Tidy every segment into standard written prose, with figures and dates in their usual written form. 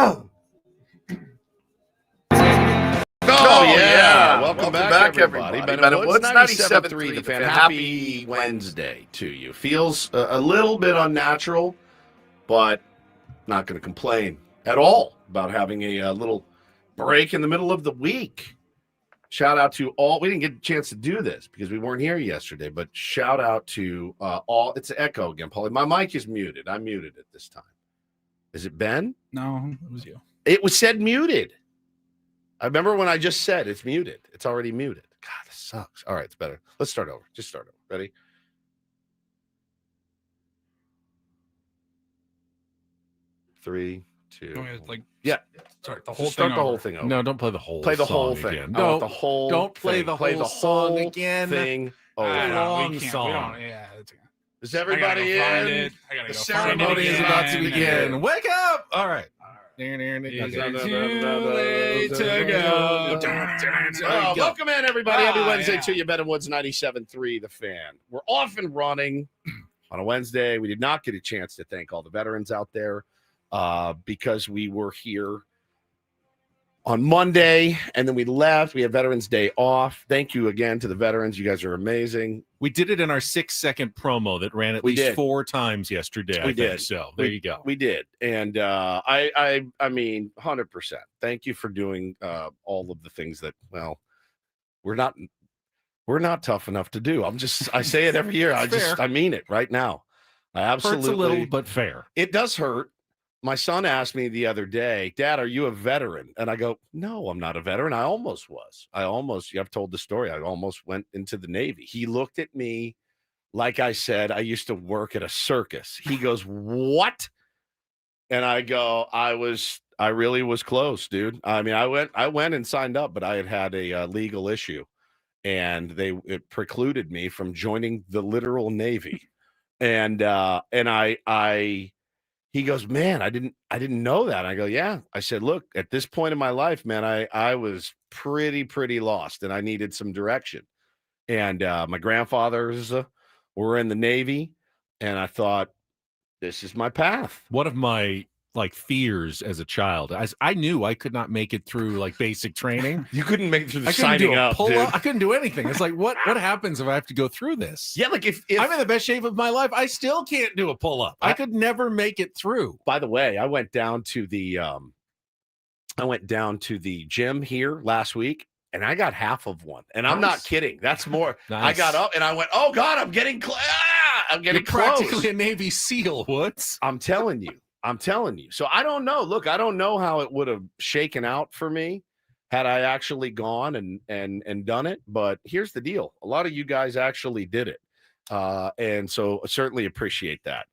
Oh, yeah. Welcome back everybody. Ben and Woods, 97.3 The Fan. Happy Wednesday to you. Feels a little bit unnatural, but not going to complain at all about having a little break in the middle of the week. Shout out to all. We didn't get a chance to do this because we weren't here yesterday, but shout out to all. It's an echo again, Paulie. My mic is muted. I muted it this time. Is it Ben? No, it was you. It was said muted. I remember when I just said it's muted. It's already muted. God, this sucks. All right, it's better. Let's start over. Just start over. Ready? Three, two. Start the whole thing over. No, don't play the whole. Play the song whole thing. again. Don't play the whole song again. Thing. Long song. Is everybody in? The ceremony is about to begin. Wake up! All right. Too late to go. Welcome in, everybody. Happy Wednesday to you. Ben and Woods 97.3 The Fan. We're off and running on a Wednesday. We did not get a chance to thank all the veterans out there because we were here on Monday, and then we left. We have Veterans Day off. Thank you again to the veterans. You guys are amazing. We did it in our 6-second promo that ran at least 4 times yesterday. We did. So there you go. We did. And I mean, 100%. Thank you for doing all of the things that, well, we're not tough enough to do. I say it every year. I mean it right now. I absolutely. Hurts a little, but fair. It does hurt. My son asked me the other day, Dad, are you a veteran? And I go, no, I'm not a veteran. I almost was. I've told the story. I almost went into the Navy. He looked at me like I said, I used to work at a circus. He goes, what? And I go, I really was close, dude. I mean, I went and signed up, but I had a legal issue, and it precluded me from joining the literal Navy. And he goes, man, I didn't know that. I go, yeah. I said, look, at this point in my life, man, I was pretty lost, and I needed some direction. And my grandfathers were in the Navy, and I thought, this is my path. One of my fears as a child, as I knew I could not make it through basic training. You couldn't make it through the signing up, dude. I couldn't do anything. It's like, what happens if I have to go through this? Yeah, if I'm in the best shape of my life, I still can't do a pull-up. I could never make it through. By the way, I went down to the gym here last week, and I got half of one. And I'm not kidding. That's more. Nice. I got up and I went, oh God, I'm getting close. You're practically a Navy SEAL, Woods. I'm telling you. So I don't know. Look, I don't know how it would have shaken out for me had I actually gone and done it. But here's the deal. A lot of you guys actually did it. And so I certainly appreciate that.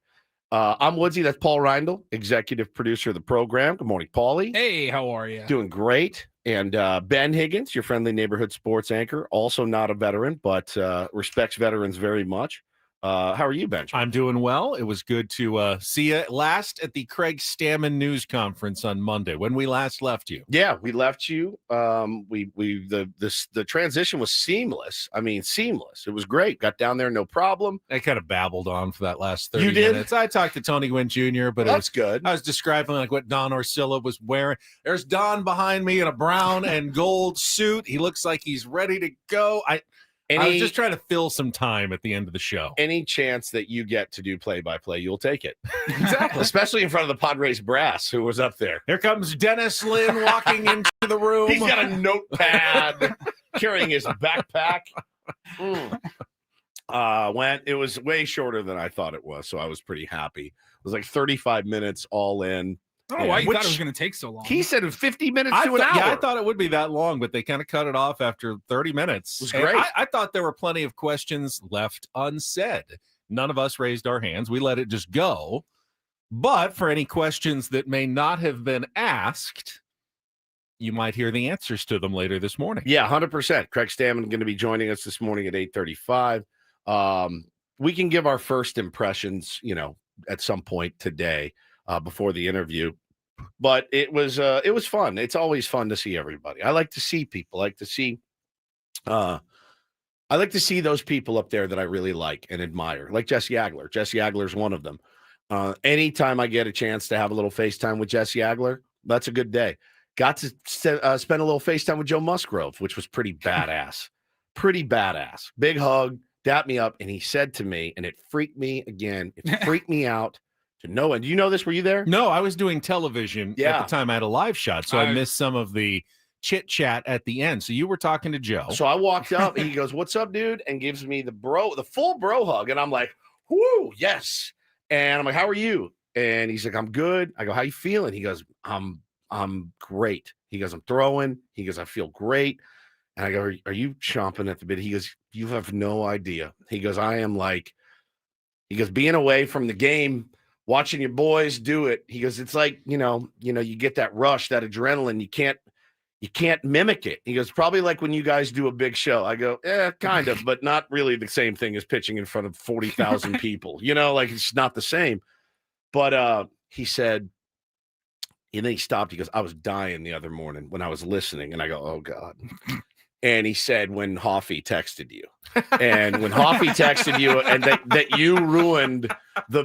I'm Woodsy. That's Paul Reindl, executive producer of the program. Good morning, Paulie. Hey, how are you? Doing great. And Ben Higgins, your friendly neighborhood sports anchor, also not a veteran, but respects veterans very much. How are you, Benjamin? I'm doing well. It was good to see you last at the Craig Stammen news conference on Monday when we last left you. Yeah, we left you. The transition was seamless. I mean, seamless. It was great. Got down there, no problem. I kind of babbled on for that last 30 minutes. I talked to Tony Gwynn Jr., but that's good. I was describing what Don Orsillo was wearing. There's Don behind me in a brown and gold suit. He looks like he's ready to go. I was just trying to fill some time at the end of the show. Any chance that you get to do play-by-play, you'll take it. Exactly. Especially in front of the Padres brass who was up there. Here comes Dennis Lynn walking into the room. He's got a notepad, carrying his backpack. It was way shorter than I thought it was, so I was pretty happy. It was 35 minutes all in. I don't know why you thought it was going to take so long. He said 50 minutes to an hour. Yeah, I thought it would be that long, but they kind of cut it off after 30 minutes. It was great. I thought there were plenty of questions left unsaid. None of us raised our hands. We let it just go. But for any questions that may not have been asked, you might hear the answers to them later this morning. Yeah, 100%. Craig Stammen going to be joining us this morning at 8:35. We can give our first impressions, at some point today. Before the interview, but it was fun. It's always fun to see everybody. I like to see people. I like to see those people up there that I really like and admire, like Jesse Agler. Jesse Agler's one of them. Anytime I get a chance to have a little FaceTime with Jesse Agler, That's a good day. Got to spend a little FaceTime with Joe Musgrove, which was pretty badass. Pretty badass. Big hug, dapped me up, and he said to me, and it freaked me again. It freaked me out to no end. Do you know this? Were you there? No, I was doing television at the time. I had a live shot, so I missed some of the chit chat at the end. So you were talking to Joe. So I walked up, and he goes, "What's up, dude?" and gives me the full bro hug, and I'm like, "Whoo, yes!" And I'm like, "How are you?" And he's like, "I'm good." I go, "How you feeling?" He goes, I'm great." He goes, "I'm throwing." He goes, "I feel great." And I go, are you chomping at the bit? He goes, "You have no idea." He goes, "I am like," he goes, "being away from the game, watching your boys do it." He goes, "It's like, you get that rush, that adrenaline. You can't mimic it." He goes, "Probably like when you guys do a big show." I go, kind of, but not really the same thing as pitching in front of 40,000 people. Like it's not the same. But he said, and then he stopped. He goes, "I was dying the other morning when I was listening." And I go, "Oh God." And he said, "When Hoffy texted you, and when Hoffy texted you, and that you ruined the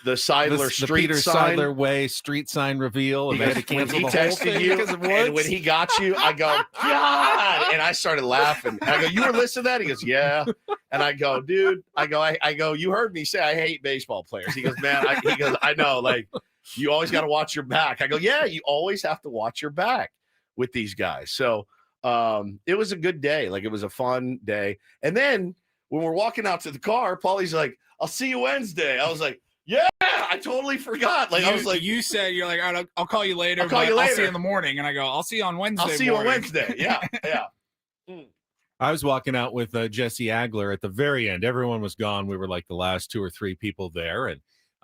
Seidler the street Peter sign, Seidler Way street sign reveal, and they had to cancel the whole thing you, because of and when he got you, I go, God, and I started laughing. And I go, "You were listening to that?" He goes, "Yeah." And I go, "Dude," I go, "You heard me say I hate baseball players." He goes, "Man," he goes, "I know, like you always got to watch your back." I go, "Yeah, you always have to watch your back with these guys." So it was a good day. Like, it was a fun day. And then when we're walking out to the car, Paulie's like, "I'll see you Wednesday." I was like, "Yeah, I totally forgot." Like, I was like, you said, you're like, "All right, I'll call you later. I'll call you later. I'll see you in the morning." And I go, "I'll see you on Wednesday." I'll see you on Wednesday. Yeah. I was walking out with Jesse Agler at the very end. Everyone was gone. We were like the last 2 or 3 people there. And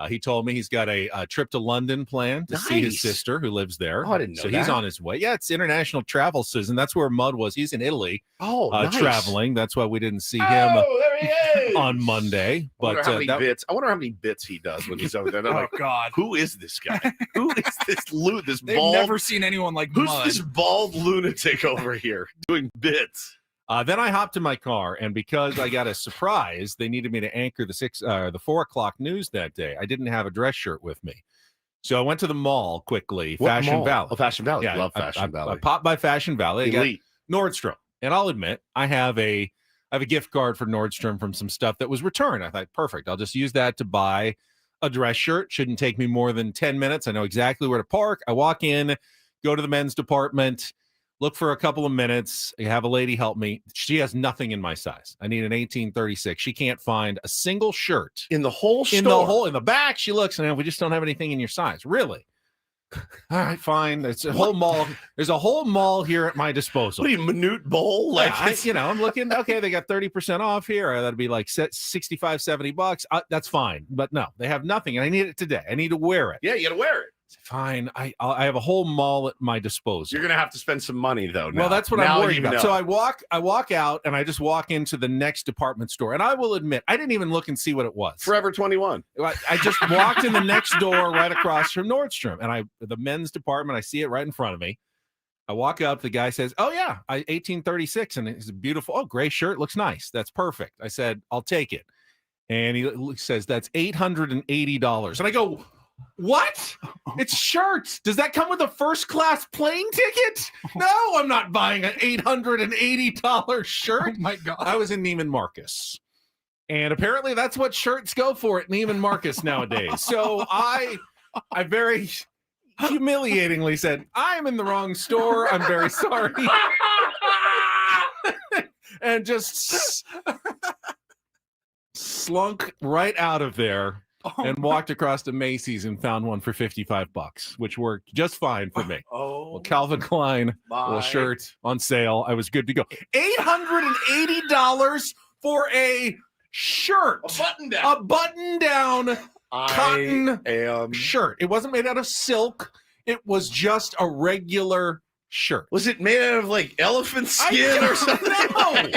he told me he's got a trip to London planned to see his sister who lives there. Oh, I didn't know so that. he's on his way. Yeah, it's international travel season. That's where Mud was. He's in Italy nice. traveling. That's why we didn't see him there he is. on Monday. I wonder how many bits he does when he's over there. Oh, God. Who is this guy? Who is this They've bald? never seen anyone like Who's Mud. this bald lunatic over here doing bits? Then I hopped in my car, and because I got a surprise, they needed me to anchor the 4 o'clock news that day. I didn't have a dress shirt with me. So I went to the mall quickly, Fashion Valley. Oh, Fashion Valley. Yeah, Love Fashion Valley. I popped by Fashion Valley. Elite. I got Nordstrom. And I'll admit, I have a gift card for Nordstrom from some stuff that was returned. I thought, perfect. I'll just use that to buy a dress shirt. Shouldn't take me more than 10 minutes. I know exactly where to park. I walk in, go to the men's department, look for a couple of minutes. I have a lady help me. She has nothing in my size. I need an 1836. She can't find a single shirt in the whole store. In the back, she looks and we just don't have anything in your size. Really? All right, fine. It's a whole mall. There's a whole mall here at my disposal. What are you, Minute Bowl? Like, I'm looking. Okay, they got 30% off here. That'd be like $65, $70. That's fine. But no, they have nothing, and I need it today. I need to wear it. Yeah, you got to wear it. Fine. I have a whole mall at my disposal. You're gonna have to spend some money though. Now. Well, that's what I'm worried about. So I walk out and I just walk into the next department store. And I will admit, I didn't even look and see what it was. Forever 21. I just walked in the next door right across from Nordstrom. And the men's department, I see it right in front of me. I walk up, the guy says, "Oh yeah, 1836." And it's beautiful. "Oh, gray shirt, looks nice. That's perfect." I said, "I'll take it." And he says, "That's $880. And I go, "What? It's shirts. Does that come with a first class plane ticket?" "No, I'm not buying an $880 shirt." Oh my God. I was in Neiman Marcus. And apparently that's what shirts go for at Neiman Marcus nowadays. So I very humiliatingly said, "I'm in the wrong store. I'm very sorry." And just slunk right out of there. And walked across to Macy's and found one for $55, which worked just fine for me. Well, Calvin Klein, little shirt on sale. I was good to go. $880 for a shirt, a button-down cotton shirt. It wasn't made out of silk. It was just a regular shirt. Was it made out of like elephant skin or something? No.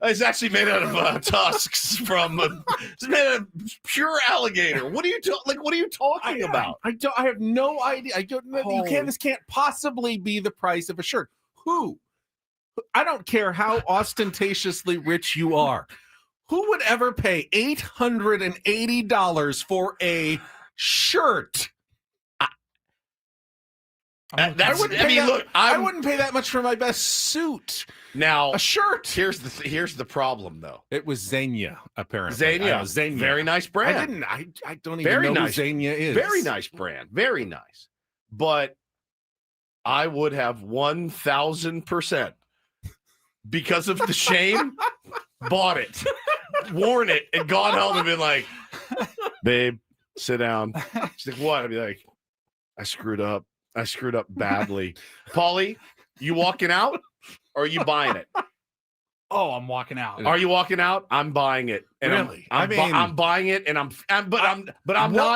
It's actually made out of tusks from. It's made out of pure alligator. What are you What are you talking about? I have no idea. I don't know. This can't possibly be the price of a shirt. Who? I don't care how ostentatiously rich you are. Who would ever pay $880 for a shirt? That's, wouldn't I pay mean, that- look, I wouldn't pay that much for my best suit. now A shirt. here's the problem though. It was Xenia, apparently. Xenia, Xenia. very nice brand. I don't even Very know nice. who Xenia is. Very nice brand. Very nice. But I would have 1,000% because of the shame bought it, worn it, and gone home and been like, babe, sit down. She's like, what? I'd be like, I screwed up. I screwed up badly. Paulie, you walking out or are you buying it? Oh, I'm walking out. Are you walking out? I'm buying it. And Really? I'm buying it, and I'm not.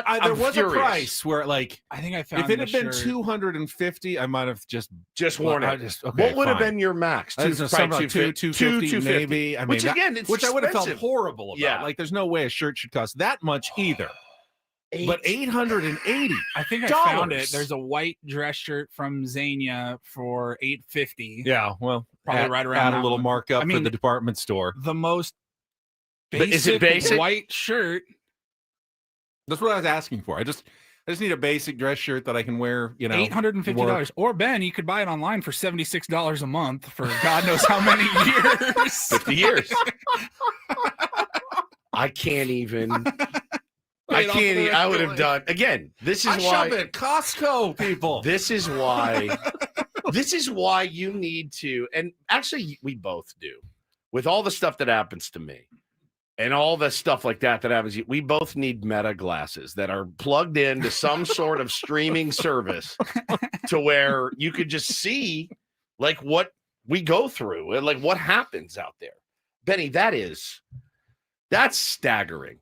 There I'm was furious. a price where, like, I think I found if it had the been shirt. 250, I might have just worn I it. just- okay, What would have fine. been your max? I was something like 250 maybe. I mean, Which again, it's which I would have felt expensive. horrible about. Yeah. Like, there's no way a shirt should cost that much either. But 880. I think I found it. dollars. There's a white dress shirt from Xenia for $850. Yeah, well, Probably right around add a that little one. markup I mean, for the department store. The most But is it basic? white shirt. That's what I was asking for. I just need a basic dress shirt that I can wear, you know. $850. work. Or Ben, you could buy it online for $76 a month for God knows how many years. 50 years. I can't even. I Paid off can't. the I would have rest done again. This is I shop why. at Costco, people. This is why. This is why you need to. And actually, we both do. With all the stuff that happens to me, and all the stuff like that happens, we both need Meta glasses that are plugged into some sort of streaming service to where you could just see like what we go through and like what happens out there. Benny, that's staggering.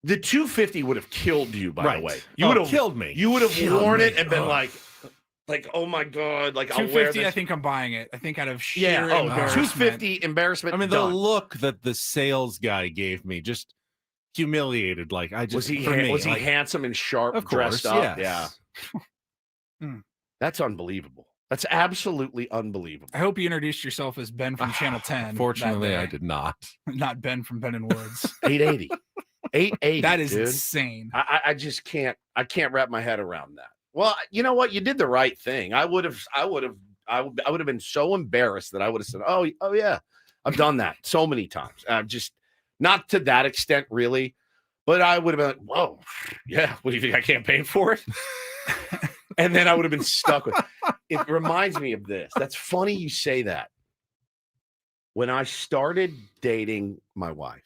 The 250 would have killed you, by the way. You would have killed me. You would have Killed worn me. it and been Ugh. like, oh my God, like I'll wear $250. this. I think I'm buying it. I think out of sheer Yeah, embarrassment. $250 embarrassment. I mean, done. the look that the sales guy gave me, just humiliated. Like, I just was he for me, was he like, handsome and sharp, of course, dressed up? yes. Yeah. That's unbelievable. That's absolutely unbelievable. I hope you introduced yourself as Ben from Channel 10. Fortunately, that I day. did not. Not Ben from Ben and Woods. 880. 880. That is dude. insane. I just can't. I can't wrap my head around that. Well, you know what? You did the right thing. I would have been so embarrassed that I would have said, "Oh yeah, I've done that so many times." Just not to that extent, really, but I would have been like, "Whoa, yeah. What do you think? I can't pay for it?" And then I would have been stuck with. It reminds me of this. That's funny you say that. When I started dating my wife,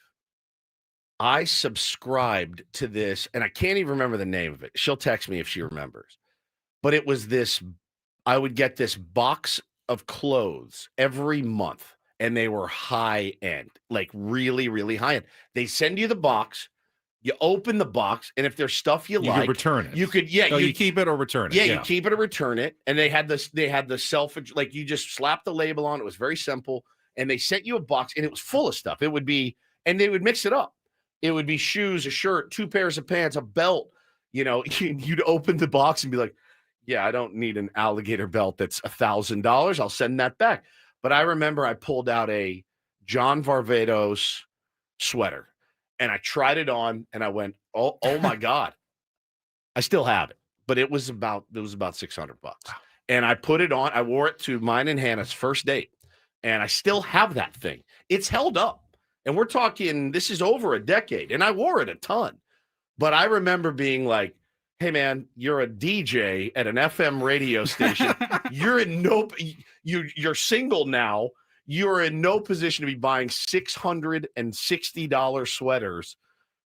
I subscribed to this, and I can't even remember the name of it. She'll text me if she remembers. But it was this, I would get this box of clothes every month, and they were high end, like really, really high end. They send you the box, you open the box, and if there's stuff you You like, could return it. you could, yeah, So you keep it or return it. yeah, you keep it or return it. And they had the self, like you just slap the label on. It was very simple. And they sent you a box, and it was full of stuff. It would be, and they would mix it up. It would be shoes, a shirt, 2 pairs of pants, a belt. You know, you'd open the box and be like, yeah, I don't need an alligator belt that's $1,000. I'll send that back. But I remember I pulled out a John Varvatos sweater, and I tried it on, and I went, oh my God. I still have it, but it was about $600. And I put it on. I wore it to mine and Hannah's first date, and I still have that thing. It's held up. And we're talking, this is over a decade, and I wore it a ton. But I remember being like, hey, man, you're a DJ at an FM radio station. You're single now. You're in no position to be buying $660 sweaters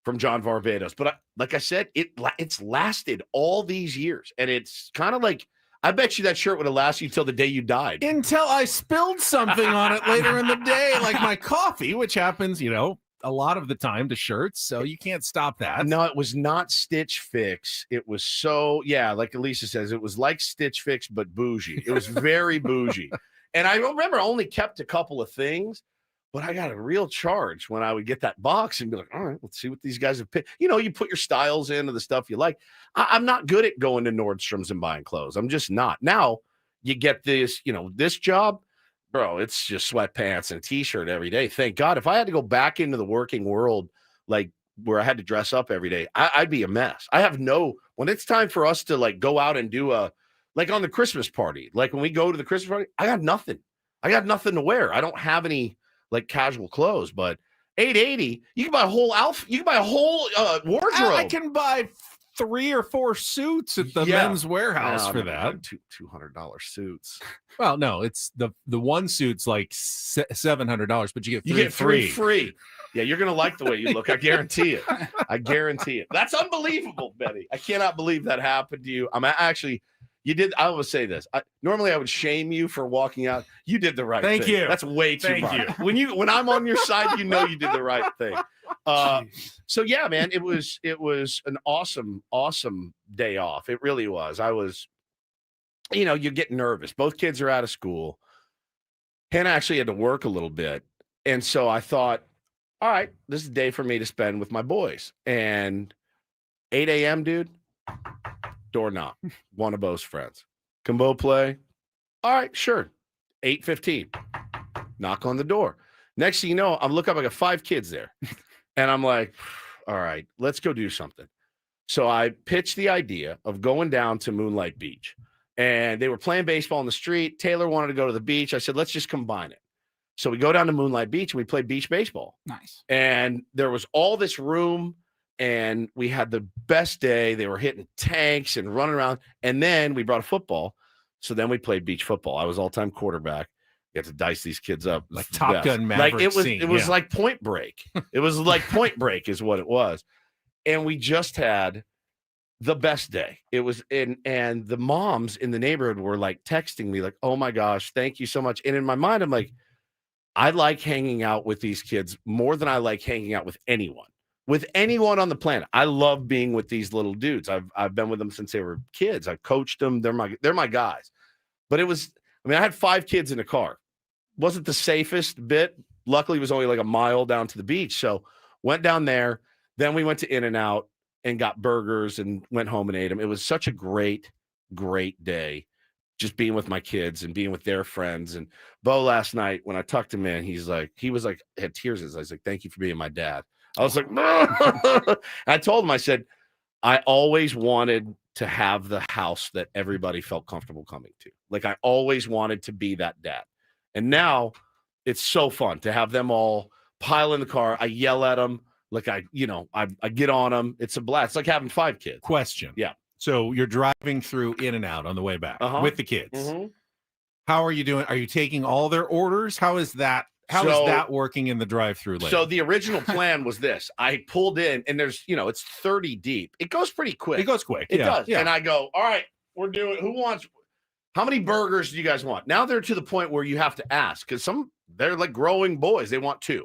from John Varvatos. But like I said, it's lasted all these years. And it's kind of like, I bet you that shirt would have lasted you till the day you died. Until I spilled something on it later in the day, like my coffee, which happens, you know, a lot of the time to shirts. So you can't stop that. No, it was not Stitch Fix. It was like Elisa says, it was like Stitch Fix, but bougie. It was very bougie. And I remember I only kept a couple of things, but I got a real charge when I would get that box and be like, all right, let's see what these guys have picked. You know, you put your styles into the stuff you like. I'm not good at going to Nordstrom's and buying clothes. I'm just not. Now you get this, you know, this job, bro, it's just sweatpants and a t-shirt every day. Thank God. If I had to go back into the working world, like where I had to dress up every day, I'd be a mess. When it's time for us to like go out and do like on the Christmas party, like when we go to the Christmas party, I got nothing. I got nothing to wear. I don't have any like casual clothes, but $880, you can buy a whole outfit. You can buy a whole wardrobe. I can buy 3 or 4 suits at the men's warehouse for that. $200 suits. Well, no, it's the one suit's like $700, but you get 3 you get free. Yeah, you're gonna like the way you look. I guarantee it. I guarantee it. That's unbelievable, Betty. I cannot believe that happened to you. I'm actually. You did. I always say this. Normally, I would shame you for walking out. You did the right thing. Thank you. That's way too much. When I'm on your side, you know you did the right thing. So yeah, man, it was an awesome day off. It really was. I was, you get nervous. Both kids are out of school. Hannah actually had to work a little bit, and so I thought, all right, this is a day for me to spend with my boys. And 8 a.m., dude. Door knock. One of Bo's friends. Can Bo play? All right, sure. 8:15. Knock on the door. Next thing you know, I'm looking up. I got 5 kids there. And I'm like, all right, let's go do something. So I pitched the idea of going down to Moonlight Beach. And they were playing baseball on the street. Taylor wanted to go to the beach. I said, let's just combine it. So we go down to Moonlight Beach and we play beach baseball. Nice. And there was all this room. And we had the best day. They were hitting tanks and running around. And then we brought a football. So then we played beach football. I was all-time quarterback. You have to dice these kids up. Like Top Gun Maverick Like scene. It was like Point Break. It was like Point Break is what it was. And we just had the best day. It was and the moms in the neighborhood were like texting me like, oh my gosh, thank you so much. And in my mind, I'm like, I like hanging out with these kids more than I like hanging out with anyone. With anyone on the planet. I love being with these little dudes. I've been with them since they were kids. I've coached them. They're my guys. But I had 5 kids in the car. Wasn't the safest bit. Luckily, it was only like a mile down to the beach. So went down there. Then we went to In-N-Out and got burgers and went home and ate them. It was such a great, great day. Just being with my kids and being with their friends. And Bo last night, when I tucked him in, he had tears in his eyes. I was like, thank you for being my dad. I was like, I told him, I said, I always wanted to have the house that everybody felt comfortable coming to. Like I always wanted to be that dad. And now it's so fun to have them all pile in the car. I yell at them. Like I get on them. It's a blast. It's like having 5 kids. Question. Yeah. So you're driving through In-N-Out on the way back with the kids. Mm-hmm. How are you doing? Are you taking all their orders? How is that? How is that working in the drive-through lane? So the original plan was this. I pulled in and there's, it's 30 deep. It goes pretty quick. It goes quick. It does. Yeah. And I go, all right, how many burgers do you guys want? Now they're to the point where you have to ask because they're like growing boys. They want 2.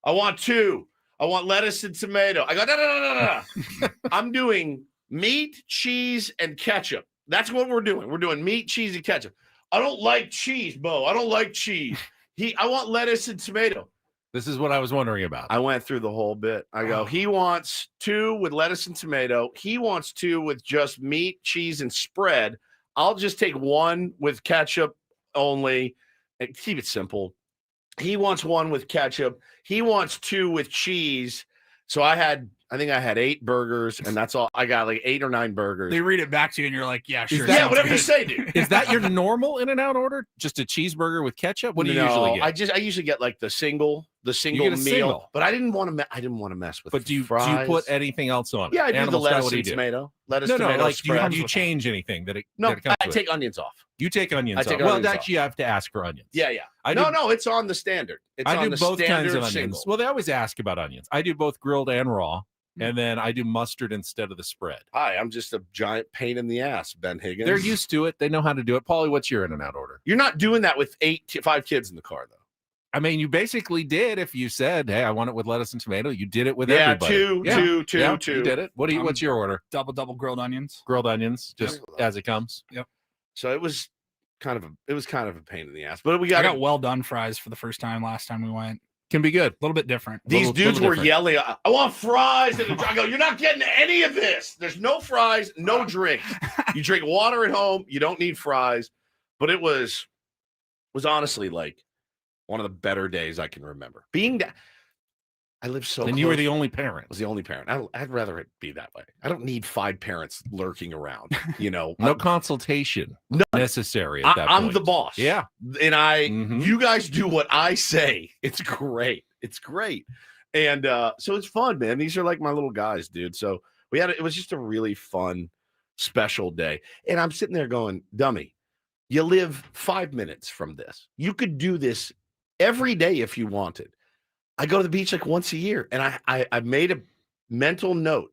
I want 2. I want lettuce and tomato. I go, no. I'm doing meat, cheese, and ketchup. That's what we're doing. We're doing meat, cheese, and ketchup. I don't like cheese, Bo. I don't like cheese. I want lettuce and tomato. This is what I was wondering about. I went through the whole bit. I go, he wants 2 with lettuce and tomato. He wants 2 with just meat, cheese, and spread. I'll just take 1 with ketchup only and keep it simple. He wants 1 with ketchup. He wants 2 with cheese. So I think I had 8 burgers, and that's all. I got like 8 or 9 burgers. They read it back to you, and you're like, yeah, sure. Yeah, whatever you say, dude. Is that your normal In-N-Out order? Just a cheeseburger with ketchup? What do you usually get? I usually get like the single meal. Single. But I didn't want to mess with. But do you fries. put anything else on it? Yeah, I do the lettuce and tomato. Lettuce, tomato, spread. Do you change anything that it? No, that it comes I take onions off. You take onions off. Onions actually, you have to ask for onions. Yeah. No, it's on the standard. I do both kinds of onions. Single. Well, they always ask about onions. I do both grilled and raw. And then I do mustard instead of the spread. Hi, I'm just a giant pain in the ass, Ben Higgins. They're used to it. They know how to do it. Paulie, what's your In-N-Out order? You're not doing that with 5 kids in the car, though. I mean, you basically did. If you said, "Hey, I want it with lettuce and tomato," you did it with everybody. 2. You did it. What's your order? Double grilled onions. Grilled onions, just as it comes. Yep. So it was kind of a pain in the ass, but I got well done fries for the first time last time we went. Can be good. A little bit different. These dudes were yelling, I want fries. And I go, you're not getting any of this. There's no fries, no drinks. You drink water at home. You don't need fries. But it was honestly like one of the better days I can remember. I live so And close. you were the only parent. I was the only parent. I'd rather it be that way. I don't need 5 parents lurking around, you know. No consultation None. necessary at that I'm point. the boss. Yeah. And you guys do what I say. It's great. It's great. And so it's fun, man. These are like my little guys, dude. So it was just a really fun, special day. And I'm sitting there going, dummy, you live 5 minutes from this. You could do this every day if you wanted. I go to the beach like once a year, and I made a mental note.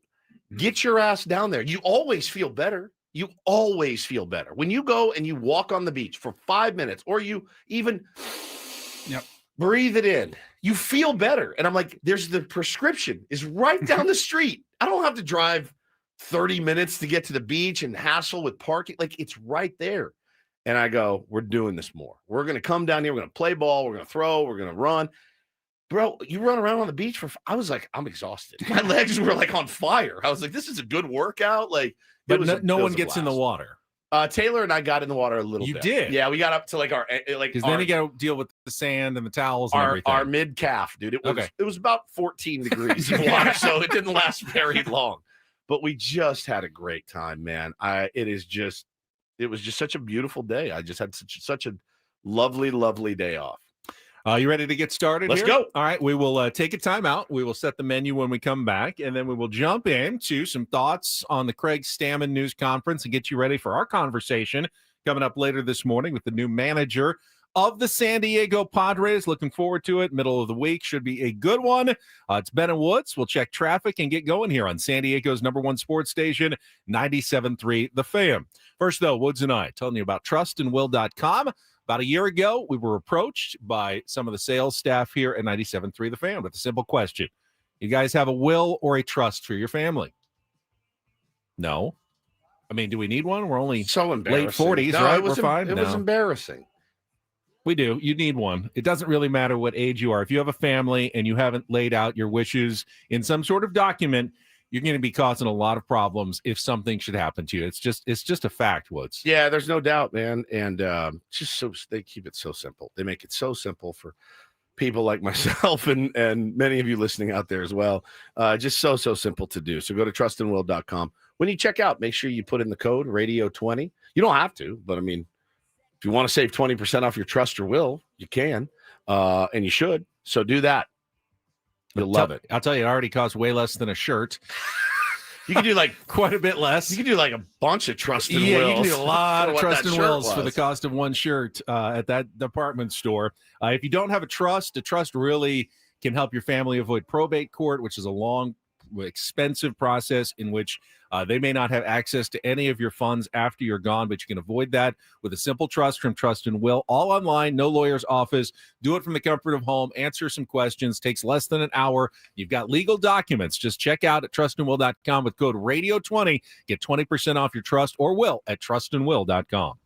Get your ass down there. You always feel better. You always feel better. When you go and you walk on the beach for 5 minutes, or you even breathe it in, you feel better. And I'm like, there's the prescription is right down the street. I don't have to drive 30 minutes to get to the beach and hassle with parking. Like, it's right there. And I go, we're doing this more. We're going to come down here. We're going to play ball. We're going to throw. We're going to run. Bro, you run around on the beach I was like, I'm exhausted. My legs were like on fire. I was like, this is a good workout. Like, but no one gets in the water. Taylor and I got in the water a little bit. You did? Yeah, we got up to like our because then you got to deal with the sand and the towels and everything. Our mid calf, dude. It was about 14 degrees in water, so it didn't last very long. But we just had a great time, man. It was just such a beautiful day. I just had such a lovely, lovely day off. You ready to get started? Let's here? go. All right, we will take a timeout. We will set the menu when we come back, and then we will jump into some thoughts on the Craig Stammen news conference and get you ready for our conversation coming up later this morning with the new manager of the San Diego Padres. Looking forward to it. Middle of the week should be a good one. It's Ben and Woods. We'll check traffic and get going here on San Diego's #1 sports station, 97.3 The Fan. First, though, Woods and I telling you about trustandwill.com. About a year ago, we were approached by some of the sales staff here at 97.3 The Fan with a simple question. You guys have a will or a trust for your family? No. I mean, do we need one? We're only so embarrassing. late 40s, right? We're fine. It was embarrassing. We do. You need one. It doesn't really matter what age you are. If you have a family and you haven't laid out your wishes in some sort of document, you're going to be causing a lot of problems if something should happen to you. It's just a fact, Woods. Yeah, there's no doubt, man. And they keep it so simple. They make it so simple for people like myself and many of you listening out there as well. Just so simple to do. So go to trustandwill.com. When you check out, make sure you put in the code radio20. You don't have to, but I mean, if you want to save 20% off your trust or will, you can, and you should. So do that. You'll love it. I'll tell you, it already costs way less than a shirt. You can do like quite a bit less. You can do like a bunch of trust and wills. Yeah, you can do a lot of trust and wills for the cost of one shirt at that department store. If you don't have a trust really can help your family avoid probate court, which is a long, expensive process in which they may not have access to any of your funds after you're gone, but you can avoid that with a simple trust from Trust and Will. All online, no lawyer's office. Do it from the comfort of home. Answer some questions. Takes less than an hour. You've got legal documents. Just check out at trustandwill.com with code radio20. Get 20% off your trust or will at trustandwill.com.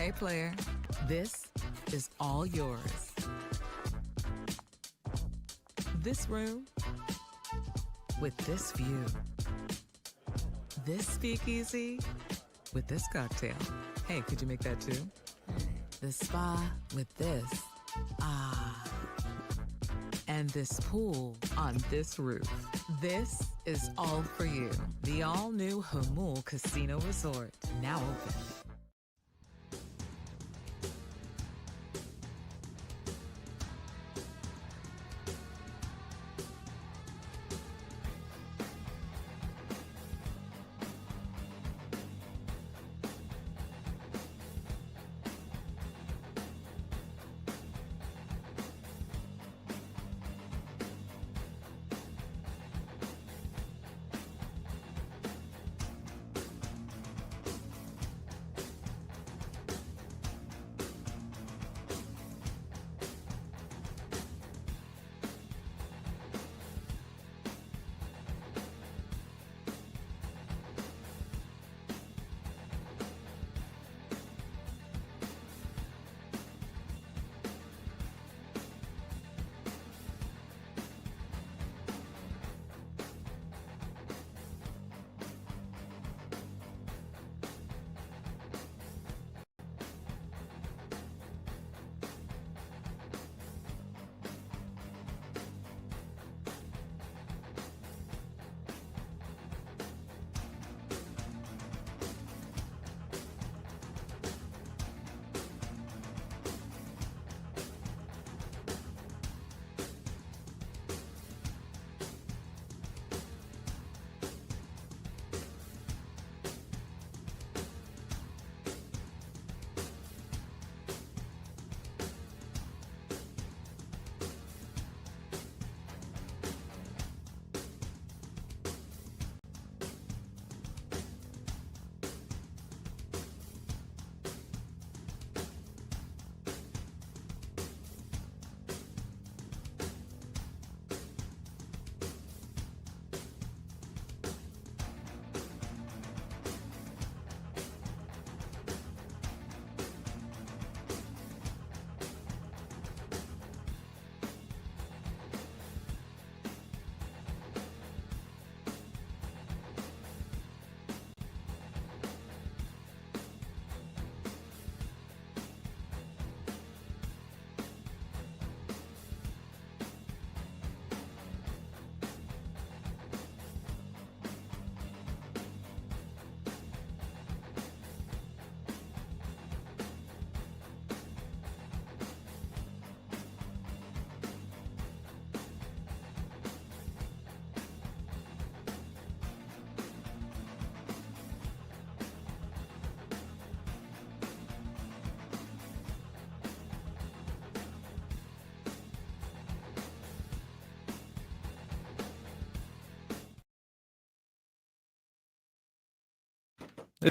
Okay, player, this is all yours. This room with this view. This speakeasy with this cocktail. Hey, could you make that too? The spa with this. Ah. And this pool on this roof. This is all for you. The all-new Humul Casino Resort, now open.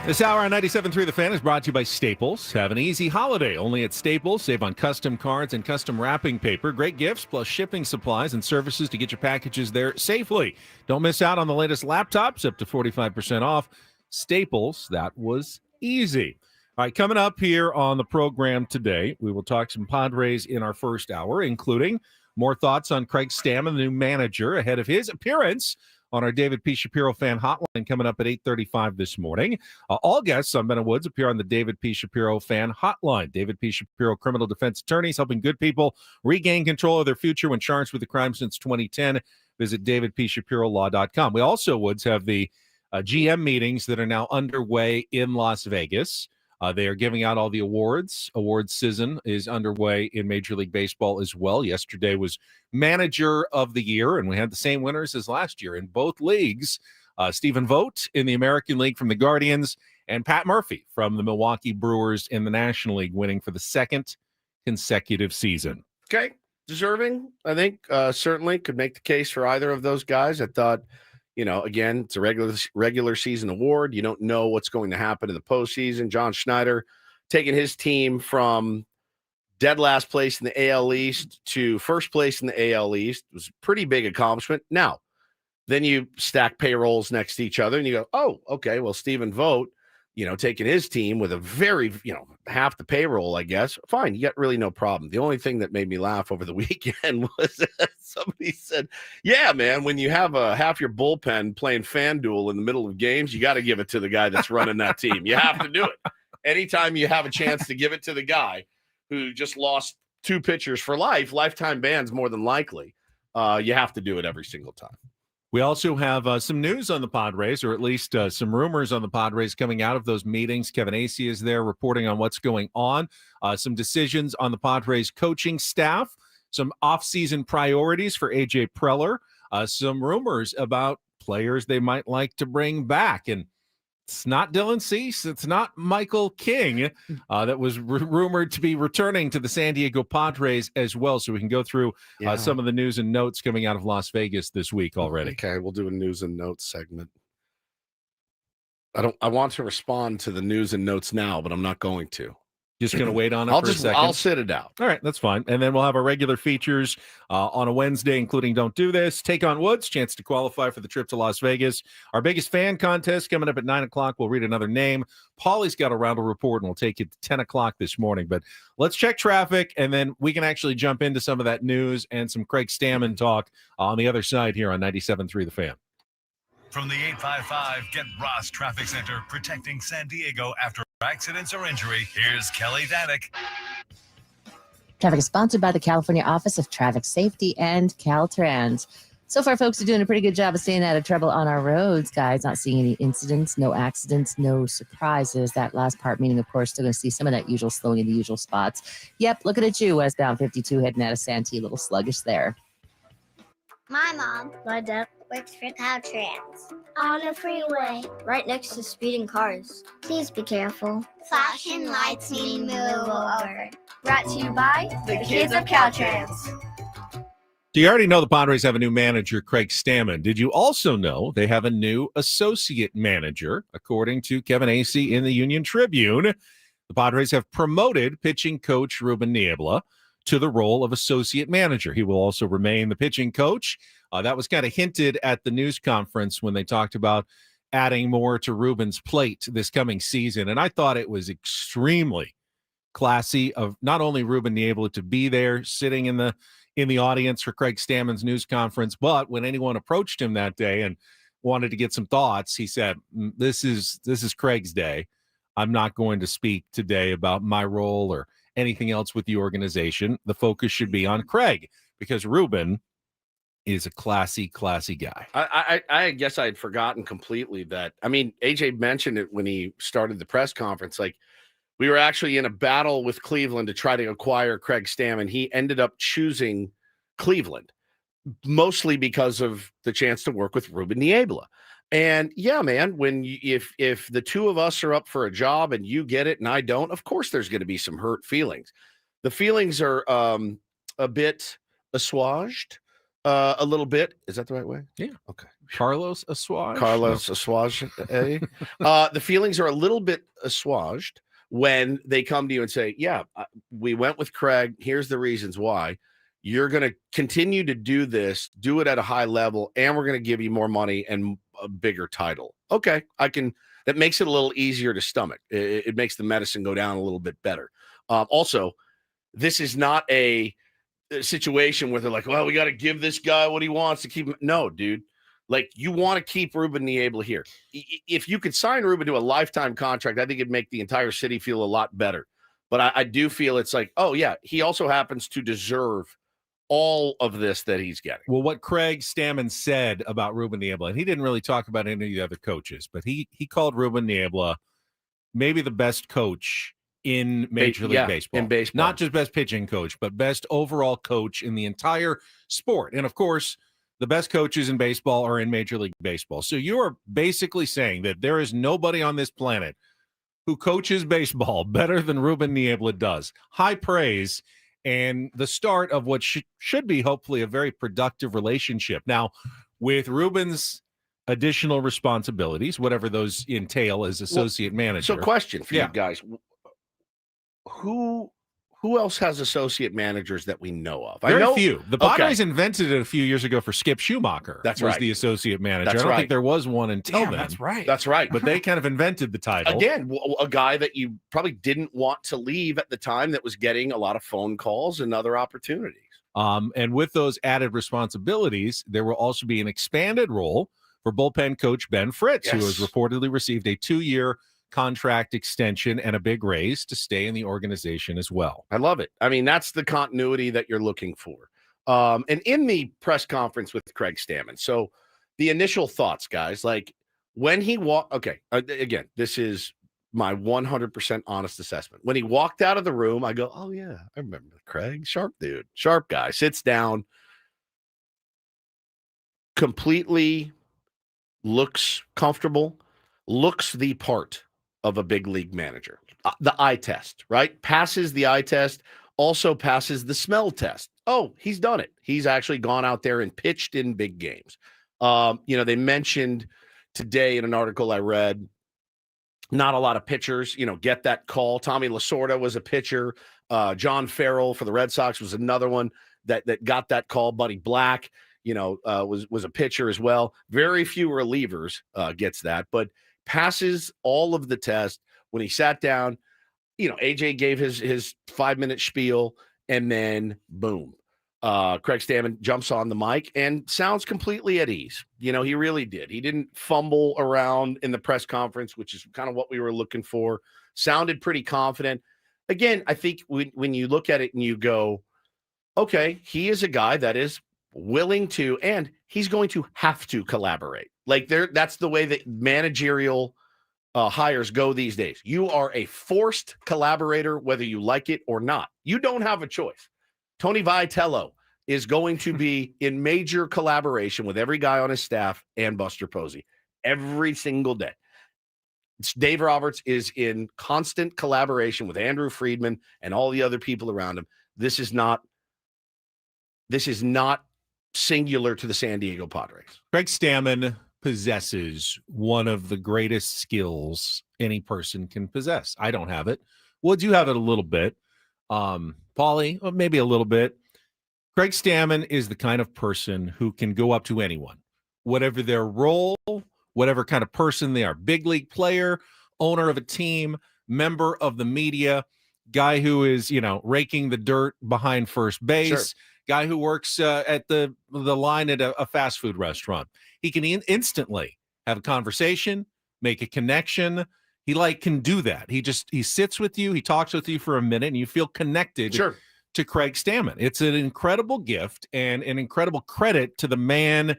This hour on 97.3 The Fan is brought to you by Staples. Have an easy holiday only at Staples. Save on custom cards and custom wrapping paper. Great gifts plus shipping supplies and services to get your packages there safely. Don't miss out on the latest laptops, up to 45% off. Staples, that was easy. All right, coming up here on the program today, we will talk some Padres in our first hour, including more thoughts on Craig Stammen, the new manager, ahead of his appearance on our David P. Shapiro fan hotline coming up at 8:35 this morning. All guests on Ben and Woods appear on the David P. Shapiro fan hotline. David P. Shapiro, criminal defense attorneys helping good people regain control of their future when charged with a crime since 2010. Visit davidpshapirolaw.com. We also, Woods, have the GM meetings that are now underway in Las Vegas. They are giving out all the awards. Awards season is underway in Major League Baseball as well. Yesterday was Manager of the Year, and we had the same winners as last year in both leagues. Stephen Vogt in the American League from the Guardians, and Pat Murphy from the Milwaukee Brewers in the National League, winning for the second consecutive season. Okay, deserving, I think. Certainly could make the case for either of those guys. I thought, again, it's a regular season award. You don't know what's going to happen in the postseason. John Schneider taking his team from dead last place in the AL East to first place in the AL East. It was a pretty big accomplishment. Now, then you stack payrolls next to each other and you go, oh, okay, well, Stephen Vogt, taking his team with a very, half the payroll, I guess. Fine, you got really no problem. The only thing that made me laugh over the weekend was somebody said, yeah, man, when you have half your bullpen playing FanDuel in the middle of games, you got to give it to the guy that's running that team. You have to do it. Anytime you have a chance to give it to the guy who just lost 2 pitchers for life, lifetime bans more than likely, you have to do it every single time. We also have some news on the Padres, or at least some rumors on the Padres coming out of those meetings. Kevin Acee is there reporting on what's going on. Some decisions on the Padres coaching staff, some offseason priorities for A.J. Preller, some rumors about players they might like to bring back. And it's not Dylan Cease. It's not Michael King that was rumored to be returning to the San Diego Padres as well. So we can go through some of the news and notes coming out of Las Vegas this week already. Okay, we'll do a news and notes segment. I want to respond to the news and notes now, but I'm not going to. Just going to wait on it for a second? I'll sit it out. All right, that's fine. And then we'll have our regular features on a Wednesday, including Don't Do This, Take on Woods, chance to qualify for the trip to Las Vegas. Our biggest fan contest coming up at 9 o'clock. We'll read another name. Paulie's got a round of report, and we'll take it to 10 o'clock this morning. But let's check traffic, and then we can actually jump into some of that news and some Craig Stammen talk on the other side here on 97.3 The Fan. From the 855 Get Ross Traffic Center, protecting San Diego after accidents or injury, here's Kelly Danick. Traffic is sponsored by the California Office of Traffic Safety and Caltrans. So far, folks are doing a pretty good job of staying out of trouble on our roads, guys. Not seeing any incidents, no accidents, no surprises. That last part meaning, of course, still going to see some of that usual slowing in the usual spots. Yep, looking at you, westbound 52 heading out of Santee, a little sluggish there. My mom, my dad, works for Caltrans. On the freeway, right next to speeding cars. Please be careful. Flashing lights mean move over. Brought to you by the kids of Caltrans. So you already know the Padres have a new manager, Craig Stammen. Did you also know they have a new associate manager? According to Kevin Acee in the Union Tribune, the Padres have promoted pitching coach Ruben Niebla to the role of associate manager. He will also remain the pitching coach. That was kind of hinted at the news conference when they talked about adding more to Ruben's plate this coming season. And I thought it was extremely classy of not only Ruben Niebla to be there sitting in the audience for Craig Stammen's news conference, but when anyone approached him that day and wanted to get some thoughts, he said, this is Craig's day. I'm not going to speak today about my role or anything else with the organization. The focus should be on Craig because Ruben is a classy guy. I guess I had forgotten completely that. I mean, AJ mentioned it when he started the press conference. Like, we were actually in a battle with Cleveland to try to acquire Craig Stammen. He ended up choosing Cleveland, mostly because of the chance to work with Ruben Niebla. And yeah, man, if the two of us are up for a job and you get it and I don't, of course there's going to be some hurt feelings. The feelings are a bit assuaged, a little bit. Is that the right way? Yeah. Okay. Carlos Assuage. The feelings are a little bit assuaged when they come to you and say, yeah, we went with Craig. Here's the reasons why. You're going to continue to do this, do it at a high level, and we're going to give you more money and a bigger title. Okay, that makes it a little easier to stomach. It makes the medicine go down a little bit better. Also, this is not a situation where they're like, well, we got to give this guy what he wants to keep him. No, dude. Like, you want to keep Ruben Niebla here. If you could sign Ruben to a lifetime contract, I think it'd make the entire city feel a lot better. But I do feel it's like, oh, yeah, he also happens to deserve all of this that he's getting. Well, what Craig Stammen said about Ruben Niebla, and he didn't really talk about any of the other coaches, but he called Ruben Niebla maybe the best coach in Major League Baseball. In baseball. Not just best pitching coach, but best overall coach in the entire sport. And, of course, the best coaches in baseball are in Major League Baseball. So you are basically saying that there is nobody on this planet who coaches baseball better than Ruben Niebla does. High praise and the start of what should be hopefully a very productive relationship. Now, with Ruben's additional responsibilities, whatever those entail as associate manager. So question for you guys. Who who else has associate managers that we know of? I Very know few. The Padres invented it a few years ago for Skip Schumacher. That's was right. the associate manager. That's I don't right. think there was one until Damn, then. that's right. That's right. But they kind of invented the title. Again, a guy that you probably didn't want to leave at the time that was getting a lot of phone calls and other opportunities. And with those added responsibilities, there will also be an expanded role for bullpen coach Ben Fritz, who has Yes. reportedly received a 2-year contract extension and a big raise to stay in the organization as well. I love it. I mean, that's the continuity that you're looking for. And in the press conference with Craig Stammen, so the initial thoughts, guys, like when he walked, okay, again, this is my 100% honest assessment. When he walked out of the room, I go, oh, yeah, I remember Craig. Sharp dude, sharp guy, sits down, completely looks comfortable, looks the part of a big league manager. The eye test, right? Passes the eye test, also passes the smell test. Oh, he's done it. He's actually gone out there and pitched in big games. They mentioned today in an article I read, not a lot of pitchers, get that call. Tommy Lasorda was a pitcher. John Farrell for the Red Sox was another one that got that call. Buddy Black, was a pitcher as well. Very few relievers gets that, but passes all of the tests. When he sat down, AJ gave his 5-minute spiel, and then boom, Craig Stammen jumps on the mic and sounds completely at ease. He really did. He didn't fumble around in the press conference, which is kind of what we were looking for. Sounded pretty confident. Again, I think when you look at it and you go, okay, he is a guy that is willing to, and he's going to have to collaborate. Like that's the way that managerial hires go these days. You are a forced collaborator, whether you like it or not. You don't have a choice. Tony Vitello is going to be in major collaboration with every guy on his staff and Buster Posey every single day. Dave Roberts is in constant collaboration with Andrew Friedman and all the other people around him. This is not singular to the San Diego Padres. Craig Stammen possesses one of the greatest skills any person can possess. I don't have it. Woods, you have it a little bit. Paulie, maybe a little bit. Craig Stammen is the kind of person who can go up to anyone, whatever their role, whatever kind of person they are, big league player, owner of a team, member of the media, guy who is, raking the dirt behind first base, Sure. guy who works at the line at a fast food restaurant. He can instantly have a conversation, make a connection. He can do that. He sits with you, he talks with you for a minute, and you feel connected to Craig Stammen. It's an incredible gift and an incredible credit to the man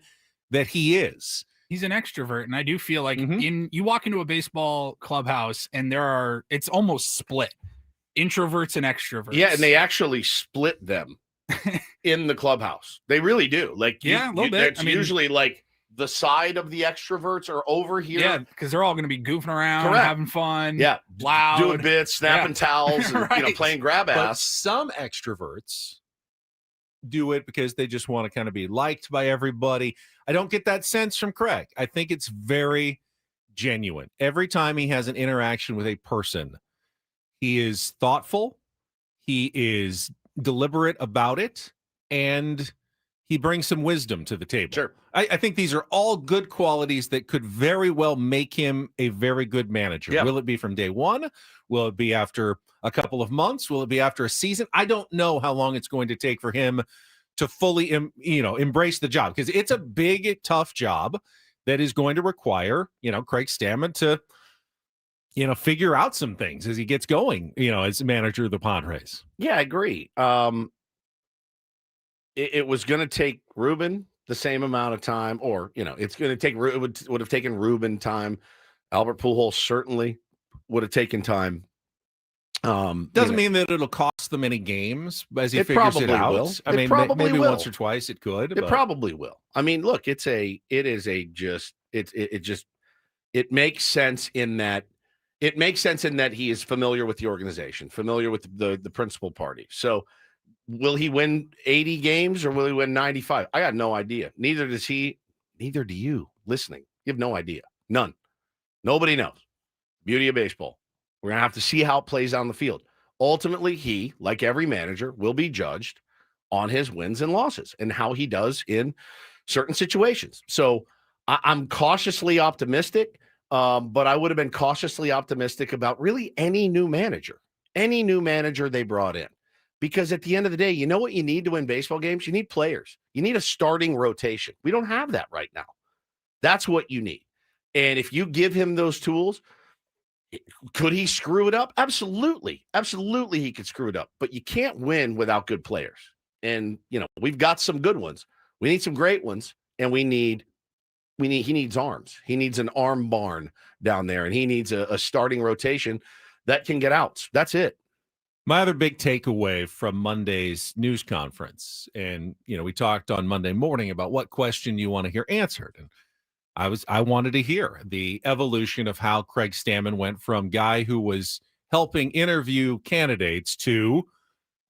that he is. He's an extrovert, and I do feel like you walk into a baseball clubhouse and it's almost split. Introverts and extroverts. Yeah, and they actually split them in the clubhouse. They really do. A little bit. It's usually like the side of the extroverts are over here. Yeah, because they're all going to be goofing around, having fun. Yeah, loud, doing bits, snapping towels, and Right. playing grab But ass. some extroverts do it because they just want to kind of be liked by everybody. I don't get that sense from Craig. I think it's very genuine. Every time he has an interaction with a person, he is thoughtful, he is deliberate about it, and he brings some wisdom to the table. Sure. I think these are all good qualities that could very well make him a very good manager. Yeah. Will it be from day one? Will it be after a couple of months? Will it be after a season? I don't know how long it's going to take for him to fully, embrace the job, because it's a big, tough job that is going to require, Craig Stammen to, figure out some things as he gets going, as manager of the Padres. Yeah, I agree. It was going to take Ruben the same amount of time, or it's going to take. It would have taken Ruben time. Albert Pujols certainly would have taken time. Doesn't mean that it'll cost them any games as he It figures it probably out. will. I It mean, probably maybe will. once or twice it could. It probably will. I mean, look, it makes sense in that he is familiar with the organization, familiar with the principal party. So will he win 80 games or will he win 95? I got no idea. Neither does he. Neither do you listening. You have no idea. None. Nobody knows. Beauty of baseball. We're going to have to see how it plays on the field. Ultimately, he, like every manager, will be judged on his wins and losses and how he does in certain situations. So I'm cautiously optimistic, but I would have been cautiously optimistic about really any new manager they brought in. Because at the end of the day, you know what you need to win baseball games? You need players. You need a starting rotation. We don't have that right now. That's what you need. And if you give him those tools, could he screw it up? Absolutely. Absolutely, he could screw it up. But you can't win without good players. And, we've got some good ones. We need some great ones, and he needs arms. He needs an arm barn down there, and he needs a starting rotation that can get outs. That's it. My other big takeaway from Monday's news conference, and we talked on Monday morning about what question you want to hear answered, and I wanted to hear the evolution of how Craig Stammen went from guy who was helping interview candidates to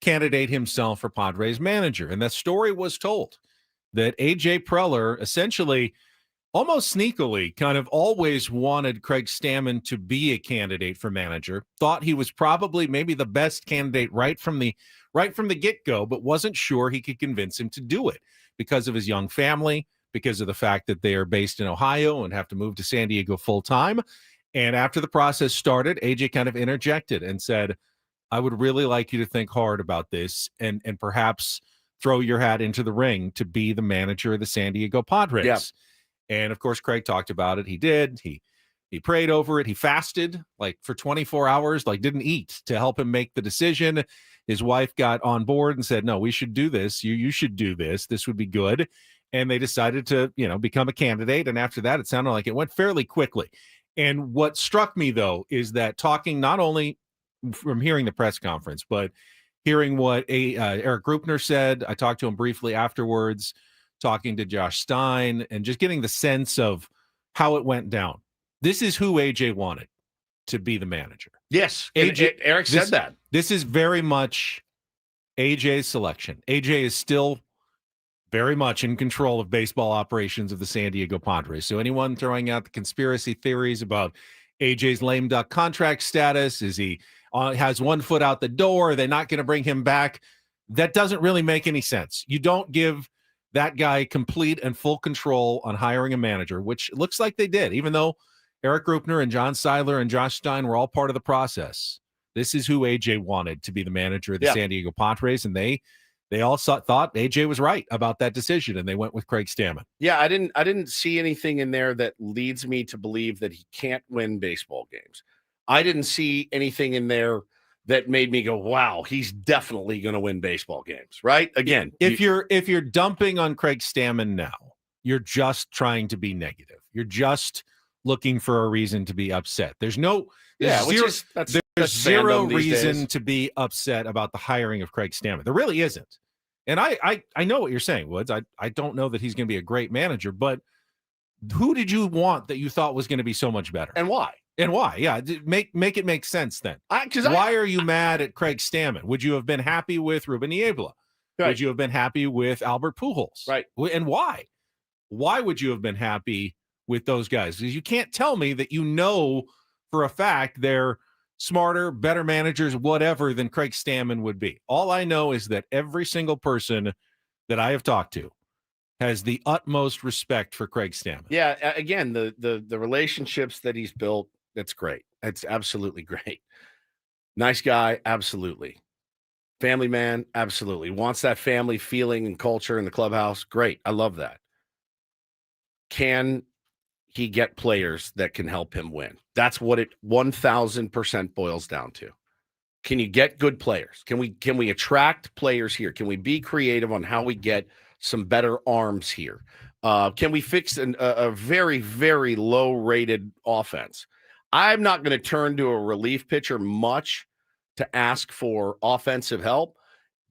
candidate himself for Padres manager, and that story was told that AJ Preller essentially, almost sneakily, kind of always wanted Craig Stammen to be a candidate for manager, thought he was probably maybe the best candidate right from the get-go, but wasn't sure he could convince him to do it because of his young family, because of the fact that they are based in Ohio and have to move to San Diego full-time. And after the process started, AJ kind of interjected and said, I would really like you to think hard about this and perhaps throw your hat into the ring to be the manager of the San Diego Padres. Yeah. And of course, Craig talked about it. He did. He prayed over it. He fasted for 24 hours, didn't eat to help him make the decision. His wife got on board and said, no, we should do this. You should do this. This would be good. And they decided to, become a candidate. And after that, it sounded like it went fairly quickly. And what struck me, though, is that talking not only from hearing the press conference, but hearing what Eric Grupner said. I talked to him briefly afterwards, talking to Josh Stein, and just getting the sense of how it went down. This is who AJ wanted to be the manager. Yes, Eric said that. This is very much AJ's selection. AJ is still very much in control of baseball operations of the San Diego Padres. So anyone throwing out the conspiracy theories about AJ's lame duck contract status, is he has one foot out the door, they're not going to bring him back, that doesn't really make any sense. You don't give that guy complete and full control on hiring a manager, which looks like they did, even though Eric Grupner and John Seiler and Josh Stein were all part of the process. This is who AJ wanted to be the manager of the San Diego Padres, and they all thought AJ was right about that decision, and they went with Craig Stammen. Yeah, I didn't see anything in there that leads me to believe that he can't win baseball games. I didn't see anything in there that made me go, wow, he's definitely going to win baseball games, right? Again, if you're dumping on Craig Stammen now, you're just trying to be negative. You're just looking for a reason to be upset. There's zero reason to be upset about the hiring of Craig Stammen. There really isn't. And I know what you're saying, Woods. I don't know that he's going to be a great manager, but who did you want that you thought was going to be so much better? And why? Yeah, make it make sense then. Why are you mad at Craig Stammen? Would you have been happy with Ruben Niebla? Right. Would you have been happy with Albert Pujols? Right. And why? Why would you have been happy with those guys? Because you can't tell me that you know for a fact they're smarter, better managers, whatever, than Craig Stammen would be. All I know is that every single person that I have talked to has the utmost respect for Craig Stammen. Yeah, again, the relationships that he's built, that's great. That's absolutely great. Nice guy, absolutely. Family man, absolutely. Wants that family feeling and culture in the clubhouse. Great. I love that. Can he get players that can help him win? That's what it 1000% boils down to. Can you get good players? Can we attract players here? Can we be creative on how we get some better arms here? Can we fix a very, very low-rated offense? I'm not going to turn to a relief pitcher much to ask for offensive help.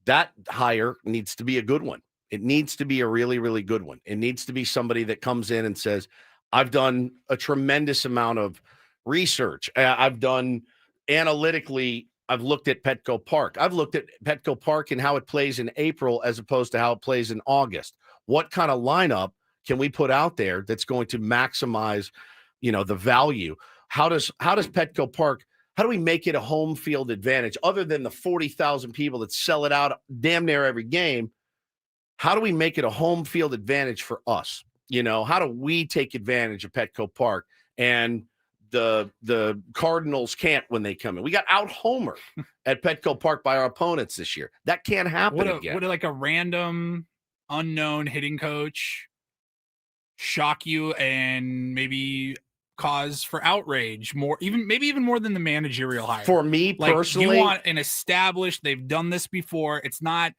That hire needs to be a good one. It needs to be a really, really good one. It needs to be somebody that comes in and says, I've done a tremendous amount of research. I've done analytically, I've looked at Petco Park. I've looked at Petco Park and how it plays in April as opposed to how it plays in August. What kind of lineup can we put out there that's going to maximize, the value? How does Petco Park, How do we make it a home field advantage other than the 40,000 people that sell it out damn near every game? How do we make it a home field advantage for us? How do we take advantage of Petco Park and the Cardinals can't when they come in? We got out homered at Petco Park by our opponents this year. That can't happen again. Would like a random unknown hitting coach shock you and maybe cause for outrage maybe even more than the managerial hire? For me personally, you want an established, they've done this before. It's not,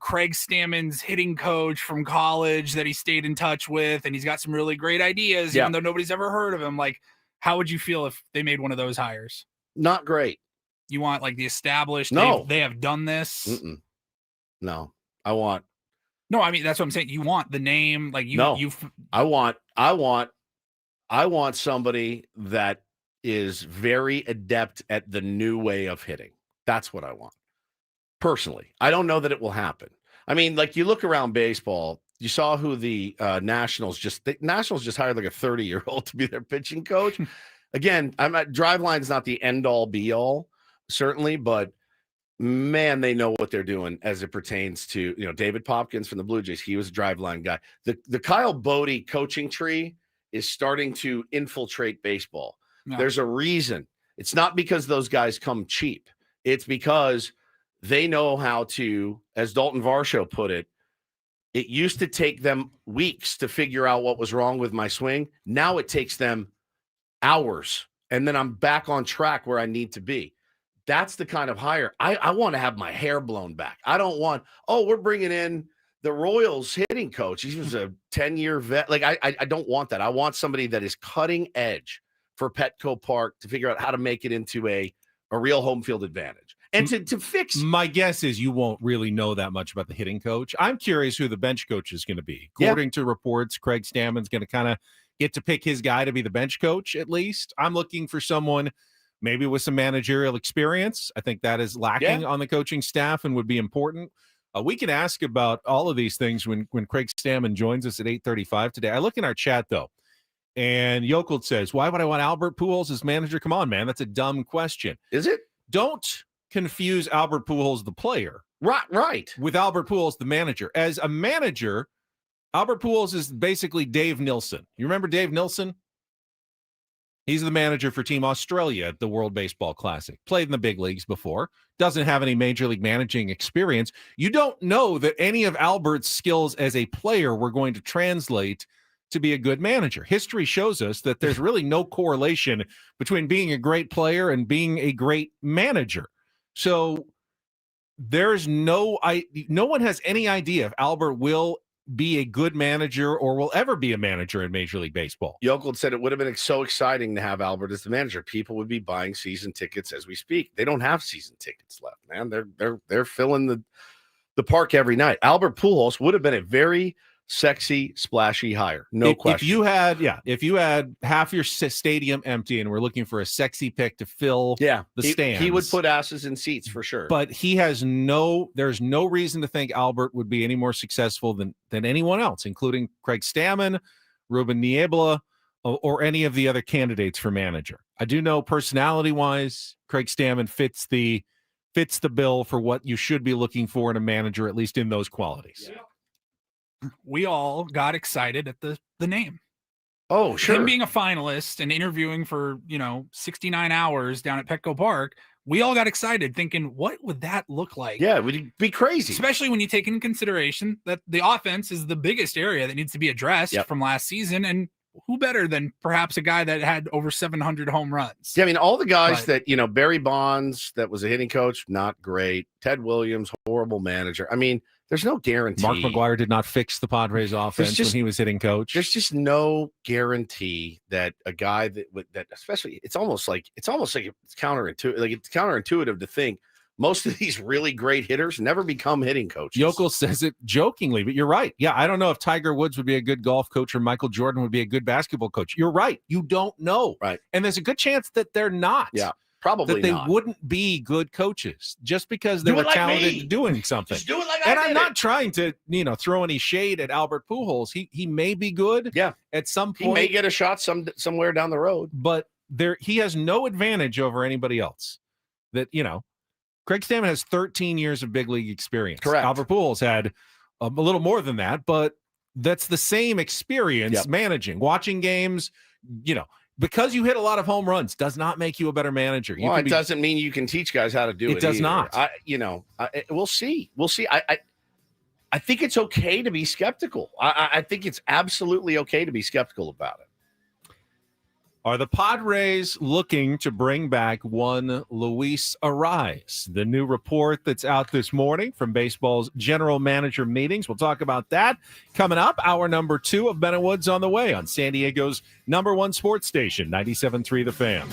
Craig Stammen's hitting coach from college that he stayed in touch with, and he's got some really great ideas, even though nobody's ever heard of him. Like, how would you feel if they made one of those hires? Not great. You want like the established? No, they have done this. No, I want. No, I mean that's what I'm saying. You want the name, like you. No, you. I want somebody that is very adept at the new way of hitting. That's what I want. Personally, I don't know that it will happen. I mean, like you look around baseball, you saw who the Nationals just hired like a 30-year-old to be their pitching coach. Again, Driveline's not the end all be all, certainly, but man, they know what they're doing as it pertains to, David Popkins from the Blue Jays. He was a Driveline guy. The Kyle Bodie coaching tree is starting to infiltrate baseball. No. There's a reason. It's not because those guys come cheap. It's because they know how to, as Dalton Varsho put it, it used to take them weeks to figure out what was wrong with my swing. Now it takes them hours, and then I'm back on track where I need to be. That's the kind of hire. I want to have my hair blown back. I don't want, we're bringing in the Royals hitting coach. He was a 10-year vet. Like, I don't want that. I want somebody that is cutting edge for Petco Park to figure out how to make it into a real home field advantage. And to fix. My guess is you won't really know that much about the hitting coach. I'm curious who the bench coach is going to be. According to reports, Craig Stammen's going to kind of get to pick his guy to be the bench coach, at least. I'm looking for someone maybe with some managerial experience. I think that is lacking on the coaching staff and would be important. We can ask about all of these things when Craig Stammen joins us at 8:35 today. I look in our chat, though, and Yokel says, why would I want Albert Pujols as manager? Come on, man. That's a dumb question. Is it? Don't confuse Albert Pujols, the player, right, with Albert Pujols, the manager. As a manager, Albert Pujols is basically Dave Nilsson. You remember Dave Nilsson? He's the manager for Team Australia at the World Baseball Classic. Played in the big leagues before. Doesn't have any major league managing experience. You don't know that any of Albert's skills as a player were going to translate to be a good manager. History shows us that there's really no correlation between being a great player and being a great manager. So there's no one has any idea if Albert will be a good manager or will ever be a manager in Major League Baseball. Yokel said it would have been so exciting to have Albert as the manager. People would be buying season tickets as we speak. They don't have season tickets left, man. They're filling the park every night. Albert Pujols would have been a very sexy, splashy hire. No question. If you had half your stadium empty and we're looking for a sexy pick to fill the stands. He would put asses in seats for sure. But there's no reason to think Albert would be any more successful than anyone else, including Craig Stammen, Ruben Niebla, or any of the other candidates for manager. I do know personality-wise, Craig Stammen fits the bill for what you should be looking for in a manager, at least in those qualities. Yeah. We all got excited at the name. Oh, sure. Him being a finalist and interviewing for, 69 hours down at Petco Park, we all got excited thinking, what would that look like? Yeah, it would be crazy. Especially when you take into consideration that the offense is the biggest area that needs to be addressed from last season. And who better than perhaps a guy that had over 700 home runs? Yeah, I mean, all the guys Barry Bonds, that was a hitting coach, not great. Ted Williams, horrible manager. I mean, there's no guarantee. Mark McGwire did not fix the Padres offense when he was hitting coach. There's just no guarantee that a guy that especially it's almost like it's counterintuitive. Like it's counterintuitive to think most of these really great hitters never become hitting coaches. Yokel says it jokingly, but you're right. Yeah, I don't know if Tiger Woods would be a good golf coach or Michael Jordan would be a good basketball coach. You're right. You don't know. Right. And there's a good chance that they're not. Yeah. Probably that they not. wouldn't be good coaches just because they were talented doing something. Just do it like I'm not trying to, throw any shade at Albert Pujols. He may be good. Yeah. At some point. He may get a shot somewhere down the road. But he has no advantage over anybody else. That, Craig Stammen has 13 years of big league experience. Correct. Albert Pujols had a little more than that, but that's the same experience managing, watching games, because you hit a lot of home runs does not make you a better manager. Well, it doesn't mean you can teach guys how to do it. It does either. not. We'll see. We'll see. I think it's okay to be skeptical. I think it's absolutely okay to be skeptical about it. Are the Padres looking to bring back one Luis Ariz? The new report that's out this morning from baseball's general manager meetings. We'll talk about that coming up. Hour number 2 of Ben and Woods on the way on San Diego's #1 sports station, 97.3 The Fan.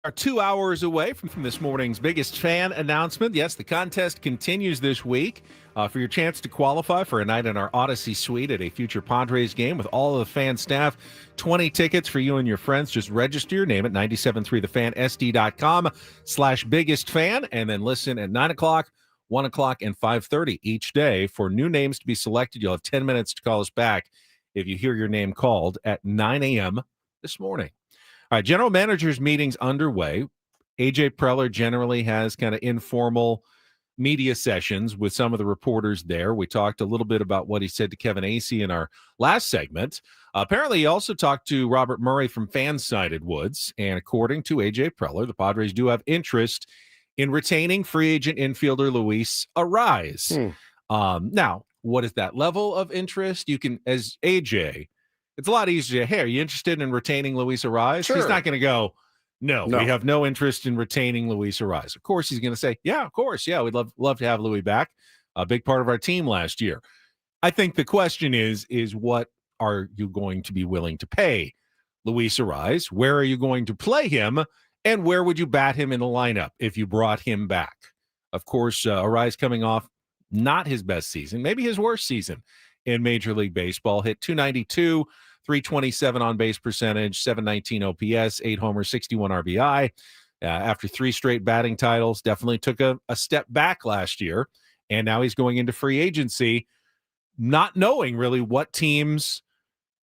are 2 hours away from this morning's biggest fan announcement. Yes, the contest continues this week for your chance to qualify for a night in our Odyssey Suite at a future Padres game with all of the fan staff. 20 tickets for you and your friends. Just register your name at 973thefansd.com/biggest-fan and then listen at 9 o'clock, 1 o'clock, and 5:30 each day for new names to be selected. You'll have 10 minutes to call us back if you hear your name called at 9 a.m. this morning. All right, general managers meetings underway. AJ Preller generally has kind of informal media sessions with some of the reporters there. We talked a little bit about what he said to Kevin Acee in our last segment. Apparently, he also talked to Robert Murray from Fansided Woods. And according to AJ Preller, the Padres do have interest in retaining free agent infielder Luis Arraez. Now, what is that level of interest? You can, as AJ, it's a lot easier. Hey, are you interested in retaining Luis Arraez? Sure. He's not going to go, no, No. we have no interest in retaining Luis Arraez. Of course, he's going to say, yeah, of course. Yeah, we'd love to have Louis back. A big part of our team last year. I think the question is what are you going to be willing to pay Luis Arraez? Where are you going to play him? And where would you bat him in the lineup if you brought him back? Of course, Arraez coming off not his best season, maybe his worst season in Major League Baseball. Hit 292, 327 on base percentage, 719 OPS, 8 homers, 61 RBI. After 3 straight batting titles, definitely took a step back last year. And now he's going into free agency, not knowing really what teams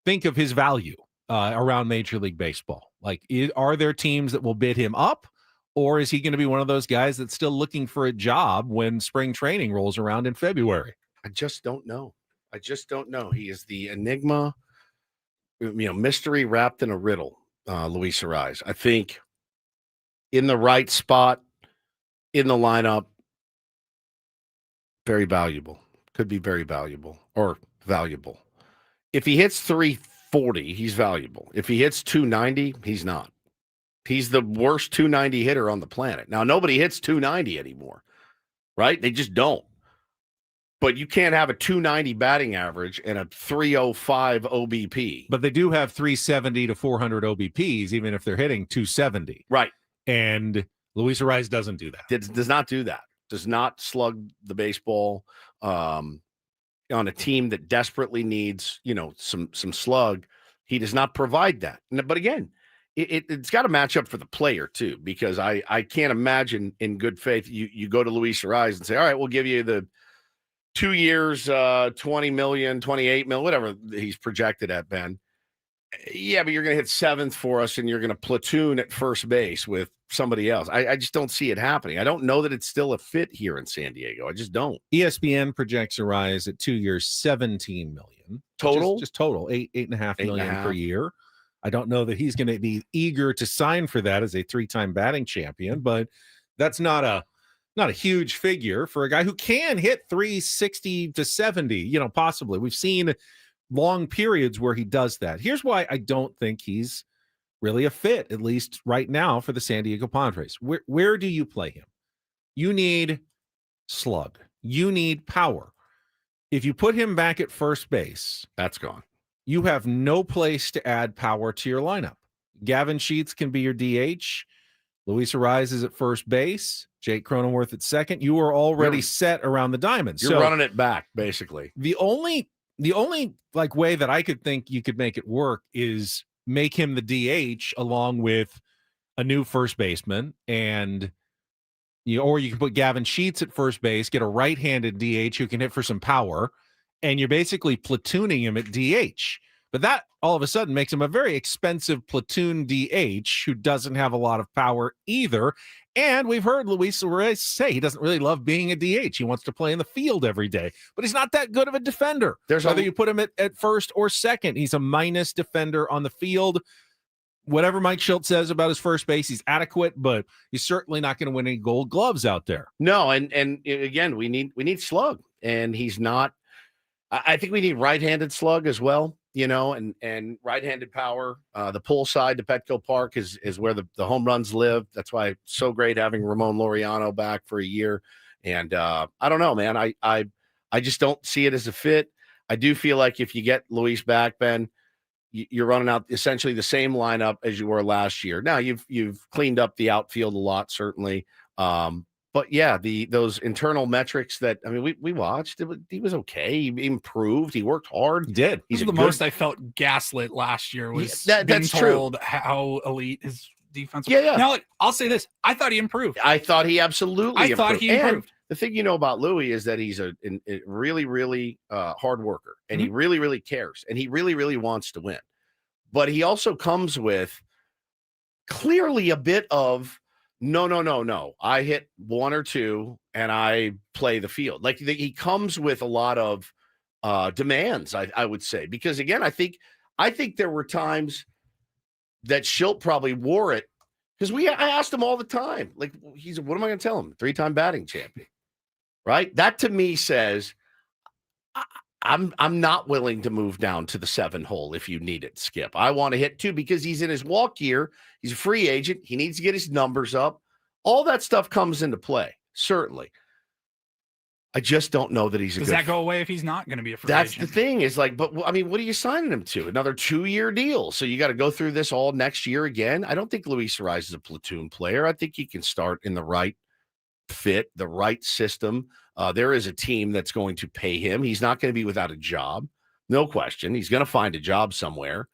think of his value around Major League Baseball. Like, are there teams that will bid him up? Or is he going to be one of those guys that's still looking for a job when spring training rolls around in February? I just don't know. He is the enigma, mystery wrapped in a riddle, Luis Arraez. I think in the right spot, in the lineup, very valuable. Could be very valuable or valuable. If he hits 340, he's valuable. If he hits 290, he's not. He's the worst 290 hitter on the planet. Now, nobody hits 290 anymore, right? They just don't. But you can't have a 290 batting average and a 305 OBP. But they do have 370 to 400 OBPs, even if they're hitting 270. Right. And Luis Arraez doesn't do that. Does not do that. Does not slug the baseball on a team that desperately needs, some slug. He does not provide that. But again, it's got to match up for the player too, because I can't imagine in good faith you go to Luis Arraez and say, all right, we'll give you the 2 years, 20 million, 28 million, whatever he's projected at, Ben. Yeah, but you're going to hit 7th for us and you're going to platoon at first base with somebody else. I just don't see it happening. I don't know that it's still a fit here in San Diego. I just don't. ESPN projects Arraez at 2 years, 17 million. Total? Just total, $8.5 million per year. I don't know that he's going to be eager to sign for that as a 3-time batting champion, but that's not a huge figure for a guy who can hit 360 to 70, possibly. We've seen long periods where he does that. Here's why I don't think he's really a fit, at least right now, for the San Diego Padres. Where do you play him? You need slug. You need power. If you put him back at first base, that's gone. You have no place to add power to your lineup. Gavin Sheets can be your DH. Luis Arraez is at first base. Jake Cronenworth at second. You are already set around the diamond. You're running it back, basically. The only way that I could think you could make it work is make him the DH along with a new first baseman, and or you can put Gavin Sheets at first base, get a right-handed DH who can hit for some power, and you're basically platooning him at DH. But that all of a sudden makes him a very expensive platoon DH who doesn't have a lot of power either. And we've heard Luis Arraez say he doesn't really love being a DH. He wants to play in the field every day, but he's not that good of a defender. Whether you put him at first or second, he's a minus defender on the field. Whatever Mike Schultz says about his first base, he's adequate, but he's certainly not going to win any gold gloves out there. No, and again, we need slug, and he's not. I think we need right-handed slug as well, and right-handed power. The pull side to Petco Park is where the home runs live. That's why it's so great having Ramon Laureano back for a year. And I don't know, man. I just don't see it as a fit. I do feel like if you get Luis back, Ben, you're running out essentially the same lineup as you were last year. Now you've cleaned up the outfield a lot, certainly. But yeah, those internal metrics that we watched, he was okay. He improved. He worked hard. He did. This is the most I felt gaslit last year was being that's told true. how elite his defense was. Yeah. Now, I'll say this. I thought he improved. I thought he absolutely improved. thought he improved. And the thing you know about Louis is that he's a really, really hard worker, and he really, really cares, and he really, really wants to win. But he also comes with clearly a bit of no. I hit one or two and I play the field. Like he comes with a lot of demands, I would say, because again, I think there were times that Schilt probably wore it because I asked him all the time, like what am I going to tell him? 3-time batting champion, right? That to me says I'm not willing to move down to the 7 hole if you need it, Skip. I want to hit 2 because he's in his walk year. He's a free agent. He needs to get his numbers up. All that stuff comes into play, certainly. I just don't know that he's a Does good that go away if he's not going to be a free That's agent? the thing is like, but I mean, what are you signing him to? Another 2-year deal. So you got to go through this all next year again. I don't think Luis Ariz is a platoon player. I think he can start in the right fit, the right system. There is a team that's going to pay him. He's not going to be without a job. No question. He's going to find a job somewhere.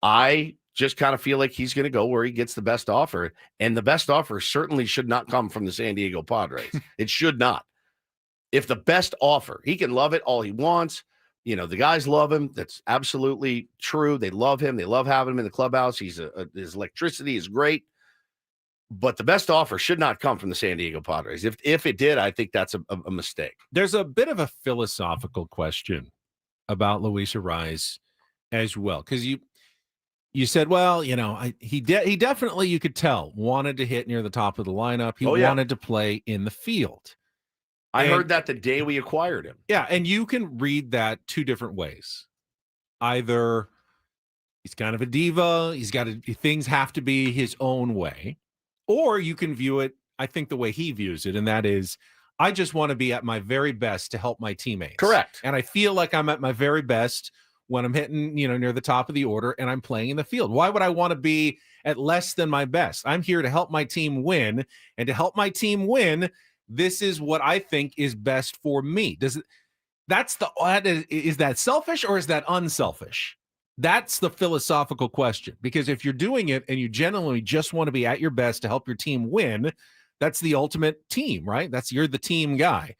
I just kind of feel like he's going to go where he gets the best offer. And the best offer certainly should not come from the San Diego Padres. It should not. If the best offer, he can love it all he wants. You know, the guys love him. That's absolutely true. They love him. They love having him in the clubhouse. His electricity is great. But the best offer should not come from the San Diego Padres. If it did, I think that's a mistake. There's a bit of a philosophical question about Luis Ariz as well, because you said, well, you know, he definitely, you could tell, wanted to hit near the top of the lineup. He wanted to play in the field. I heard that the day we acquired him. Yeah, and you can read that 2 different ways. Either he's kind of a diva, things have to be his own way, or you can view it, I think, the way he views it, and that is, I just want to be at my very best to help my teammates. Correct. And I feel like I'm at my very best when I'm hitting, near the top of the order and I'm playing in the field. Why would I want to be at less than my best? I'm here to help my team win, and to help my team win, this is what I think is best for me. Is that selfish or is that unselfish? That's the philosophical question. Because if you're doing it and you genuinely just want to be at your best to help your team win, that's the ultimate team, right? You're the team guy.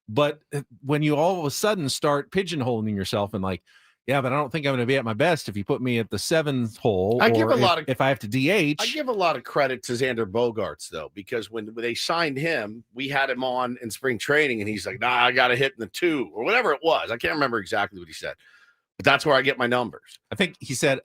But when you all of a sudden start pigeonholing yourself and like, yeah, but I don't think I'm going to be at my best if you put me at the 7th hole. If I have to DH. I give a lot of credit to Xander Bogaerts, though, because when they signed him, we had him on in spring training, and he's like, nah, I got to hit in the 2 or whatever it was. I can't remember exactly what he said, but that's where I get my numbers. I think he said,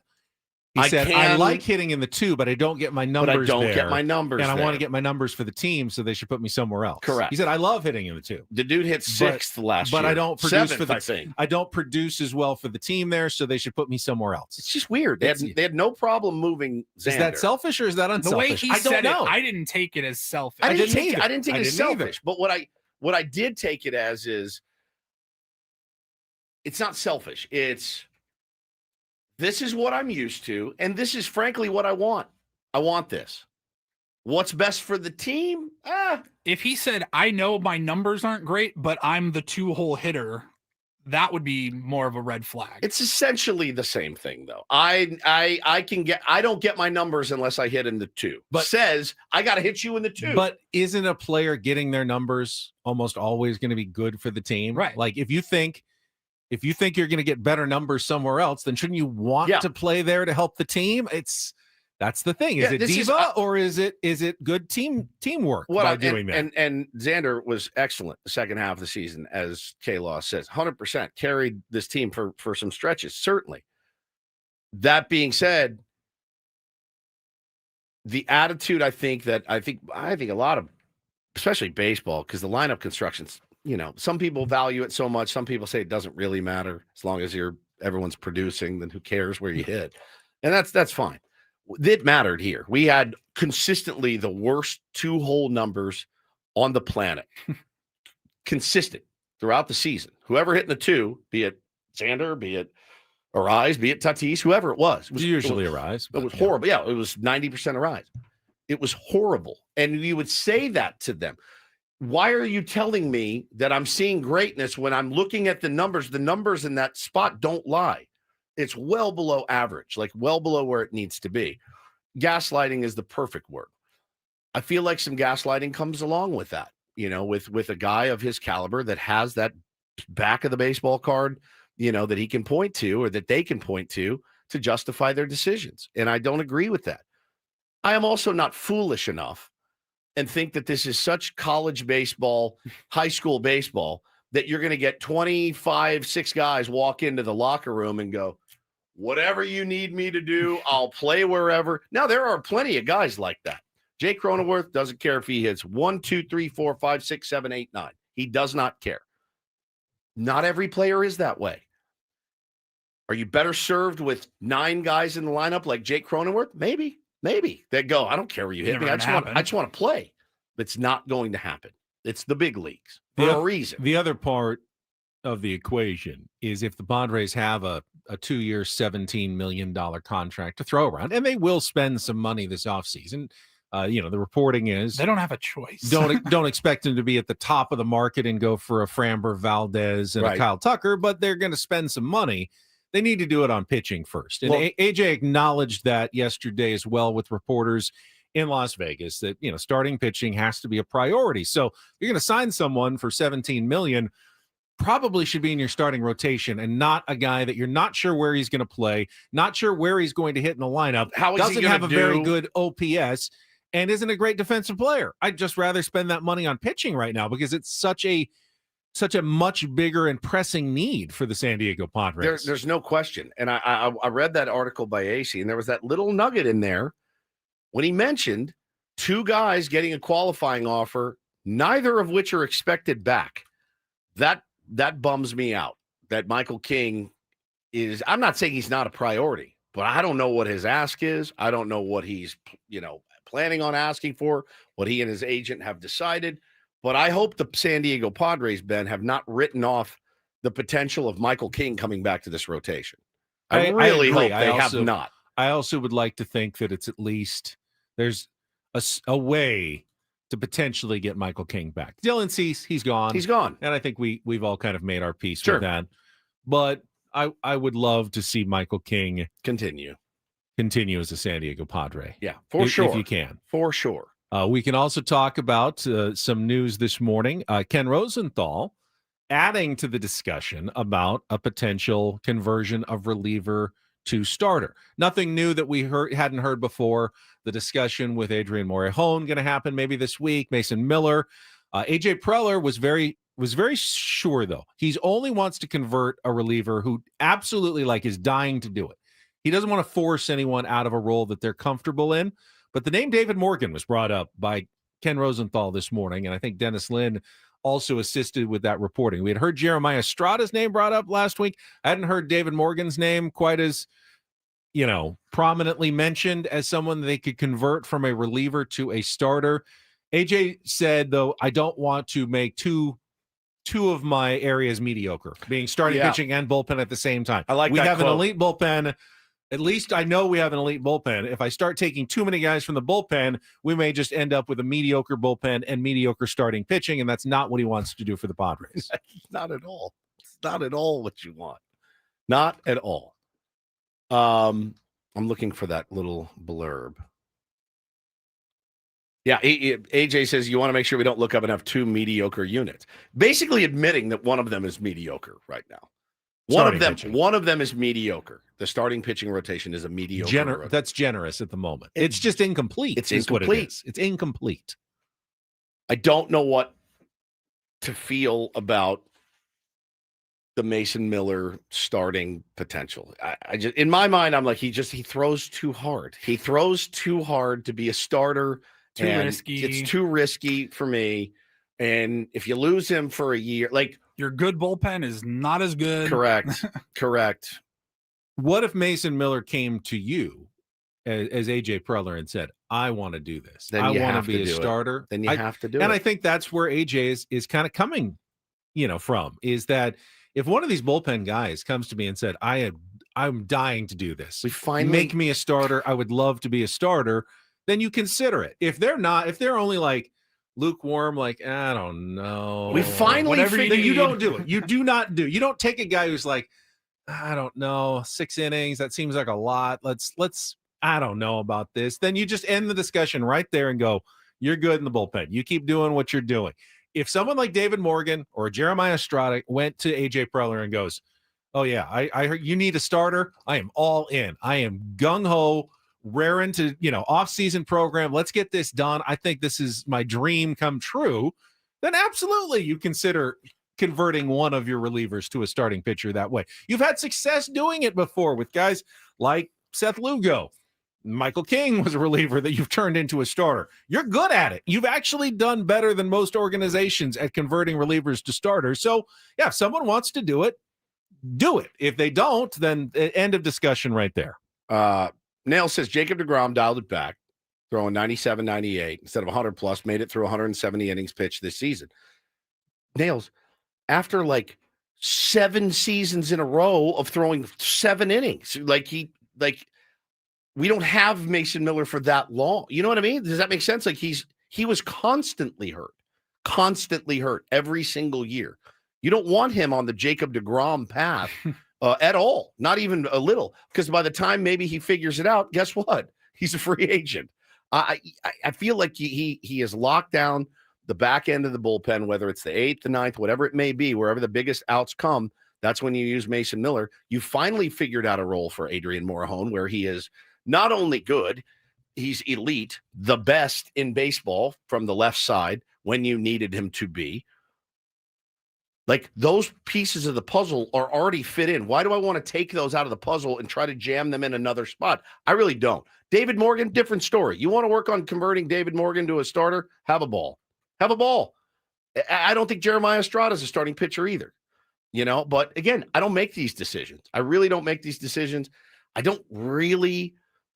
I like hitting in the 2, but I don't get my numbers. But I don't get my numbers, and I want to get my numbers for the team, so they should put me somewhere else. Correct. He said, I love hitting in the 2. The dude hit 6th last year. But I don't produce 7th, for the I think. I don't produce as well for the team there, so they should put me somewhere else. It's just weird. They had no problem moving Xander. Is that selfish or is that unselfish? The way he said know. I didn't take it as selfish. I didn't take it as selfish. Either. But what I did take it as is, it's not selfish. This is what I'm used to, and this is frankly what I want. I want this. What's best for the team? If he said, I know my numbers aren't great, but I'm the 2-hole hitter, that would be more of a red flag. It's essentially the same thing, though. I don't get my numbers unless I hit in the 2. But says I got to hit you in the 2. But isn't a player getting their numbers almost always going to be good for the team? Right. Like if you think you're going to get better numbers somewhere else, then shouldn't you want to play there to help the team? That's the thing. Is it diva or is it good teamwork by doing that? And Xander was excellent the second half of the season, as K-Law says, 100% carried this team for some stretches, certainly. That being said, the attitude, I think a lot of, especially baseball, because the lineup construction's, some people value it so much. Some people say it doesn't really matter as long as everyone's producing. Then who cares where you hit? And that's fine. It mattered here. We had consistently the worst 2-hole numbers on the planet, consistent throughout the season. Whoever hit in the 2, be it Xander, be it Arise, be it Tatis, whoever it was. It was Usually Arise. It was horrible. Yeah, it was 90% Arise. It was horrible. And you would say that to them. Why are you telling me that I'm seeing greatness when I'm looking at the numbers? The numbers in that spot don't lie. It's well below average, like well below where it needs to be. Gaslighting is the perfect word. I feel like some gaslighting comes along with that, with a guy of his caliber that has that back of the baseball card, that he can point to or that they can point to justify their decisions. And I don't agree with that. I am also not foolish enough and think that this is such college baseball, high school baseball, that you're going to get 6 guys walk into the locker room and go, whatever you need me to do, I'll play wherever. Now, there are plenty of guys like that. Jay Cronenworth doesn't care if he hits 1, 2, 3, 4, 5, 6, 7, 8, 9. He does not care. Not every player is that way. Are you better served with 9 guys in the lineup like Jake Cronenworth? Maybe. They go, I don't care where you hit me. I just want to play. It's not going to happen. It's the big leagues for a reason. The other part of the equation is if the Padres have a 2-year, $17 million contract to throw around, and they will spend some money this offseason. The reporting is they don't have a choice. Don't expect them to be at the top of the market and go for a Framber Valdez and a Kyle Tucker, but they're going to spend some money. They need to do it on pitching first. And AJ acknowledged that yesterday as well with reporters in Las Vegas that, starting pitching has to be a priority. So you're going to sign someone for $17 million, probably should be in your starting rotation and not a guy that you're not sure where he's going to play, not sure where he's going to hit in the lineup, doesn't have a very good OPS, and isn't a great defensive player. I'd just rather spend that money on pitching right now because it's such a much bigger and pressing need for the San Diego Padres. There's no question. And I read that article by AC, and there was that little nugget in there when he mentioned 2 guys getting a qualifying offer, neither of which are expected back. That bums me out. That Michael King is, I'm not saying he's not a priority, but I don't know what his ask is. I don't know what he's, planning on asking for, what he and his agent have decided. But I hope the San Diego Padres, Ben, have not written off the potential of Michael King coming back to this rotation. I really hope they have not. I also would like to think that it's at least there's a way to potentially get Michael King back. Dylan Cease, he's gone. He's gone. And I think we've all kind of made our peace with that. But I would love to see Michael King continue as a San Diego Padre. Yeah, for sure. If you can. For sure. We can also talk about some news this morning. Ken Rosenthal adding to the discussion about a potential conversion of reliever to starter. Nothing new that we hadn't heard before. The discussion with Adrian Morejon going to happen maybe this week. Mason Miller. AJ Preller was very sure, though. He's only wants to convert a reliever who absolutely is dying to do it. He doesn't want to force anyone out of a role that they're comfortable in. But the name David Morgan was brought up by Ken Rosenthal this morning, and I think Dennis Lynn also assisted with that reporting. We had heard Jeremiah Estrada's name brought up last week. I hadn't heard David Morgan's name quite as, prominently mentioned as someone they could convert from a reliever to a starter. AJ said, though, I don't want to make two of my areas mediocre, being starting pitching and bullpen at the same time. I like we that have quote. An elite bullpen. At least I know we have an elite bullpen. If I start taking too many guys from the bullpen, we may just end up with a mediocre bullpen and mediocre starting pitching, and that's not what he wants to do for the Padres. Not at all. It's not at all what you want. Not at all. I'm looking for that little blurb. Yeah, AJ says you want to make sure we don't look up and have 2 mediocre units. Basically admitting that one of them is mediocre right now. One of them is mediocre. The starting pitching rotation is a mediocre. That's generous at the moment. It's just incomplete. It's incomplete. It's incomplete. I don't know what to feel about the Mason Miller starting potential. I just, in my mind, I'm like, he throws too hard. He throws too hard to be a starter. Too risky. It's too risky for me. And if you lose him for a year, your good bullpen is not as good. Correct. What if Mason Miller came to you as AJ Preller and said, I want to do this. Then I you want have to be to a do starter. Then you have to do it. And I think that's where AJ is kind of coming, from, is that if one of these bullpen guys comes to me and said, I I'm dying to do this. We finally Make me a starter. I would love to be a starter. Then you consider it. If they're only like lukewarm, like, I don't know. We finally Whatever you Then you need. don't do it. You do not do. You don't take a guy who's like, I don't know, 6 innings. That seems like a lot. Let's. I don't know about this. Then you just end the discussion right there and go, you're good in the bullpen. You keep doing what you're doing. If someone like David Morgan or Jeremiah Estrada went to AJ Preller and goes, oh yeah, I heard you need a starter, I am all in. I am gung-ho, raring to, off-season program. Let's get this done. I think this is my dream come true. Then absolutely you consider converting one of your relievers to a starting pitcher that way. You've had success doing it before with guys like Seth Lugo. Michael King was a reliever that you've turned into a starter. You're good at it. You've actually done better than most organizations at converting relievers to starters. So, yeah, if someone wants to do it, do it. If they don't, then end of discussion right there. Nail says Jacob deGrom dialed it back, throwing 97, 98 instead of 100 plus, made it through 170 innings pitched this season. Nails, after like 7 seasons in a row of throwing 7 innings, we don't have Mason Miller for that long. You know what I mean? Does that make sense? Like he was constantly hurt every single year. You don't want him on the Jacob deGrom path at all, not even a little, because by the time maybe he figures it out, guess what? He's a free agent. I feel like he has locked down the back end of the bullpen, whether it's the 8th, the 9th, whatever it may be, wherever the biggest outs come, that's when you use Mason Miller. You finally figured out a role for Adrian Morejon where he is not only good, he's elite, the best in baseball from the left side when you needed him to be. Like those pieces of the puzzle are already fit in. Why do I want to take those out of the puzzle and try to jam them in another spot? I really don't. David Morgan, different story. You want to work on converting David Morgan to a starter? Have a ball. Have a ball. I don't think Jeremiah Estrada is a starting pitcher either. But again, I don't make these decisions. I really don't make these decisions.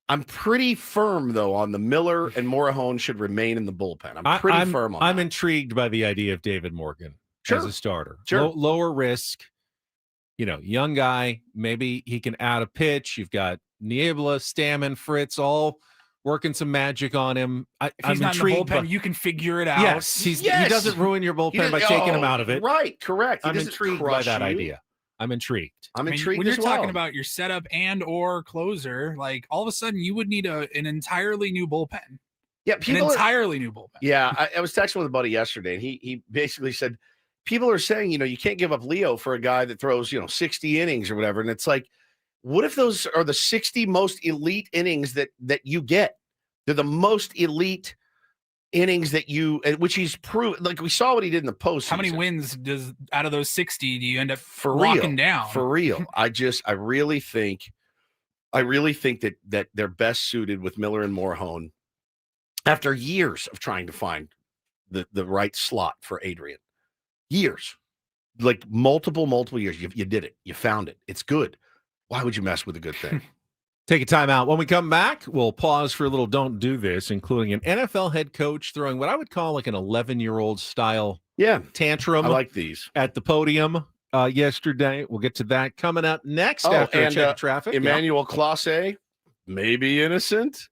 I'm pretty firm, though, on the Miller and Morejon should remain in the bullpen. I'm pretty firm on that. I'm intrigued by the idea of David Morgan as a starter. Sure. Lower risk, young guy. Maybe he can add a pitch. You've got Niebla, Stammen, Fritz, all working some magic on him. If he's not in the bullpen, you can figure it out. Yes, he doesn't ruin your bullpen by taking him out of it. Right, correct. I'm intrigued by that idea. I'm intrigued. I'm intrigued when you're as well. talking about your setup and or closer, like all of a sudden you would need an entirely new bullpen. Yeah, entirely new bullpen. Yeah, I was texting with a buddy yesterday, and he basically said people are saying, you can't give up Leo for a guy that throws, 60 innings or whatever. And it's like, what if those are the 60 most elite innings that you get? They're the most elite innings that which he's proved. Like we saw what he did in the postseason. How many wins does out of those 60 do you end up for locking down? For real. I really think that they're best suited with Miller and Morejon after years of trying to find the right slot for Adrian. Years. Like multiple years. You did it. You found it. It's good. Why would you mess with a good thing? Take a time out. When we come back, we'll pause for a little don't do this, including an NFL head coach throwing what I would call like an 11-year-old style tantrum. I like these. At the podium yesterday. We'll get to that coming up next after a check of traffic. Emmanuel Clase, maybe innocent.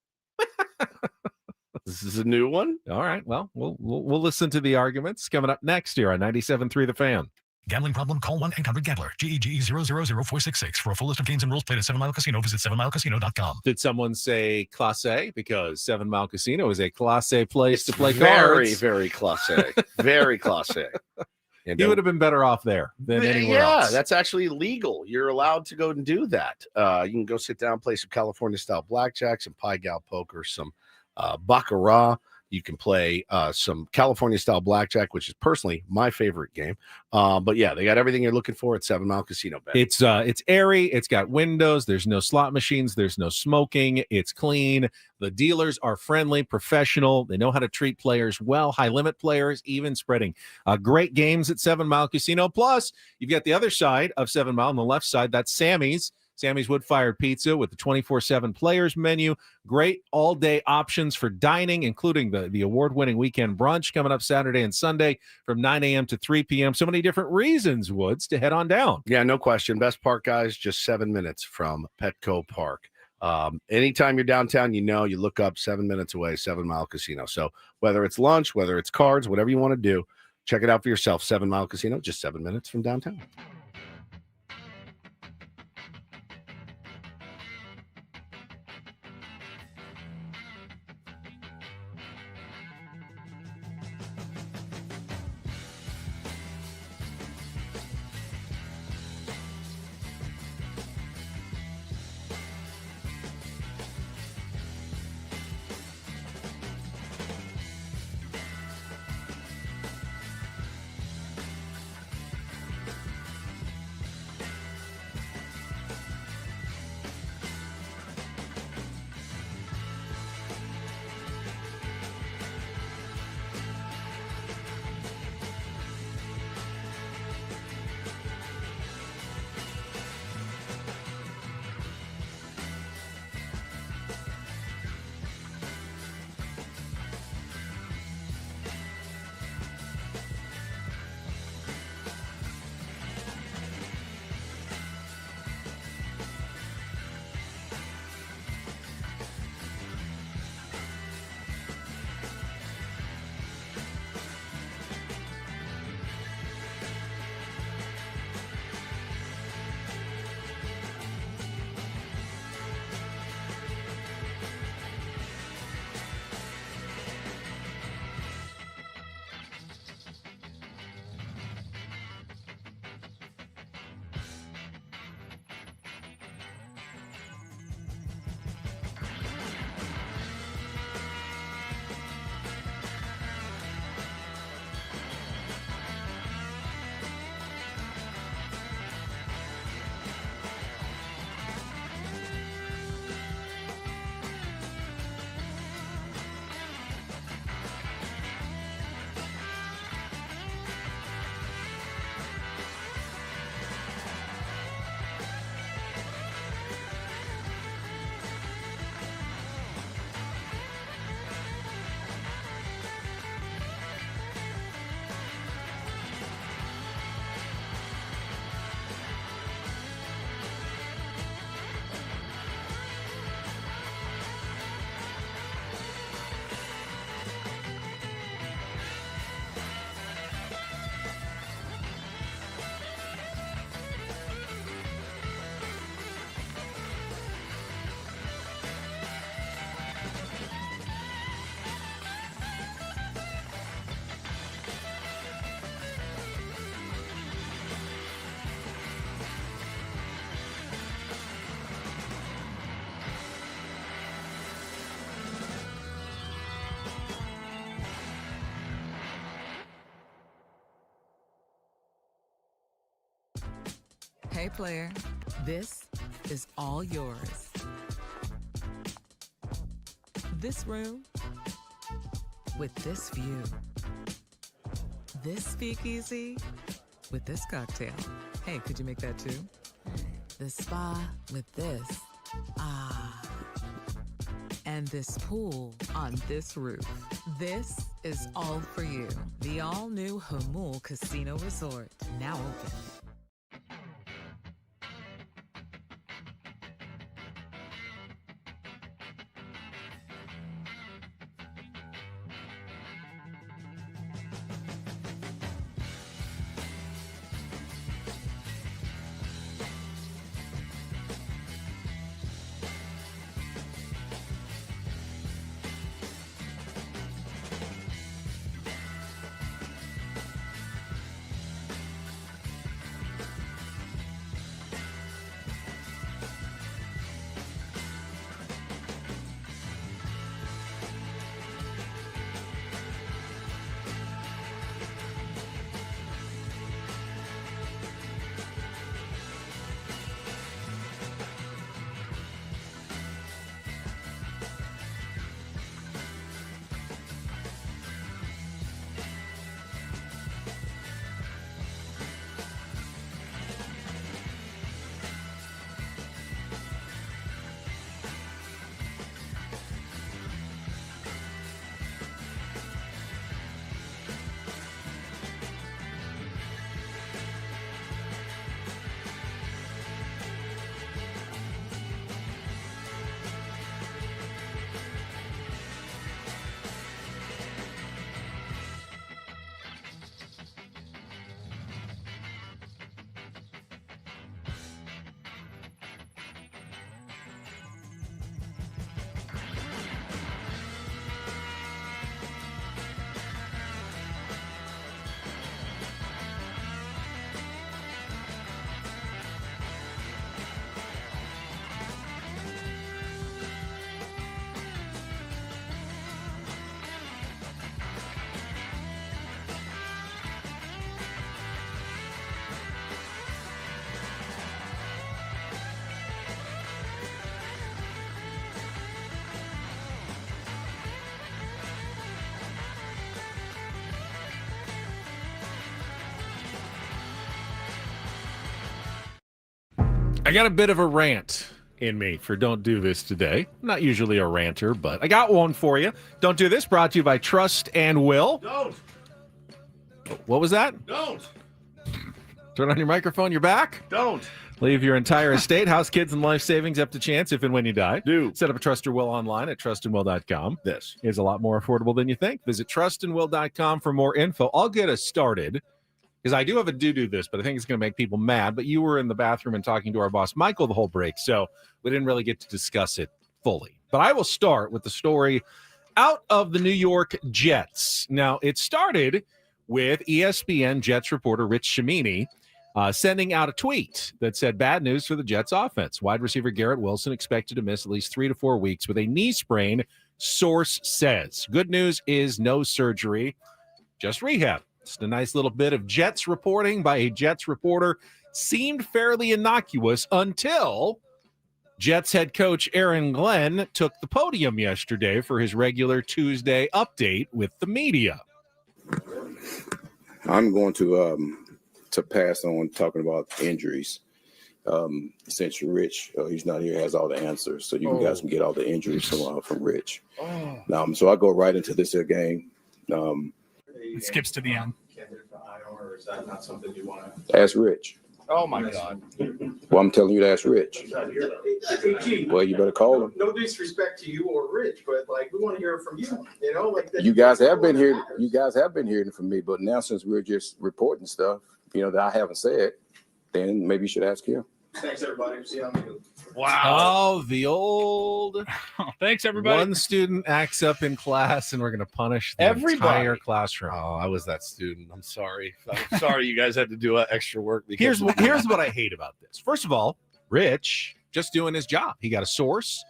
This is a new one. All right. Well, we'll listen to the arguments coming up next here on 97.3 The Fan. Gambling problem? Call 1-800-GAMBLER. GEGE 000-466. For a full list of games and rules, play at 7 Mile Casino. Visit 7milecasino.com. Did someone say Class A? Because 7 Mile Casino is a Class A place to play very, cards. Very Class A. Very Class A. You would have been better off there than anywhere else. Yeah, that's actually legal. You're allowed to go and do that. You can go sit down, play some California-style blackjack, some Pai Gow poker, some baccarat. You can play some California-style blackjack, which is personally my favorite game. But yeah, they got everything you're looking for at 7 Mile Casino. Ben. It's airy. It's got windows. There's no slot machines. There's no smoking. It's clean. The dealers are friendly, professional. They know how to treat players well, high-limit players, even spreading. Great games at 7 Mile Casino. Plus, you've got the other side of 7 Mile on the left side. That's Sammy's Sammy's Wood-Fired Pizza with the 24/7 players menu. Great all-day options for dining, including the award-winning weekend brunch coming up Saturday and Sunday from 9 a.m. to 3 p.m. So many different reasons, Woods, to head on down. Yeah, no question. Best park, guys, just 7 minutes from Petco Park. Anytime you're downtown, you look up 7 minutes away, 7 Mile Casino. So whether it's lunch, whether it's cards, whatever you want to do, check it out for yourself. 7 Mile Casino, just 7 minutes from downtown. Hey, player, this is all yours. This room with this view. This speakeasy with this cocktail. Hey, could you make that too? The spa with this. Ah. And this pool on this roof. This is all for you. The all-new Hamul Casino Resort, now open. I got a bit of a rant in me for Don't Do This today. I'm not usually a ranter, but I got one for you. Don't Do This, brought to you by Trust and Will. Don't. What was that? Don't. Turn on your microphone. You're back. Don't. Leave your entire estate, house, kids, and life savings up to chance if and when you die. Do. Set up a Trust or Will online at trustandwill.com. This is a lot more affordable than you think. Visit trustandwill.com for more info. I'll get us started because I do have a do this, but I think it's going to make people mad. But you were in the bathroom and talking to our boss, Michael, the whole break, so we didn't really get to discuss it fully. But I will start with the story out of the New York Jets. Now, it started with ESPN Jets reporter Rich Shimini sending out a tweet that said, bad news for the Jets offense. Wide receiver Garrett Wilson expected to miss at least 3 to 4 weeks with a knee sprain, source says. Good news is no surgery, just rehab. Just a nice little bit of Jets reporting by a Jets reporter. Seemed fairly innocuous until Jets head coach Aaron Glenn took the podium yesterday for his regular Tuesday update with the media. I'm going to pass on talking about injuries. Since Rich, he's not here, has all the answers, so you guys can get all the injuries from Rich. So I go right into this game. It skips to the end. Or is that not something you want to ask Rich? Oh my God. Well, I'm telling you to ask Rich. Well, you better call him. No disrespect to you or Rich, but we want to hear it from you. You guys have been here. You guys have been hearing from me, but now since we're just reporting stuff, that I haven't said, then maybe you should ask him. Thanks, everybody. See how I'm doing. Wow. Oh, the old thanks, everybody. One student acts up in class and we're going to punish the entire classroom. Oh, I was that student. I'm sorry. I'm sorry you guys had to do extra work. Here's what I hate about this. First of all, Rich just doing his job. He got a source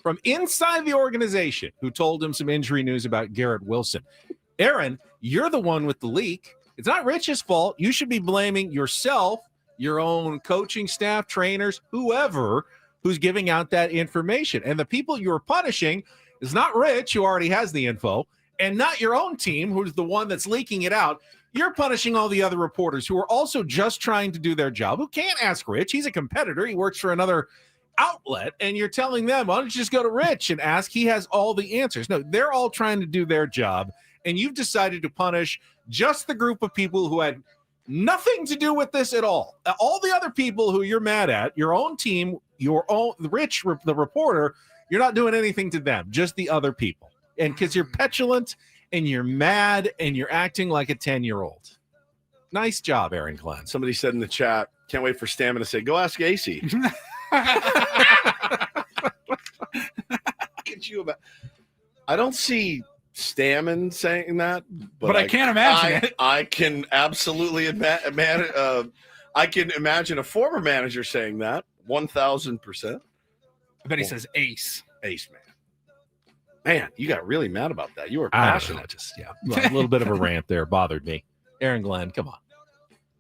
from inside the organization who told him some injury news about Garrett Wilson. Aaron, you're the one with the leak. It's not Rich's fault. You should be blaming yourself, your own coaching staff, trainers, whoever who's giving out that information. And the people you're punishing is not Rich, who already has the info, and not your own team, who's the one that's leaking it out. You're punishing all the other reporters who are also just trying to do their job, who can't ask Rich. He's a competitor. He works for another outlet, and you're telling them, why don't you just go to Rich and ask? He has all the answers. No, they're all trying to do their job, and you've decided to punish just the group of people who had nothing to do with this at all. All the other people who you're mad at, your own team, your own Rich, the reporter, you're not doing anything to them, just the other people. And because you're petulant and you're mad and you're acting like a 10-year-old. Nice job, Aaron Glenn. Somebody said in the chat, can't wait for Stammen to say, go ask AC. Get you about. I don't see Stammen saying that, but I can't imagine it. I can absolutely I can imagine a former manager saying that 1,000%. I bet he says ace. Ace, man, you got really mad about that. You were passionate. A little bit of a rant there bothered me. Aaron Glenn, come on,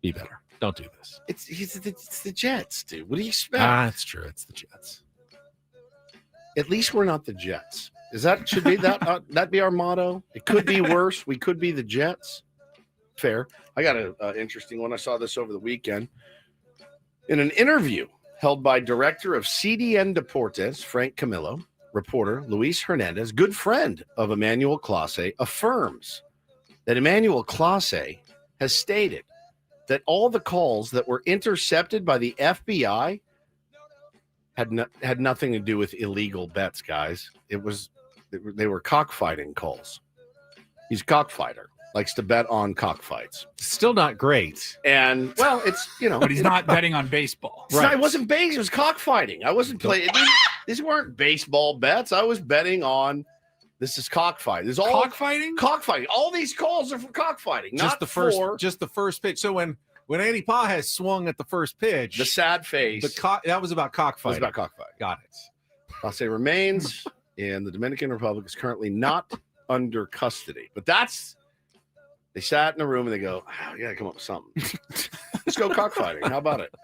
be better. Don't do this. It's the Jets, dude. What do you expect? It's true. It's the Jets. At least we're not the Jets. Should be that be our motto? It could be worse. We could be the Jets. Fair. I got an interesting one. I saw this over the weekend. In an interview held by director of CDN Deportes, Frank Camillo, reporter Luis Hernandez, good friend of Emmanuel Clase, affirms that Emmanuel Clase has stated that all the calls that were intercepted by the FBI had nothing to do with illegal bets, guys. They were cockfighting calls. He's a cockfighter, likes to bet on cockfights. Still not great. And well, it's but he's not betting on baseball. Right. It wasn't baseball. It was cockfighting. I wasn't playing. These weren't baseball bets. I was betting on. This is cockfighting. This is all cockfighting. Cockfighting. All these calls are for cockfighting. Just the first pitch. So when Andy Pages swung at the first pitch, the sad face. That was about cockfighting. It was about cockfighting. Got it. Clase remains in the Dominican Republic, is currently not under custody. But they sat in a room and they go, you got to come up with something. Let's go cockfighting. How about it?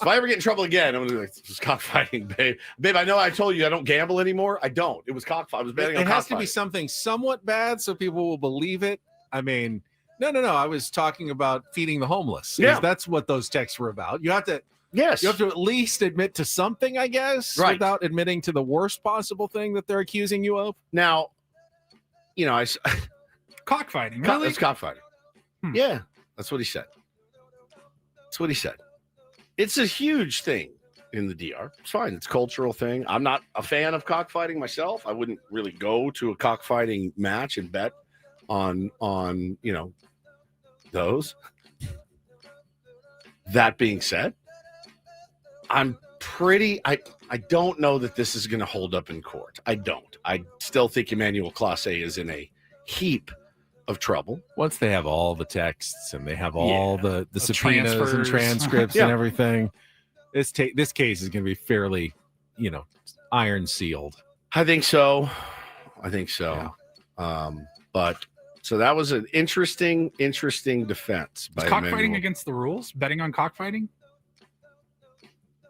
If I ever get in trouble again, I'm going to be like, this is cockfighting, babe. Babe, I know I told you I don't gamble anymore. I don't. It was cockfighting. I was betting on cockfighting. It has to be something somewhat bad so people will believe it. I mean, no. I was talking about feeding the homeless. Yeah. That's what those texts were about. You have to Yes. You have to at least admit to something, I guess, Right. without admitting to the worst possible thing that they're accusing you of. Now, Cockfighting, really? It's cockfighting. Yeah, that's what he said. That's what he said. It's a huge thing in the DR. It's fine. It's a cultural thing. I'm not a fan of cockfighting myself. I wouldn't really go to a cockfighting match and bet on those. That being said, I don't know that this is going to hold up in court. I don't. I still think Emmanuel Clase is in a heap of trouble. Once they have all the texts and they have all the subpoenas and transfers. transcripts Yeah. and everything, this case is going to be fairly, iron sealed. I think so. But so that was an interesting defense by Is cockfighting Emmanuel. against the rules? Betting on cockfighting?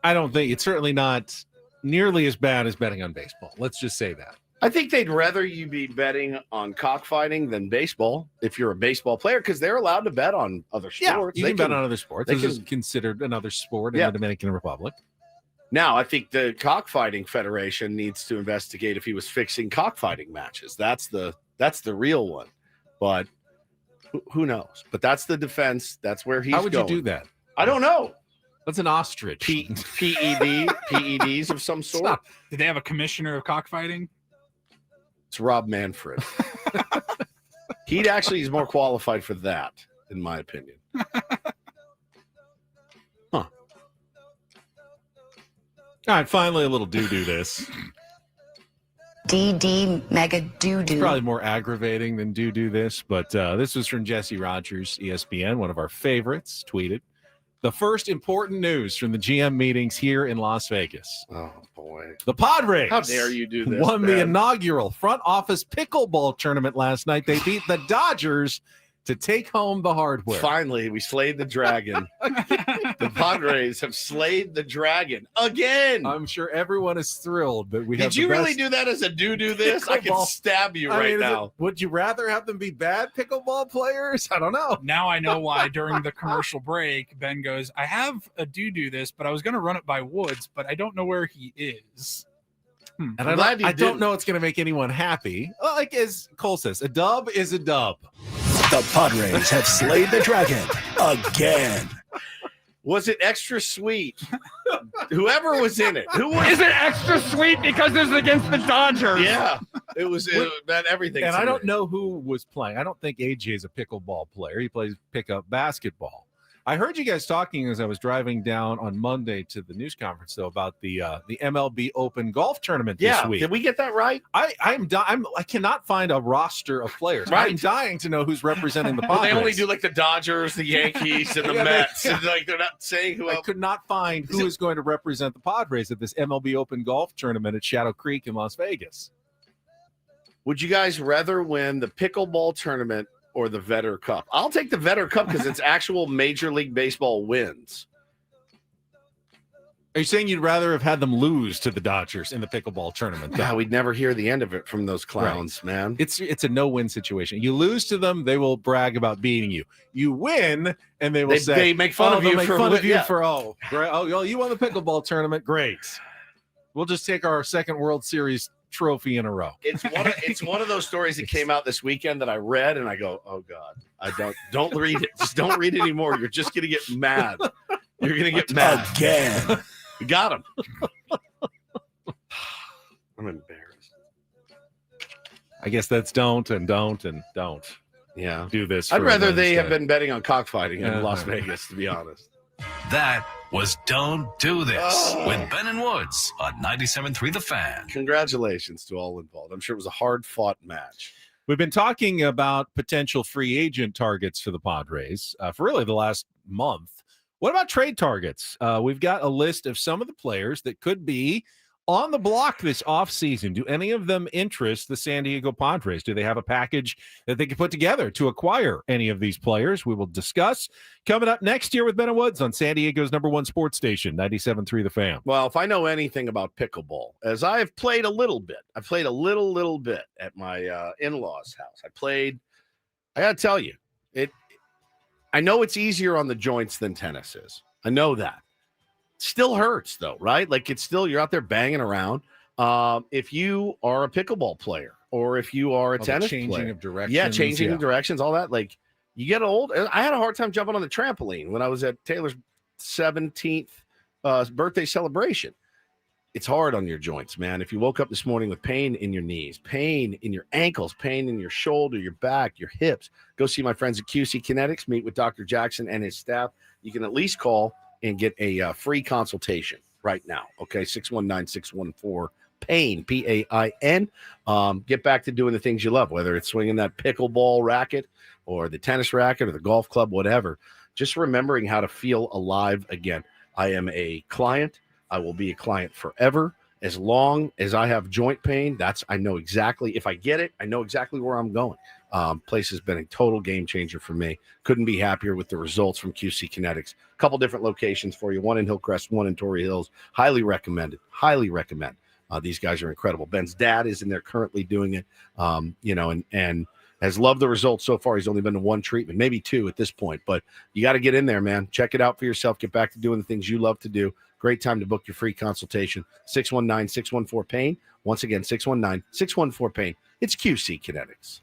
I don't think it's certainly not nearly as bad as betting on baseball. Let's just say that. I think they'd rather you be betting on cockfighting than baseball if you're a baseball player, because they're allowed to bet on other sports. You can bet on other sports. they This is can- considered another sport in Yeah. the Dominican Republic. Now, I think the Cockfighting Federation needs to investigate if he was fixing cockfighting matches. That's the real one. But who knows? But that's the defense. That's where he's How would going. you do that? I don't know. That's an ostrich. PEDs of some sort. Did they have a commissioner of cockfighting? It's Rob Manfred. He'd actually is more qualified for that, in my opinion. All right, finally a little do this. DD mega doo-doo. Probably more aggravating than do this, but this was from Jesse Rogers, ESPN, one of our favorites, tweeted. The first important news from the GM meetings here in Las Vegas. Oh, boy. The Padres. How dare you do this, Won the man. inaugural front office pickleball tournament last night. They beat the Dodgers to take home the hardware. Finally, we slayed the dragon. The Padres have slayed the dragon again. I'm sure everyone is thrilled that we have Did you the really best do that as a do this? I can pickleball. stab you I right mean, is now. it- would you rather have them be bad pickleball players? I don't know. Now I know why during the commercial break, Ben goes, I have a do this, but I was going to run it by Woods, but I don't know where he is. And I'm I glad don't, you I don't didn't. know it's going to make anyone happy. Well, like as Cole says, a dub is a dub. The Padres have slayed the dragon again. Was it extra sweet? Whoever was in it. Who was Is it extra sweet because it's against the Dodgers? Yeah. It meant everything. And to I don't me. know who was playing. I don't think AJ is a pickleball player. He plays pickup basketball. I heard you guys talking as I was driving down on Monday to the news conference, though, about the MLB Open Golf Tournament Yeah. this week. Did we get that right? I cannot find a roster of players. Right. I'm dying to know who's representing the Well, Padres. they only do like the Dodgers, the Yankees, and the Yeah, Mets. And like they're not saying who I else. could not find who is going to represent the Padres at this MLB Open Golf Tournament at Shadow Creek in Las Vegas. Would you guys rather win the pickleball tournament or the Vetter Cup? I'll take the Vetter Cup because it's actual Major League Baseball wins. Are you saying you'd rather have had them lose to the Dodgers in the pickleball tournament? Yeah, we'd never hear the end of it from those clowns, man. It's a no-win situation. You lose to them, they will brag about beating you. You win, and they will say they make fun of they'll you make for fun of win- you yeah. for great. You won the pickleball tournament. Great. We'll just take our second World Series trophy in a row. It's one of those stories that came out this weekend that I read and I go, oh God, don't read it. Just don't read it anymore. You're just gonna get mad. You're gonna get mad. Again. We got him. I'm embarrassed. I guess that's don't Yeah. do this. I'd for rather they have Wednesday. been betting on cockfighting in Uh-huh. Las Vegas, to be honest. That was Don't Do This Oh. with Ben and Woods on 97.3 The Fan. Congratulations to all involved. I'm sure it was a hard-fought match. We've been talking about potential free agent targets for the Padres for really the last month. What about trade targets? We've got a list of some of the players that could be on the block this offseason. Do any of them interest the San Diego Padres? Do they have a package that they can put together to acquire any of these players? We will discuss coming up next year with Ben and Woods on San Diego's ¡1 sports station, 97.3 The Fan. Well, if I know anything about pickleball, as I have played a little bit, I played a little bit at my in-laws' house. I got to tell you, I know it's easier on the joints than tennis is. I know that. Still hurts though, right? Like it's still, you're out there banging around. If you are a pickleball player or if you are a tennis changing player, of directions. yeah, changing directions, all that. Like you get old. I had a hard time jumping on the trampoline when I was at Taylor's 17th birthday celebration. It's hard on your joints, man. If you woke up this morning with pain in your knees, pain in your ankles, pain in your shoulder, your back, your hips, go see my friends at QC Kinetics, meet with Dr. Jackson and his staff. You can at least call and get a free consultation right now. Okay, 619-614-PAIN, PAIN. Get back to doing the things you love, whether it's swinging that pickleball racket or the tennis racket or the golf club, whatever. Just remembering how to feel alive again. I am a client. I will be a client forever. As long as I have joint pain, I know exactly, if I get it, I know exactly where I'm going. Place has been a total game changer for me. Couldn't be happier with the results from QC Kinetics. A couple different locations for you, one in Hillcrest, one in Torrey Hills. Highly recommended. Highly recommend. These guys are incredible. Ben's dad is in there currently doing it, and has loved the results so far. He's only been to one treatment, maybe two at this point, but you got to get in there, man. Check it out for yourself. Get back to doing the things you love to do. Great time to book your free consultation. 619-614-PAIN. Once again, 619-614-PAIN. It's QC Kinetics.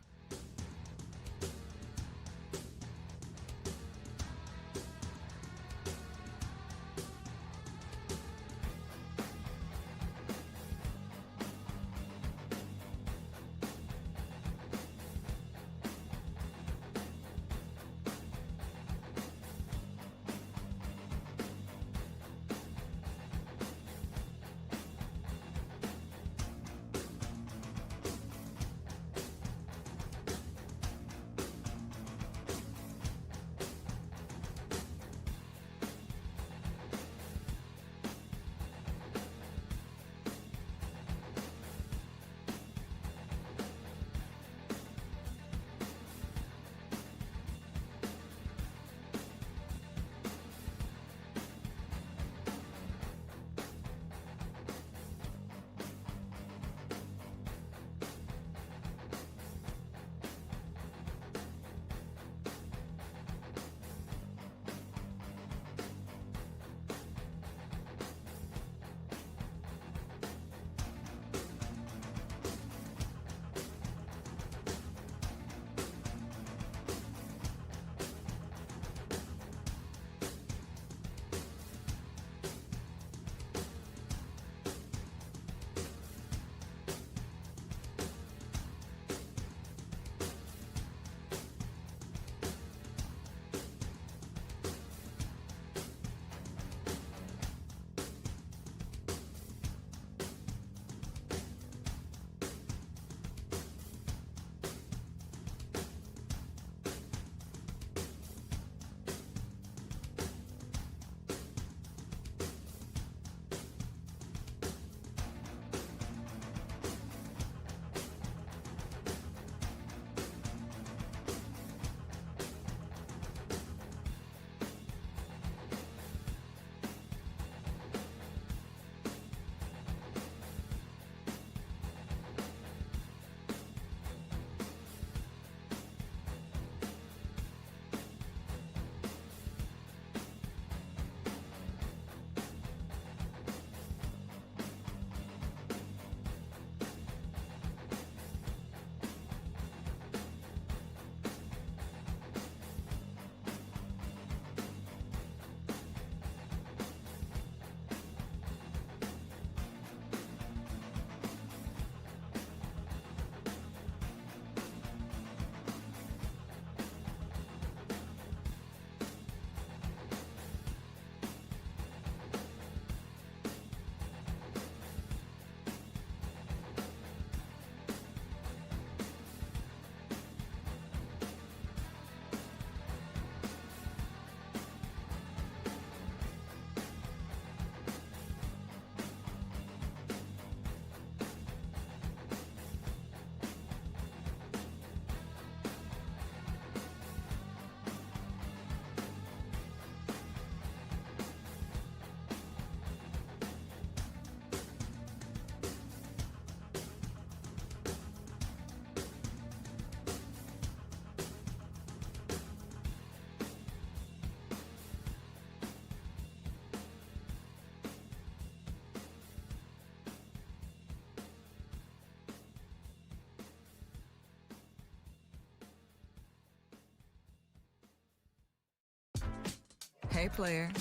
Hey, player,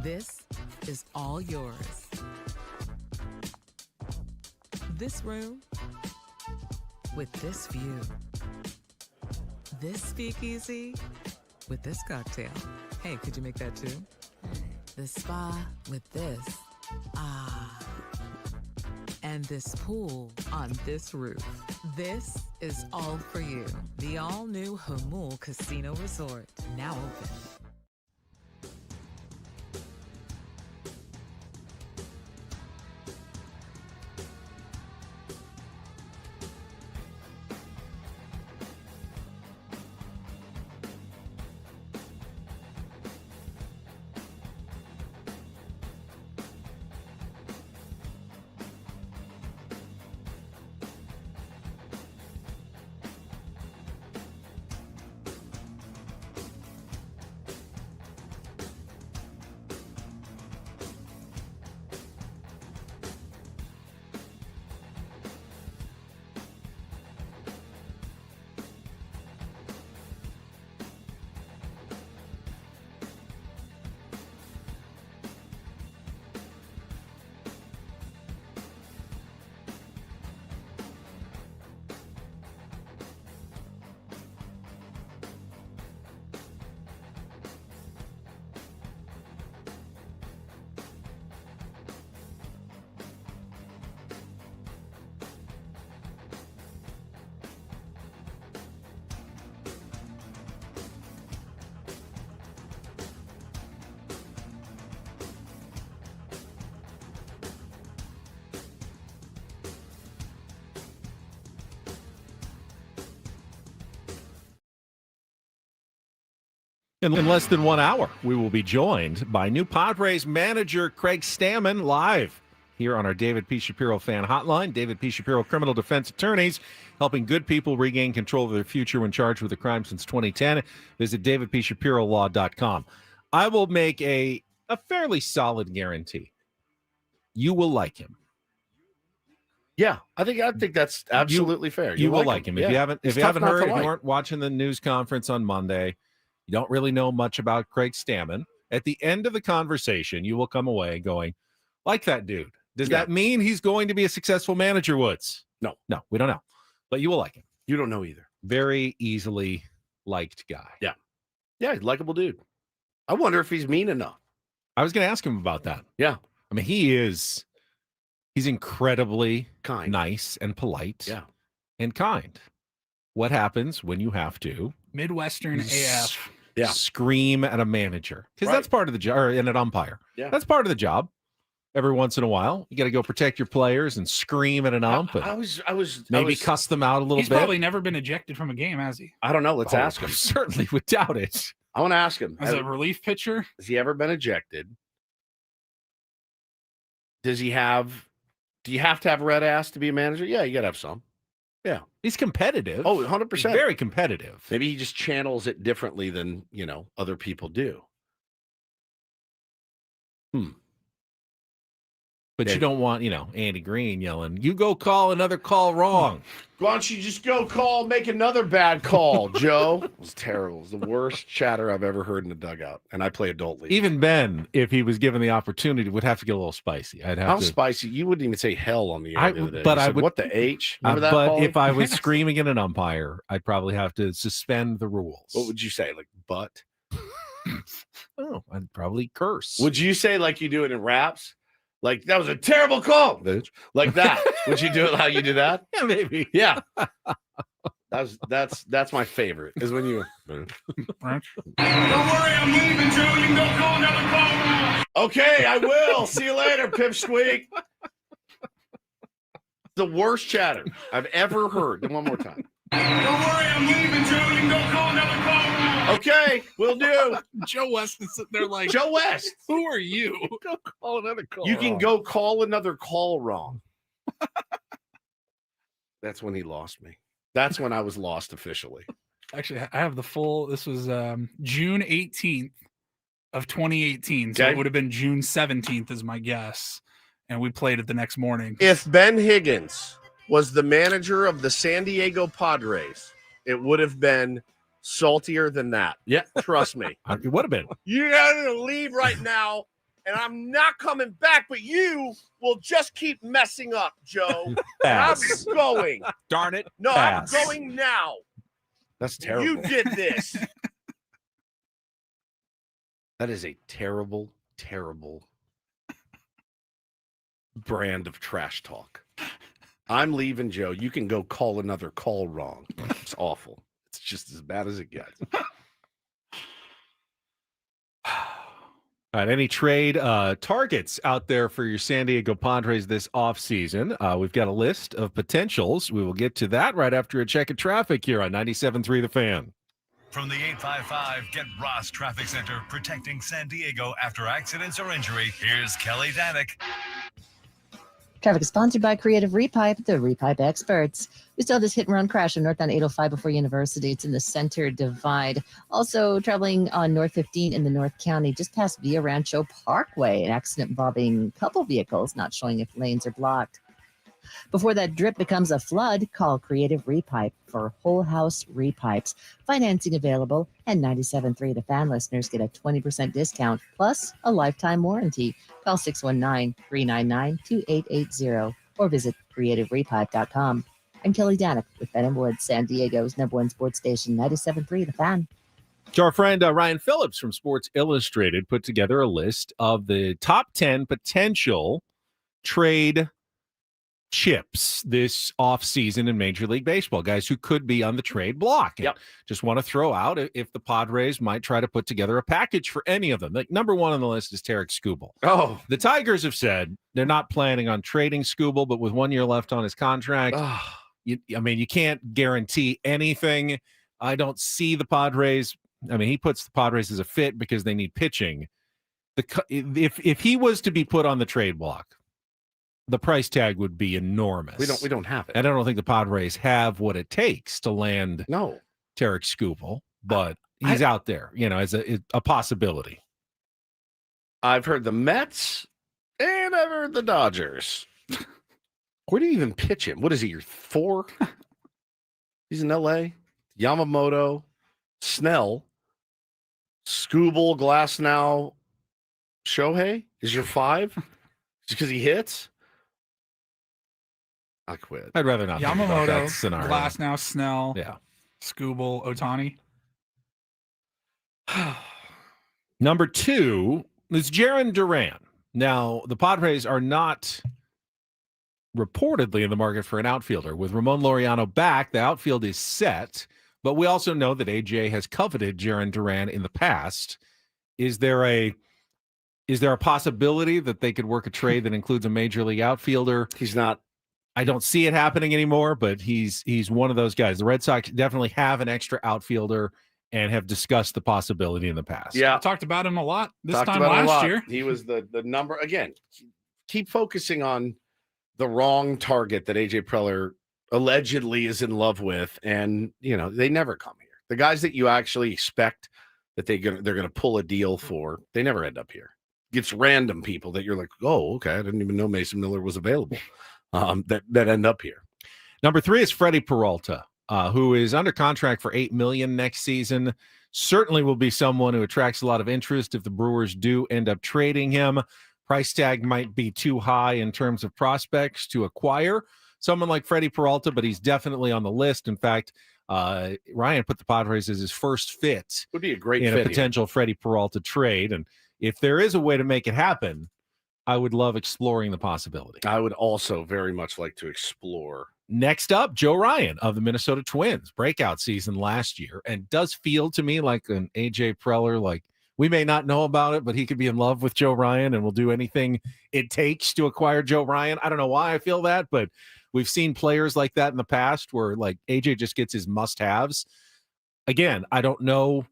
this is all yours. This room with this view. This speakeasy with this cocktail. Hey, could you make that too? The spa with this. Ah. And this pool on this roof. This is all for you. The all-new Hamul Casino Resort, now open. In less than 1 hour, we will be joined by new Padres manager Craig Stammen live here on our David P. Shapiro fan hotline. David P. Shapiro criminal defense attorneys helping good people regain control of their future when charged with a crime since 2010. Visit davidpshapirolaw.com. I will make a fairly solid guarantee. You will like him. Yeah, I think that's absolutely fair. You will like him. If you haven't It's if you tough haven't not to heard, if like. you weren't watching the news conference on Monday, you don't really know much about Craig Stammen. At the end of the conversation, you will come away going, like that dude. Does that mean he's going to be a successful manager, Woods? No, we don't know. But you will like him. You don't know either. Very easily liked guy. Yeah, likable dude. I wonder if he's mean enough. I was going to ask him about that. Yeah. I mean, he's incredibly kind, nice and polite. Yeah. And kind. What happens when you have to Midwestern AF. Yeah. Scream at a manager? Because that's part of the job, or in an umpire. Yeah. That's part of the job. Every once in a while, you got to go protect your players and scream at an ump. I was maybe cuss them out a little He's bit. probably never been ejected from a game, has he? I don't know. Let's ask him. Certainly would doubt it. I want to ask him. As a relief pitcher? Has he ever been ejected? Do you have to have red ass to be a manager? Yeah, you got to have some. Yeah. He's competitive. Oh, 100%. Very competitive. Maybe he just channels it differently than, other people do. But you don't want, Andy Green yelling, "You go call another call wrong." Why don't you just go make another bad call, Joe? It was terrible. It was the worst chatter I've ever heard in the dugout. And I play adult league. Even Ben, if he was given the opportunity, would have to get a little spicy. How spicy? You wouldn't even say hell on the air the other day. But You I said, would. what the H? Remember that, but Paulie? if I was screaming at an umpire, I'd probably have to suspend the rules. What would you say? Like butt? Oh, I'd probably curse. Would you say like you do it in raps? Like, that was a terrible call, bitch. Like that. Would you do it how you do that? Yeah, maybe. Yeah. That's my favorite, is when you Don't worry, I'm leaving, Joe. You can go call another call. Okay, I will. See you later, Pipsqueak. The worst chatter I've ever heard. Do one more time. Don't worry, I'm leaving, Joe. You can go call another call. Okay, will do. Joe West is sitting there like, Joe West, who are you? Go call another call. you can go call another call wrong. That's when he lost me. That's when I was lost officially. Actually, I have the full. This was June 18th of 2018. So Okay. it would have been June 17th is my guess. And we played it the next morning. If Ben Higgins was the manager of the San Diego Padres, it would have been saltier than that. Yeah. Trust me. It would have been. You're going to leave right now, and I'm not coming back, but you will just keep messing up, Joe. And I'm Pass. going. Darn it. No, Pass. I'm going now. That's terrible. You did this. That is a terrible, terrible brand of trash talk. I'm leaving, Joe. You can go call another call wrong. It's awful. It's just as bad as it gets. All right, any trade targets out there for your San Diego Padres this offseason? We've got a list of potentials. We will get to that right after a check of traffic here on 97.3 The Fan. From the 855 Get Ross Traffic Center, protecting San Diego after accidents or injury, here's Kelly Danick. Traffic is sponsored by Creative Repipe, the Repipe experts. We saw this hit and run crash on northbound 805 before University. It's in the center divide. Also traveling on North 15 in the North County, just past Via Rancho Parkway. An accident involving a couple vehicles, not showing if lanes are blocked. Before that drip becomes a flood, call Creative Repipe for whole house repipes. Financing available, and 97.3 The Fan listeners get a 20% discount plus a lifetime warranty. Call 619-399-2880 or visit creativerepipe.com. I'm Kelly Danick with Ben & Woods, San Diego's #1 sports station, 97.3 The Fan. So our friend Ryan Phillips from Sports Illustrated put together a list of the top 10 potential trade chips this offseason in Major League Baseball, guys who could be on the trade block. And just want to throw out if the Padres might try to put together a package for any of them. Like number one on the list is Tarek Skubal. Oh, the Tigers have said they're not planning on trading Skubal, but with 1 year left on his contract, you can't guarantee anything. I don't see the Padres. I mean, he puts the Padres as a fit because they need pitching. If he was to be put on the trade block, the price tag would be enormous. We don't have it. And I don't think the Padres have what it takes to land Tarek Skubal, but he's out there, as a possibility. I've heard the Mets and I've heard the Dodgers. Where do you even pitch him? What is he, your 4? He's in L.A. Yamamoto, Snell, Skubal, Glasnow, Shohei is your 5? Just because he hits? I quit. I'd rather not. think about that Yamamoto, scenario. Glasnow, Snell, Yeah. Skubal, Ohtani. Number 2 is Jarren Duran. Now, the Padres are not reportedly in the market for an outfielder. With Ramon Laureano back, the outfield is set, but we also know that AJ has coveted Jarren Duran in the past. Is there a possibility that they could work a trade that includes a major league outfielder? He's not. I don't see it happening anymore, but he's one of those guys. The Red Sox definitely have an extra outfielder and have discussed the possibility in the past. Yeah. We talked about him a lot this Talked time about him a last lot. year. He was the number. Again, keep focusing on the wrong target that AJ Preller allegedly is in love with, and they never come here. The guys that you actually expect that they're gonna pull a deal for, they never end up here. It's random people that you're like, oh, okay, I didn't even know Mason Miller was available. That end up here. Number 3 is Freddie Peralta, who is under contract for $8 million next season. Certainly will be someone who attracts a lot of interest if the Brewers do end up trading him. Price tag might be too high in terms of prospects to acquire someone like Freddie Peralta, but he's definitely on the list. In fact, Ryan put the Padres as his first fit. Would be a great in fit a potential Freddie Peralta trade. And if there is a way to make it happen, I would love exploring the possibility. I would also very much like to explore. Next up, Joe Ryan of the Minnesota Twins. Breakout season last year, and does feel to me like an AJ Preller. Like, we may not know about it, but he could be in love with Joe Ryan and will do anything it takes to acquire Joe Ryan. I don't know why I feel that, but we've seen players like that in the past where like AJ just gets his must-haves. Again, I don't know,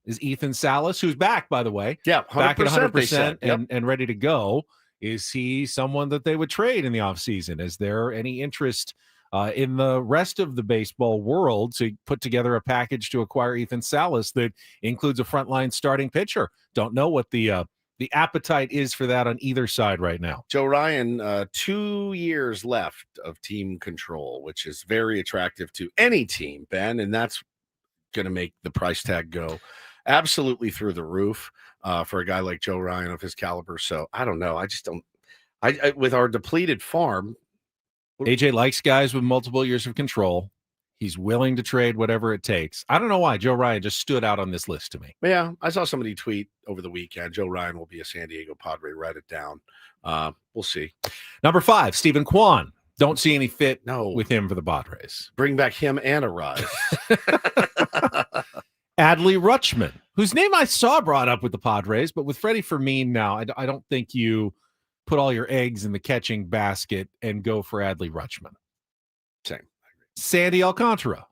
is Ethan Salas, who's back, by the way, back at 100% and ready to go. Is he someone that they would trade in the offseason? Is there any interest in the rest of the baseball world to put together a package to acquire Ethan Salas that includes a frontline starting pitcher? Don't know what the appetite is for that on either side right now. Joe Ryan, 2 years left of team control, which is very attractive to any team, Ben, and that's going to make the price tag go absolutely through the roof for a guy like Joe Ryan of his caliber. So I don't know. I just don't. I with our depleted farm, AJ likes guys with multiple years of control. He's willing to trade whatever it takes. I don't know why Joe Ryan just stood out on this list to me. Yeah, I saw somebody tweet over the weekend, Joe Ryan will be a San Diego Padre. Write it down. We'll see. Number 5, Stephen Kwan. Don't see any fit with him for the Padres. Bring back him and Arise. Adley Rutschman, whose name I saw brought up with the Padres, but with Freddie Fermin now, I don't think you put all your eggs in the catching basket and go for Adley Rutschman. Same. Sandy Alcantara.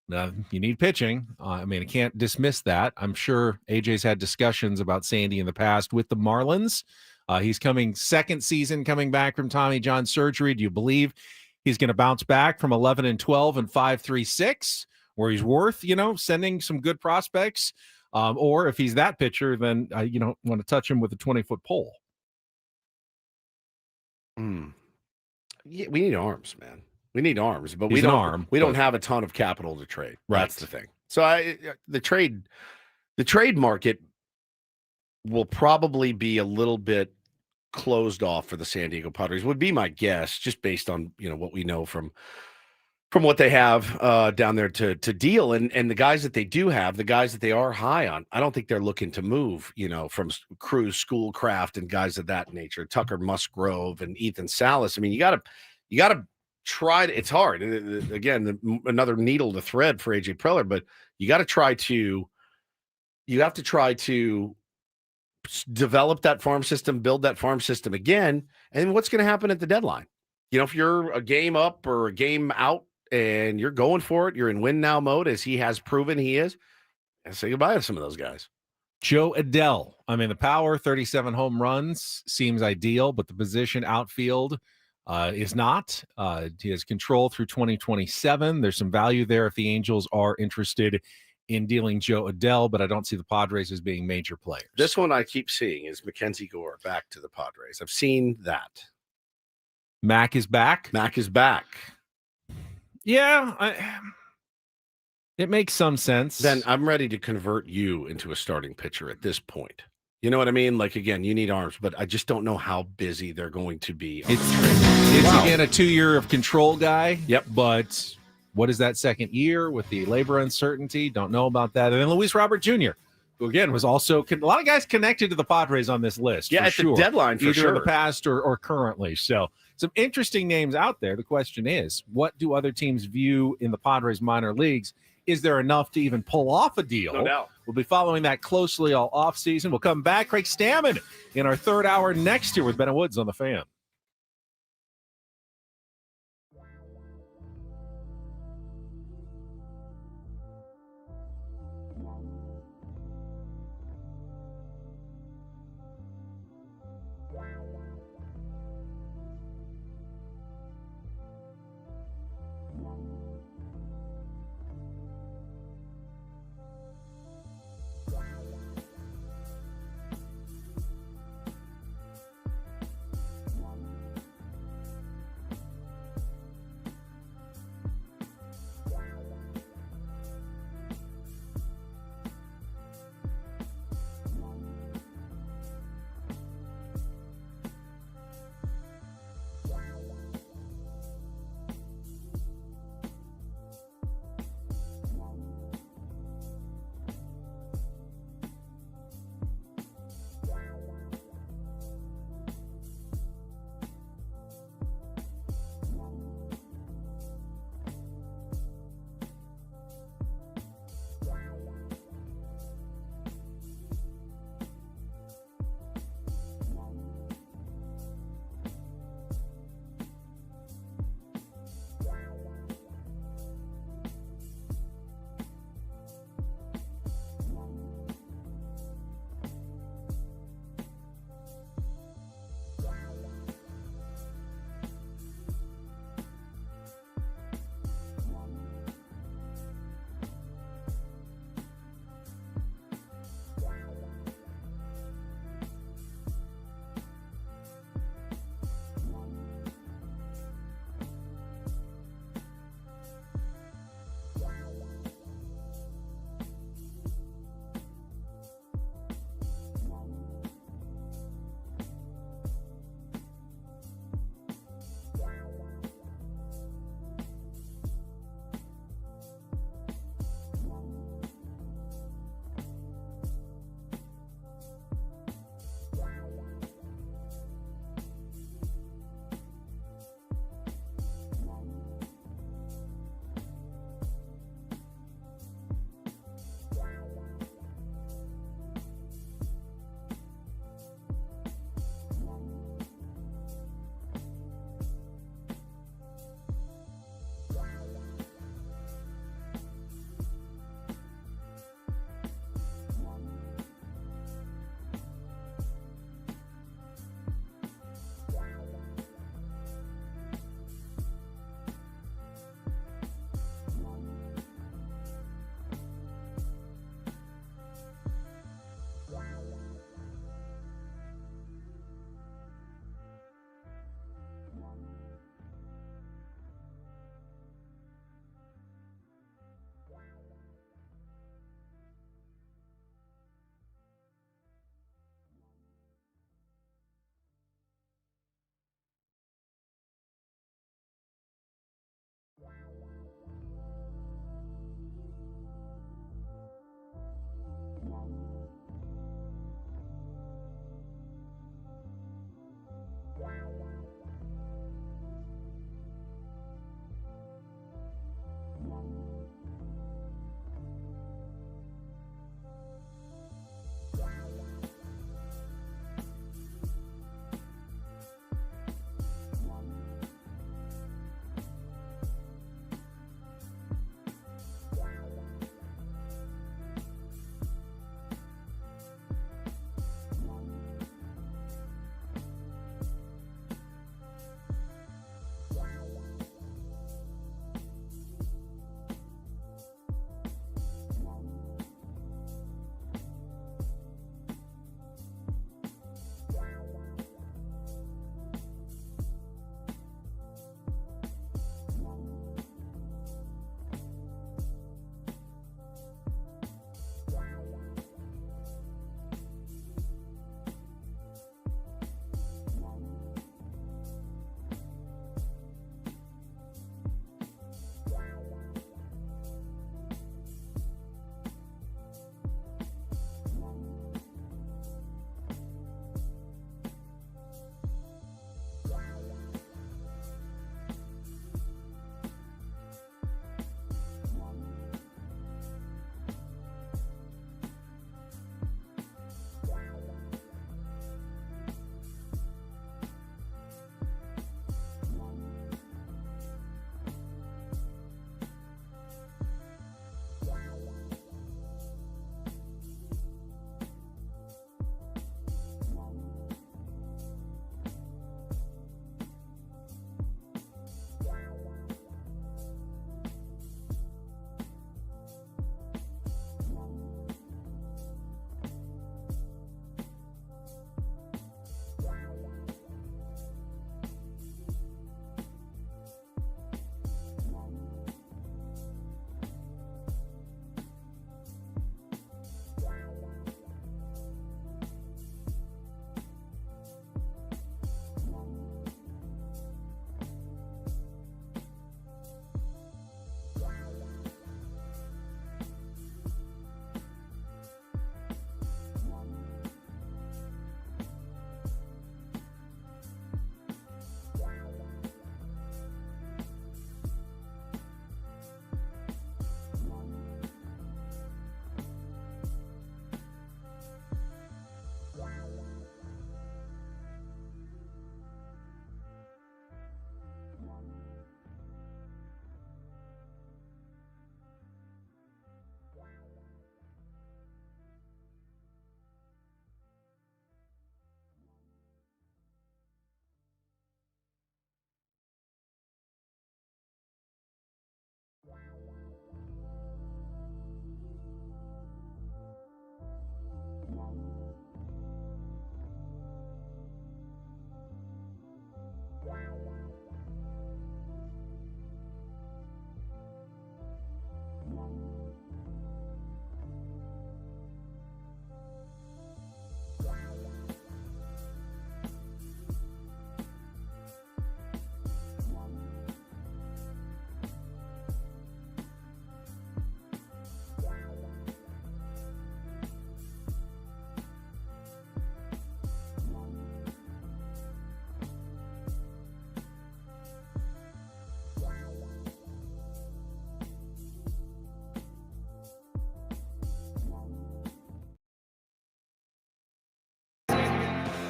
Now, you need pitching. I mean, I can't dismiss that. I'm sure AJ's had discussions about Sandy in the past with the Marlins. He's second season coming back from Tommy John surgery. Do you believe he's going to bounce back from 11-12 and 5.36, where he's worth, sending some good prospects? Or if he's that pitcher, then you don't want to touch him with a 20-foot pole. Yeah, we need arms, man. We need arms, but He's we an don't have a ton of capital to trade. Right. That's the thing. So the trade market will probably be a little bit closed off for the San Diego Padres, would be my guess, just based on what we know from what they have down there to deal, and the guys that they do have, the guys that they are high on. I don't think they're looking to move, from Cruz, Schoolcraft, and guys of that nature, Tucker Musgrove and Ethan Salas. I mean, you got to try. It's hard. Again, another needle to thread for AJ Preller, but you have to try to develop that farm system, build that farm system again. And what's going to happen at the deadline? If you're a game up or a game out and you're going for it, you're in win now mode, as he has proven he is, and say goodbye to some of those guys. Joe Adell. I mean, the power, 37 home runs seems ideal, but the position outfield is not. He has control through 2027. There's some value there if the Angels are interested in dealing Joe Adell, but I don't see the Padres as being major players. This one I keep seeing is Mackenzie Gore back to the Padres. I've seen that. Mac is back? Mac is back. Yeah, it makes some sense. Then I'm ready to convert you into a starting pitcher at this point. You know what I mean? Like, again, you need arms, but I just don't know how busy they're going to be. It's again a 2-year of control guy. Yep. But what is that second year with the labor uncertainty? Don't know about that. And then Luis Robert Jr., who again was also a lot of guys connected to the Padres on this list. Yeah, for at sure. the deadline, for either sure. in the past or currently. So some interesting names out there. The question is, what do other teams view in the Padres minor leagues? Is there enough to even pull off a deal? No doubt. We'll be following that closely all offseason. We'll come back. Craig Stammen in our third hour next year with Ben Woods on The Fan.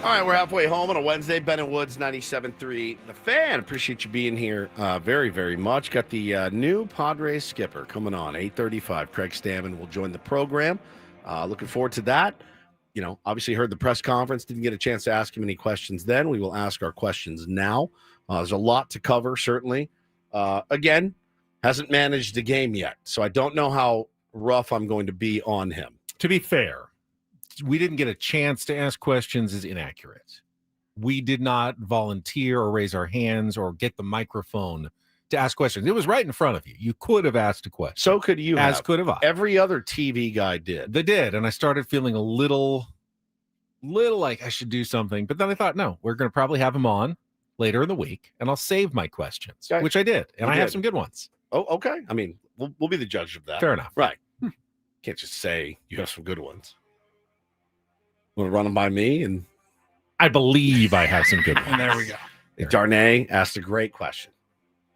All right, we're halfway home on a Wednesday. Ben and Woods, 97.3. The Fan. Appreciate you being here very, very much. Got the new Padres skipper coming on, 8:35. Craig Stammen will join the program. Looking forward to that. You know, obviously heard the press conference. Didn't get a chance to ask him any questions then. We will ask our questions now. There's a lot to cover, certainly. Again, hasn't managed the game yet, so I don't know how rough I'm going to be on him. To be fair, we didn't get a chance to ask questions is inaccurate. We did not volunteer or raise our hands or get the microphone to ask questions. It was right in front of you. You could have asked a question. So could you As could have I. Every other TV guy did. They did, and I started feeling a little like I should do something. But then I thought, no, we're going to probably have him on later in the week, and I'll save my questions, Okay. which I did. And I have some good ones. Oh, okay. I mean, we'll be the judge of that. Fair enough. Right. Can't just say you have some good ones. Want to run them by me? And I believe I have some good ones. And there we go. Darnay asked a great question.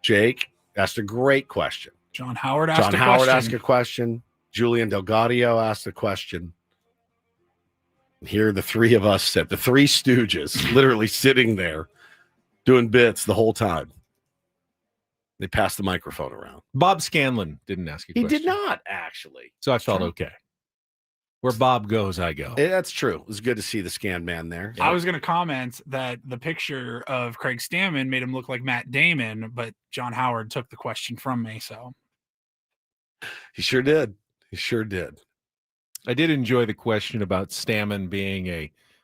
Jake asked a great question. John Howard asked a question. Julian Delgadio asked a question. And here the three of us said, the three stooges, literally sitting there doing bits the whole time. They passed the microphone around. Bob Scanlon didn't ask a question. He did not, actually. So I felt okay. Where Bob goes, I go. That's true. It was good to see the scan man there. I was going to comment that the picture of Craig Stammen made him look like Matt Damon, but John Howard took the question from me. So he sure did. He sure did. I did enjoy the question about Stammen being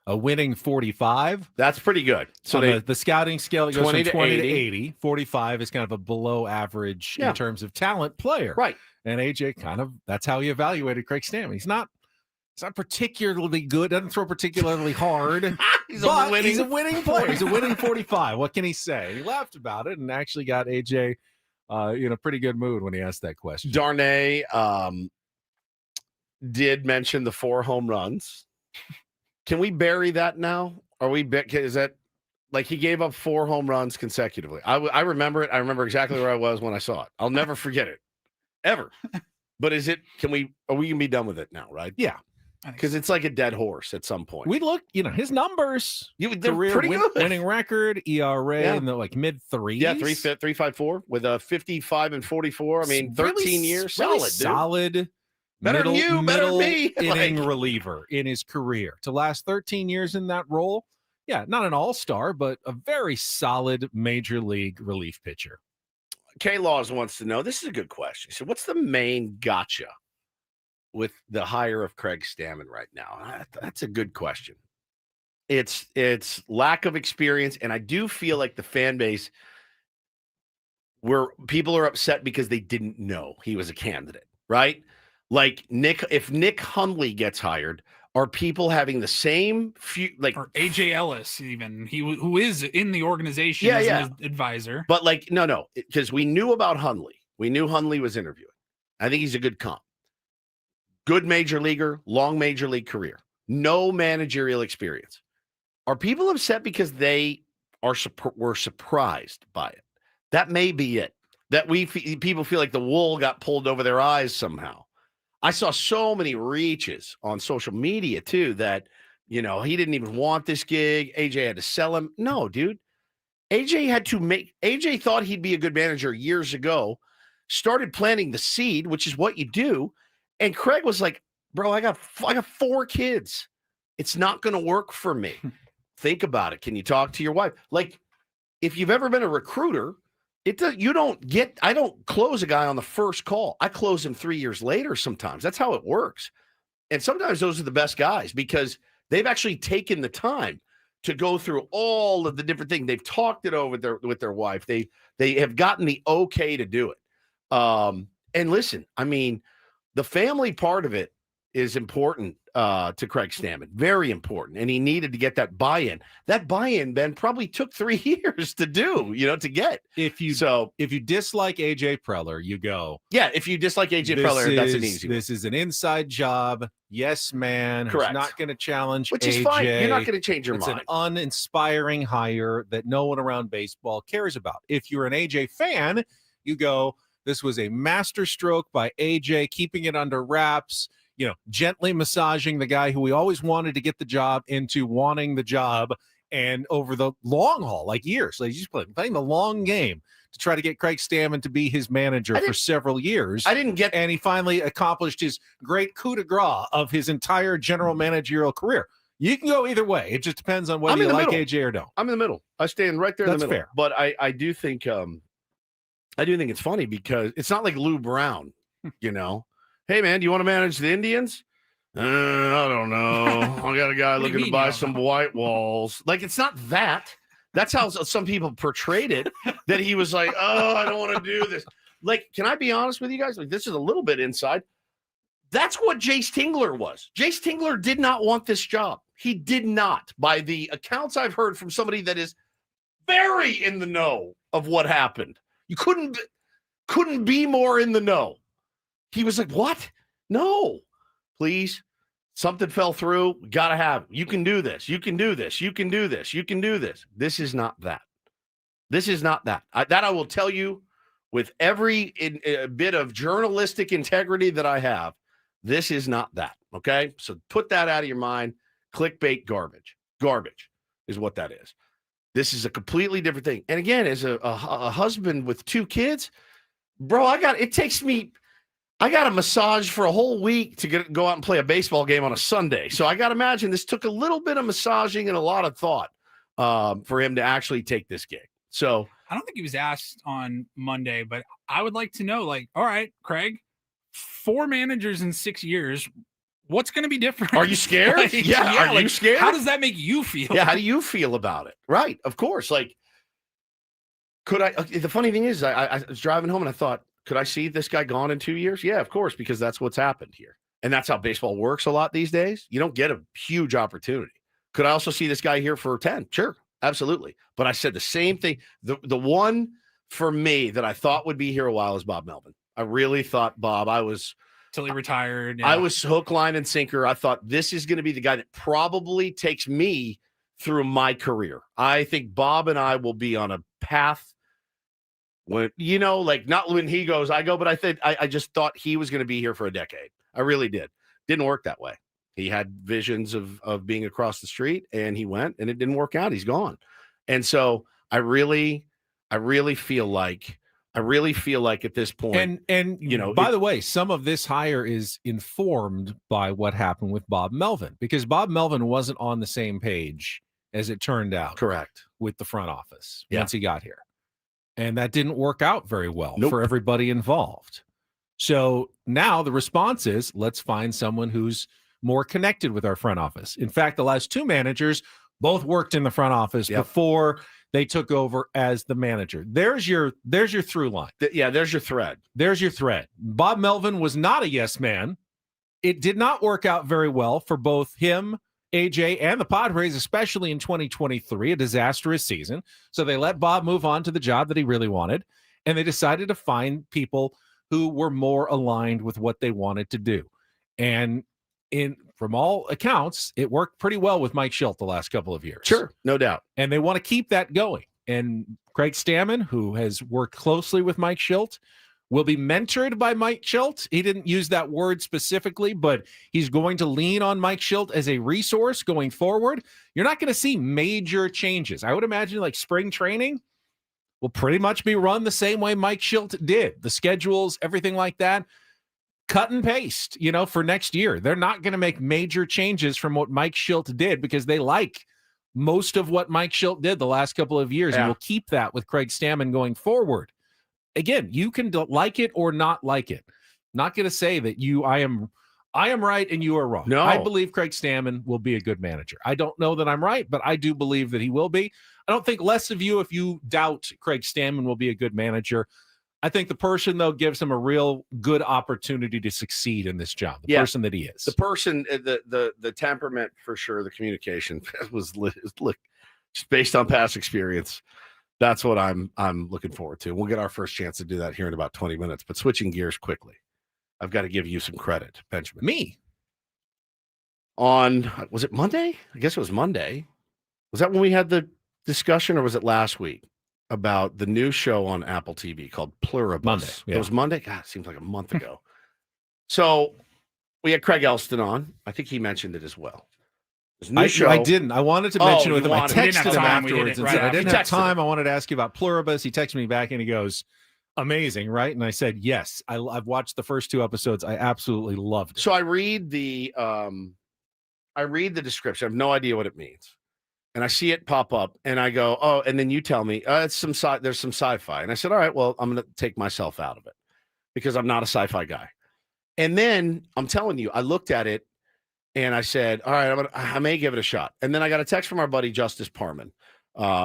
a winning 45. That's pretty good. So the scouting scale, it goes 20 from to 20 to 80. 80. 45 is kind of a below average in terms of talent player. Right. And AJ that's how he evaluated Craig Stammen. He's not particularly good, doesn't throw particularly hard. he's a winning player. He's a winning 45. What can he say? He laughed about it and actually got AJ in a pretty good mood when he asked that question. Darnay did mention the 4 home runs. Can we bury that now? Is that like he gave up 4 home runs consecutively? I remember it. I remember exactly where I was when I saw it. I'll never forget it, ever. But are we gonna be done with it now, right? Yeah. Because it's like a dead horse at some point. We look, his numbers. They're career pretty good. Winning record, ERA in the mid threes. Yeah, 3.54 with a 55 and 44. I mean, 13 really, years, really solid. Dude. Solid. Better than you, better than me. Inning reliever in his career. To last 13 years in that role, yeah, not an all-star, but a very solid major league relief pitcher. K-Laws wants to know, this is a good question. He said, what's the main gotcha with the hire of Craig Stammen right now? That's a good question. It's lack of experience, and I do feel like the fan base where people are upset because they didn't know he was a candidate, right? Like if Nick Hundley gets hired, are people having the same or AJ Ellis, even who is in the organization as an advisor? But no, because we knew about Hundley. We knew Hundley was interviewing. I think he's a good comp. Good major leaguer, long major league career, no managerial experience. Are people upset because they were surprised by it? That may be it. That people feel like the wool got pulled over their eyes somehow. I saw so many reaches on social media too that, he didn't even want this gig. AJ had to sell him. No, dude. AJ thought he'd be a good manager years ago, started planting the seed, which is what you do. And Craig was like, bro, I got 4 kids. It's not going to work for me. Think about it. Can you talk to your wife? Like, if you've ever been a recruiter, I don't close a guy on the first call. I close him 3 years later sometimes. That's how it works. And sometimes those are the best guys because they've actually taken the time to go through all of the different things. They've talked it over with their wife. They have gotten the okay to do it. And listen, I mean, the family part of it is important to Craig Stammen. Very important. And he needed to get that buy-in. That buy-in, Ben, probably took 3 years to do, to get. If you dislike AJ Preller, you go. Yeah, if you dislike AJ Preller, that's an easy one. This is an inside job. Yes, man. Correct. Who's not going to challenge Which AJ. is fine. You're not going to change your mind. It's an uninspiring hire that no one around baseball cares about. If you're an AJ fan, you go, this was a masterstroke by AJ, keeping it under wraps. gently massaging the guy who we always wanted to get the job into wanting the job, and over the long haul, like years, like he's playing the long game to try to get Craig Stammen to be his manager for several years. And he finally accomplished his great coup de grace of his entire general managerial career. You can go either way. It just depends on whether you like AJ or don't. I'm in the middle. I stand right there in the middle. Fair. But I do think it's funny because it's not like Lou Brown, Hey man, do you want to manage the Indians? I don't know. I got a guy looking to buy some white walls. Like, it's not that. That's how some people portrayed it, that he was like, oh, I don't want to do this. Like, can I be honest with you guys? Like, this is a little bit inside. That's what Jace Tingler was. Jace Tingler did not want this job. He did not. By the accounts I've heard from somebody that is very in the know of what happened. You couldn't be more in the know. He was like, what? No, please. Something fell through. Got to have it. You can do this. You can do this. You can do this. You can do this. This is not that. This is not that. That I will tell you with every bit of journalistic integrity that I have. This is not that. Okay? So put that out of your mind. Clickbait garbage. Garbage is what that is. This is a completely different thing. And again, as a husband with 2 kids, bro, I got a massage for a whole week to go out and play a baseball game on a Sunday. So I got to imagine this took a little bit of massaging and a lot of thought for him to actually take this gig. So I don't think he was asked on Monday, but I would like to know, like, all right, Craig, 4 managers in 6 years. What's going to be different? Are you scared? Are you scared? How does that make you feel? Yeah. How do you feel about it? Right. Of course. Like, the funny thing is I was driving home and I thought, could I see this guy gone in 2 years? Yeah, of course, because that's what's happened here. And that's how baseball works a lot these days. You don't get a huge opportunity. Could I also see this guy here for 10? Sure, absolutely. But I said the same thing. The one for me that I thought would be here a while is Bob Melvin. I really thought Bob, till he retired. Yeah. I was hook, line, and sinker. I thought this is going to be the guy that probably takes me through my career. I think Bob and I will be on a path when, like not when he goes, I go, but I just thought he was going to be here for a decade. I really did. Didn't work that way. He had visions of being across the street and he went and it didn't work out. He's gone. And so I really feel like at this point, and by the way, some of this hire is informed by what happened with Bob Melvin, because Bob Melvin wasn't on the same page as it turned out. Correct. With the front office once he got here. And that didn't work out very well for everybody involved. So now the response is, let's find someone who's more connected with our front office. In fact, the last 2 managers both worked in the front office before they took over as the manager. There's your through line. There's your thread. There's your thread. Bob Melvin was not a yes man. It did not work out very well for both him, AJ, and the Padres, especially in 2023, a disastrous season. So they let Bob move on to the job that he really wanted, and they decided to find people who were more aligned with what they wanted to do. And from all accounts, it worked pretty well with Mike Schilt the last couple of years. Sure, no doubt. And they want to keep that going. And Craig Stammen, who has worked closely with Mike Schilt, will be mentored by Mike Schilt. He didn't use that word specifically, but he's going to lean on Mike Schilt as a resource going forward. You're not going to see major changes. I would imagine like spring training will pretty much be run the same way Mike Schilt did. The schedules, everything like that, cut and paste, for next year. They're not going to make major changes from what Mike Schilt did because they like most of what Mike Schilt did the last couple of years. Yeah. And we'll keep that with Craig Stammen going forward. Again, you can like it or not like it. Not going to say that I am right and you are wrong. No. I believe Craig Stammen will be a good manager. I don't know that I'm right, but I do believe that he will be. I don't think less of you if you doubt Craig Stammen will be a good manager. I think the person, though, gives him a real good opportunity to succeed in this job. The person that he is. The person, the temperament for sure, the communication was just based on past experience. That's what I'm looking forward to. We'll get our first chance to do that here in about 20 minutes. But switching gears quickly, I've got to give you some credit, Benjamin. Me? Was it Monday? I guess it was Monday. Was that when we had the discussion, or was it last week about the new show on Apple TV called Pluribus? Monday. Yeah. It was Monday? God, it seems like a month ago. So We had Craig Elston on. I think he mentioned it as well. His new show. I didn't. I wanted to mention it with him. I texted him afterwards and said, I didn't have time. I wanted to ask you about Pluribus. He texted me back and he goes, amazing, right? And I said, yes. I've watched the first 2 episodes. I absolutely loved it. So I read the description. I have no idea what it means. And I see it pop up and I go, oh, and then you tell me there's some sci-fi. And I said, all right, well, I'm going to take myself out of it because I'm not a sci-fi guy. And then I'm telling you, I looked at it and I said, all right, I may give it a shot. And then I got a text from our buddy, Justice Parman,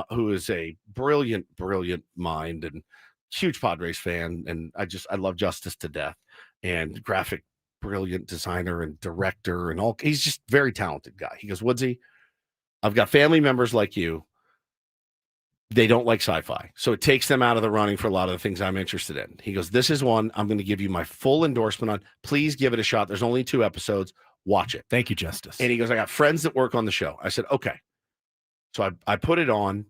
who is a brilliant, brilliant mind and huge Padres fan. And I love Justice to death, and graphic, brilliant designer and director and all. He's just a very talented guy. He goes, Woodsy, I've got family members like you. They don't like sci-fi. So it takes them out of the running for a lot of the things I'm interested in. He goes, this is one I'm going to give you my full endorsement on. Please give it a shot. There's only 2 episodes. Watch it. Thank you, Justice. And he goes, I got friends that work on the show. I said, okay. So I put it on.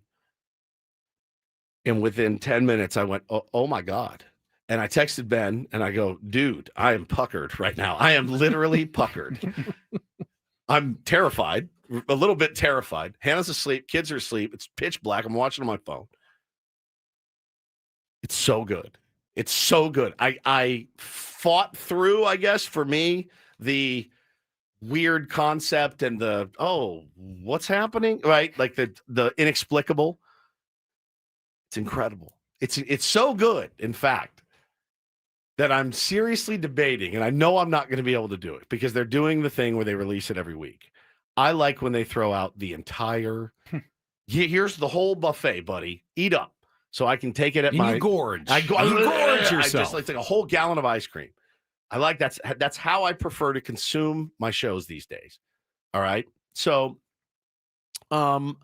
And within 10 minutes, I went, oh my God. And I texted Ben and I go, dude, I am puckered right now. I am literally puckered. I'm terrified, a little bit terrified. Hannah's asleep. Kids are asleep. It's pitch black. I'm watching on my phone. It's so good. It's so good. I fought through, I guess, for me, the weird concept and the, what's happening? Right? Like the inexplicable. It's incredible. It's so good, in fact, that I'm seriously debating, and I know I'm not going to be able to do it because they're doing the thing where they release it every week. I like when they throw out the entire, here's the whole buffet, buddy. Eat up. So I can take it at my gorge. I gorge yourself. I just like a whole gallon of ice cream. I like that's how I prefer to consume my shows these days. All right. So I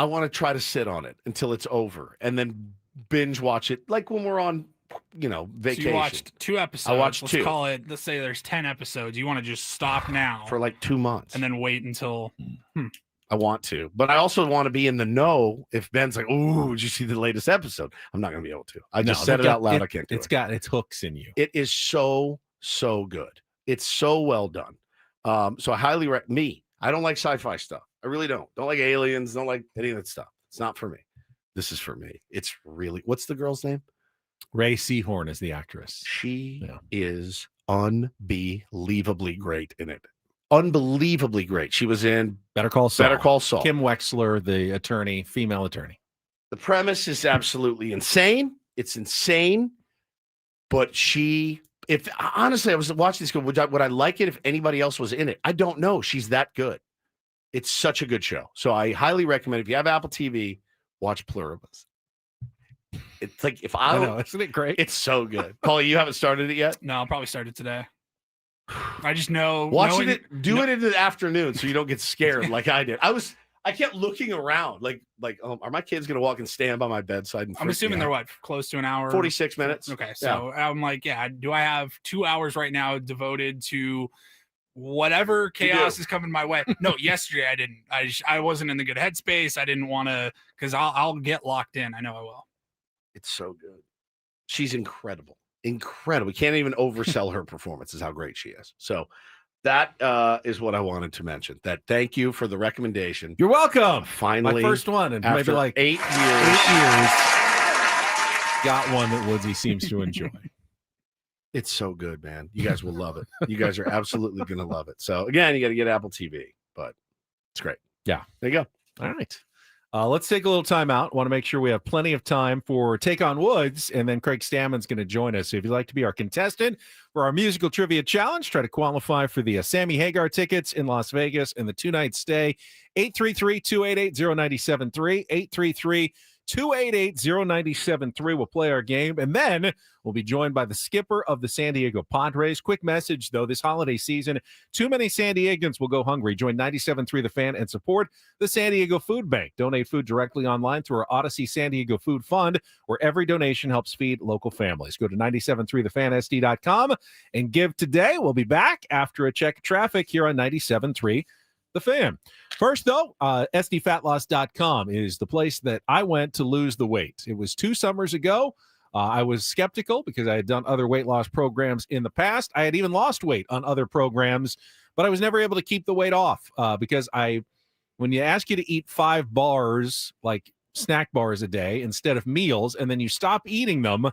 want to try to sit on it until it's over and then binge watch it like when we're on, vacation. So you watched 2 episodes. I watched 2. Let's say there's 10 episodes. You want to just stop now for like 2 months and then wait until I want to, but I also want to be in the know. If Ben's like, "Oh, did you see the latest episode?" I'm not going to be able to. I just said it out loud. I can't do it. It's got its hooks in you. It is so good. It's so well done. So I highly recommend. Me, I don't like sci-fi stuff. I really don't. Don't like aliens. Don't like any of that stuff. It's not for me. This is for me. It's really. What's the girl's name? Ray Seahorn is the actress. She is unbelievably great in it. Unbelievably great. She was in Better Call Saul. Better Call Saul. Kim Wexler, the attorney, female attorney. The premise is absolutely insane. It's insane. But honestly, I was watching this, would I like it if anybody else was in it? I don't know. She's that good. It's such a good show. So I highly recommend, if you have Apple TV, watch Pluribus. It's like, I know, isn't it great? It's so good. Paulie, you haven't started it yet? No, I'll probably start it today. I just know it in the afternoon so you don't get scared like I did. I kept looking around like are my kids gonna walk and stand by my bedside? And I'm assuming they're close to an hour, 46 minutes. Okay, so yeah. I'm like, do I have 2 hours right now devoted to whatever chaos is coming my way? No, yesterday I didn't. I wasn't in the good headspace. I didn't want to, because I'll get locked in. I know I will. It's so good. She's incredible. Incredible. We can't even oversell her performance, is how great she is. So that is what I wanted to mention. That thank you for the recommendation. You're welcome. Finally, my first one, and maybe like 8 years. Got one that Woodsy seems to enjoy. It's so good, man. You guys will love it. You guys are absolutely going to love it. So again, you got to get Apple TV, but it's great. Yeah. There you go. All right. Let's take a little time out. Want to make sure we have plenty of time for Take on Woods, and then Craig Stammen's going to join us. So if you'd like to be our contestant for our musical trivia challenge, try to qualify for the Sammy Hagar tickets in Las Vegas and the 2-night stay, 833-288-0973, 833-288-0973. We'll play our game, and then we'll be joined by the skipper of the San Diego Padres. Quick message, though, this holiday season, too many San Diegans will go hungry. Join 97.3 The Fan and support the San Diego Food Bank. Donate food directly online through our Odyssey San Diego Food Fund, where every donation helps feed local families. Go to 97.3thefansd.com and give today. We'll be back after a check of traffic here on 97.3 The Fan. First, though, sdfatloss.com is the place that I went to lose the weight. It was 2 summers ago. I was skeptical because I had done other weight loss programs in the past. I had even lost weight on other programs, but I was never able to keep the weight off because when you ask you to eat 5 bars, like snack bars a day instead of meals, and then you stop eating them,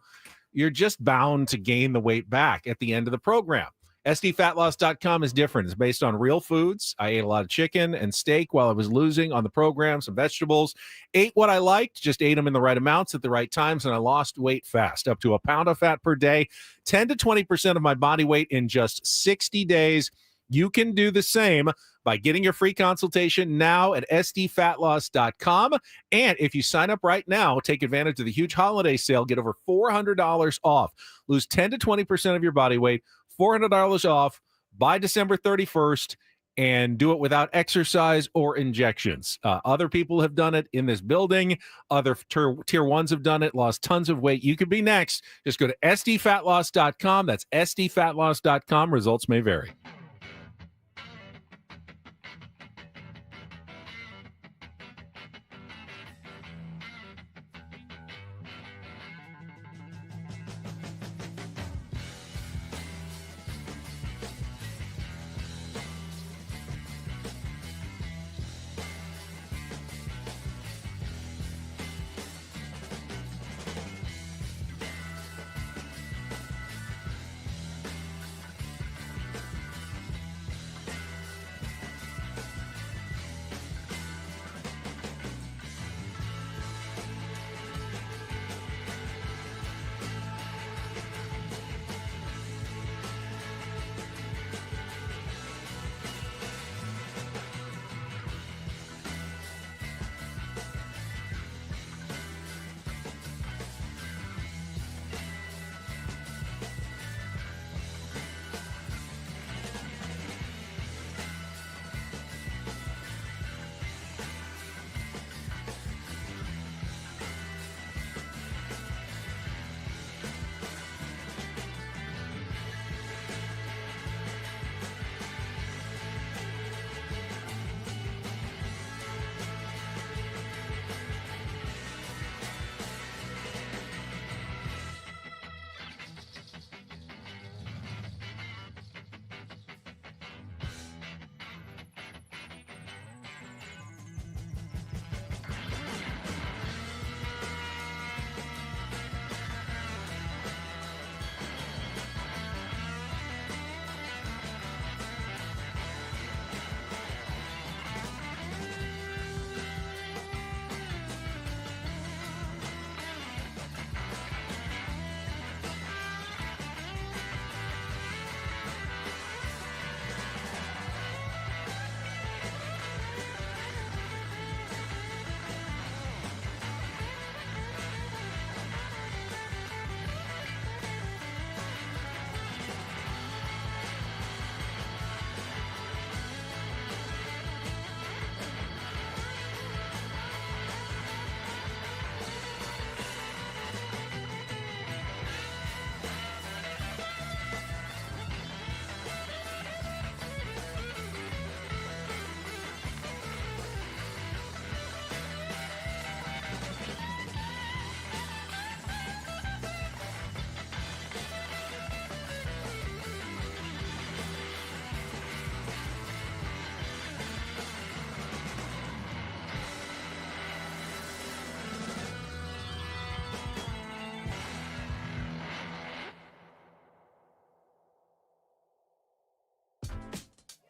you're just bound to gain the weight back at the end of the program. SDFatLoss.com is different. It's based on real foods. I ate a lot of chicken and steak while I was losing on the program, some vegetables. Ate what I liked, just ate them in the right amounts at the right times, and I lost weight fast, up to a pound of fat per day, 10 to 20% of my body weight in just 60 days. You can do the same by getting your free consultation now at sdfatloss.com. And if you sign up right now, take advantage of the huge holiday sale, get over $400 off. Lose 10 to 20% of your body weight, $400 off by December 31st, and do it without exercise or injections. Other people have done it in this building. Other tier ones have done it, lost tons of weight. You could be next. Just go to sdfatloss.com. That's sdfatloss.com. Results may vary.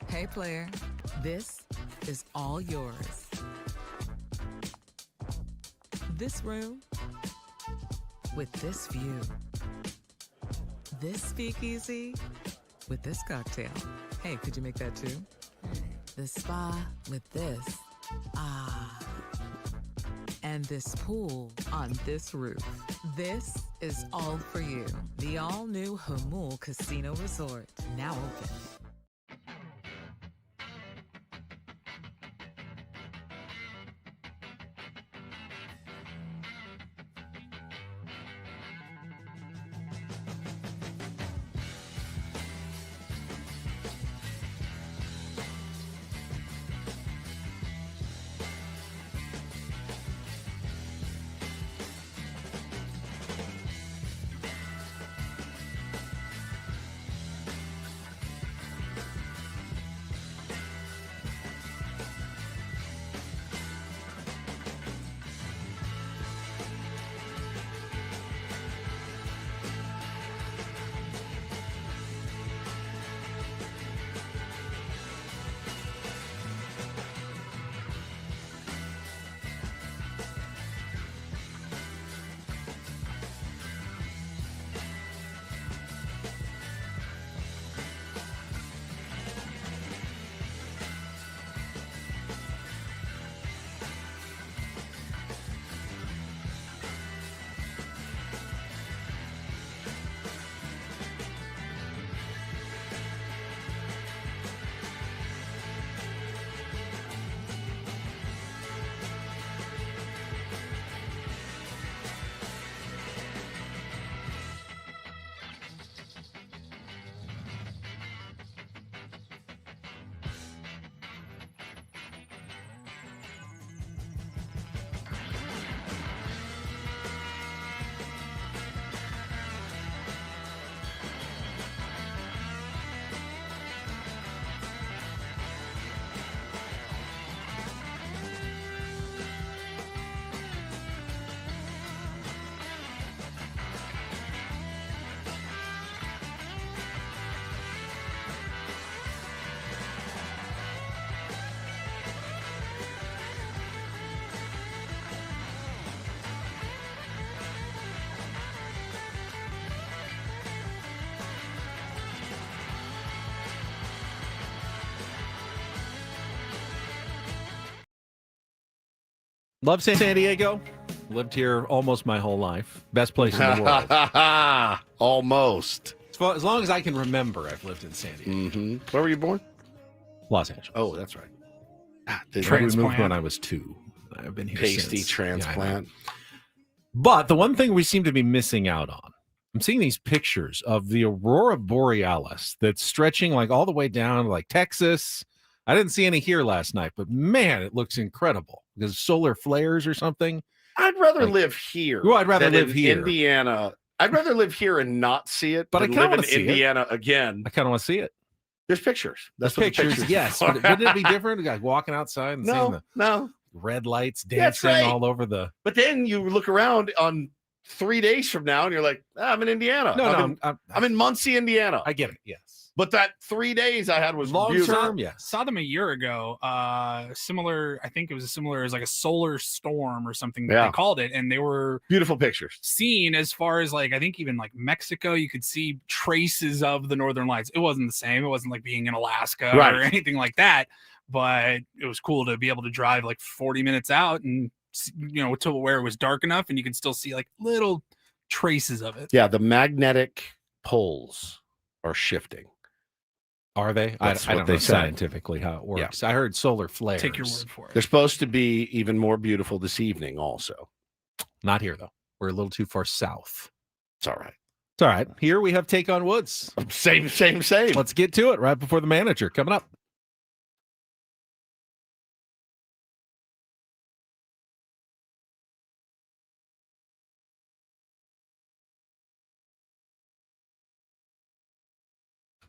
Hey, player, this is all yours. This room with this view. This speakeasy with this cocktail. Hey, could you make that too? The spa with this. Ah. And this pool on this roof. This is all for you. The all-new Hamul Casino Resort, now open. Love San Diego. Lived here almost my whole life. Best place in the world. Almost. As long as I can remember, I've lived in San Diego. Mm-hmm. Where were you born? Los Angeles. Oh, that's right. We moved when I was 2. I've been here Pasty since. transplant. Yeah, but the one thing we seem to be missing out on, I'm seeing these pictures of the aurora borealis that's stretching like all the way down to like Texas. I didn't see any here last night, but man, it looks incredible because solar flares or something. I'd rather live here. Well, I'd rather live here. Indiana. I'd rather live here and not see it, but I kind of live want to in see Indiana it. again. I kind of want to see it. There's pictures. That's There's pictures. Yes, but wouldn't it be different? Guys walking outside and seeing the red lights dancing all over the. But then you look around on 3 days from now, and you're like, I'm in Indiana. I'm in Muncie, Indiana. I get it. Yes. But that 3 days I had was long term. Yeah, saw them a year ago. Similar, I think it was as like a solar storm or something that they called it, and they were beautiful pictures. Seen as far as like I think even like Mexico, you could see traces of the Northern Lights. It wasn't the same. It wasn't like being in Alaska or anything like that. But it was cool to be able to drive like 40 minutes out and to where it was dark enough and you could still see like little traces of it. Yeah, the magnetic poles are shifting. Are they? I don't know scientifically how it works. Yeah. I heard solar flares. Take your word for it. They're supposed to be even more beautiful this evening also. Not here, though. We're a little too far south. It's all right. It's all right. Here we have Take on Woods. Same. Let's get to it right before the manager. Coming up.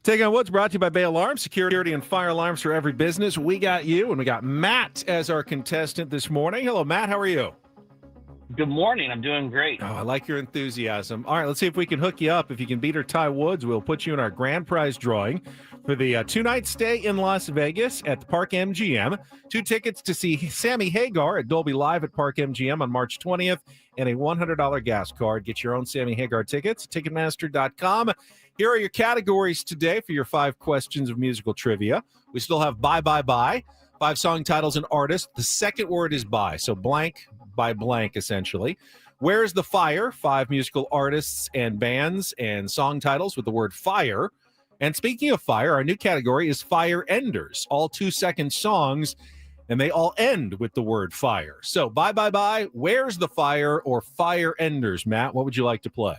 Take on Woods brought to you by Bay Alarms, security and fire alarms for every business. We got you, and we got Matt as our contestant this morning. Hello, Matt. How are you? Good morning. I'm doing great. Oh, I like your enthusiasm. All right, let's see if we can hook you up. If you can beat or tie Woods, we'll put you in our grand prize drawing for the 2-night stay in Las Vegas at the Park MGM. 2 tickets to see Sammy Hagar at Dolby Live at Park MGM on March 20th, and a $100 gas card. Get your own Sammy Hagar tickets at Ticketmaster.com. Here are your categories today for your 5 questions of musical trivia. We still have Bye, Bye, Bye, 5 song titles and artists. The second word is by, so blank by blank, essentially. Where's the Fire? 5 musical artists and bands and song titles with the word fire. And speaking of fire, our new category is Fire Enders, all 2-second songs, and they all end with the word fire. So Bye, Bye, Bye, Where's the Fire, or Fire Enders. Matt, what would you like to play?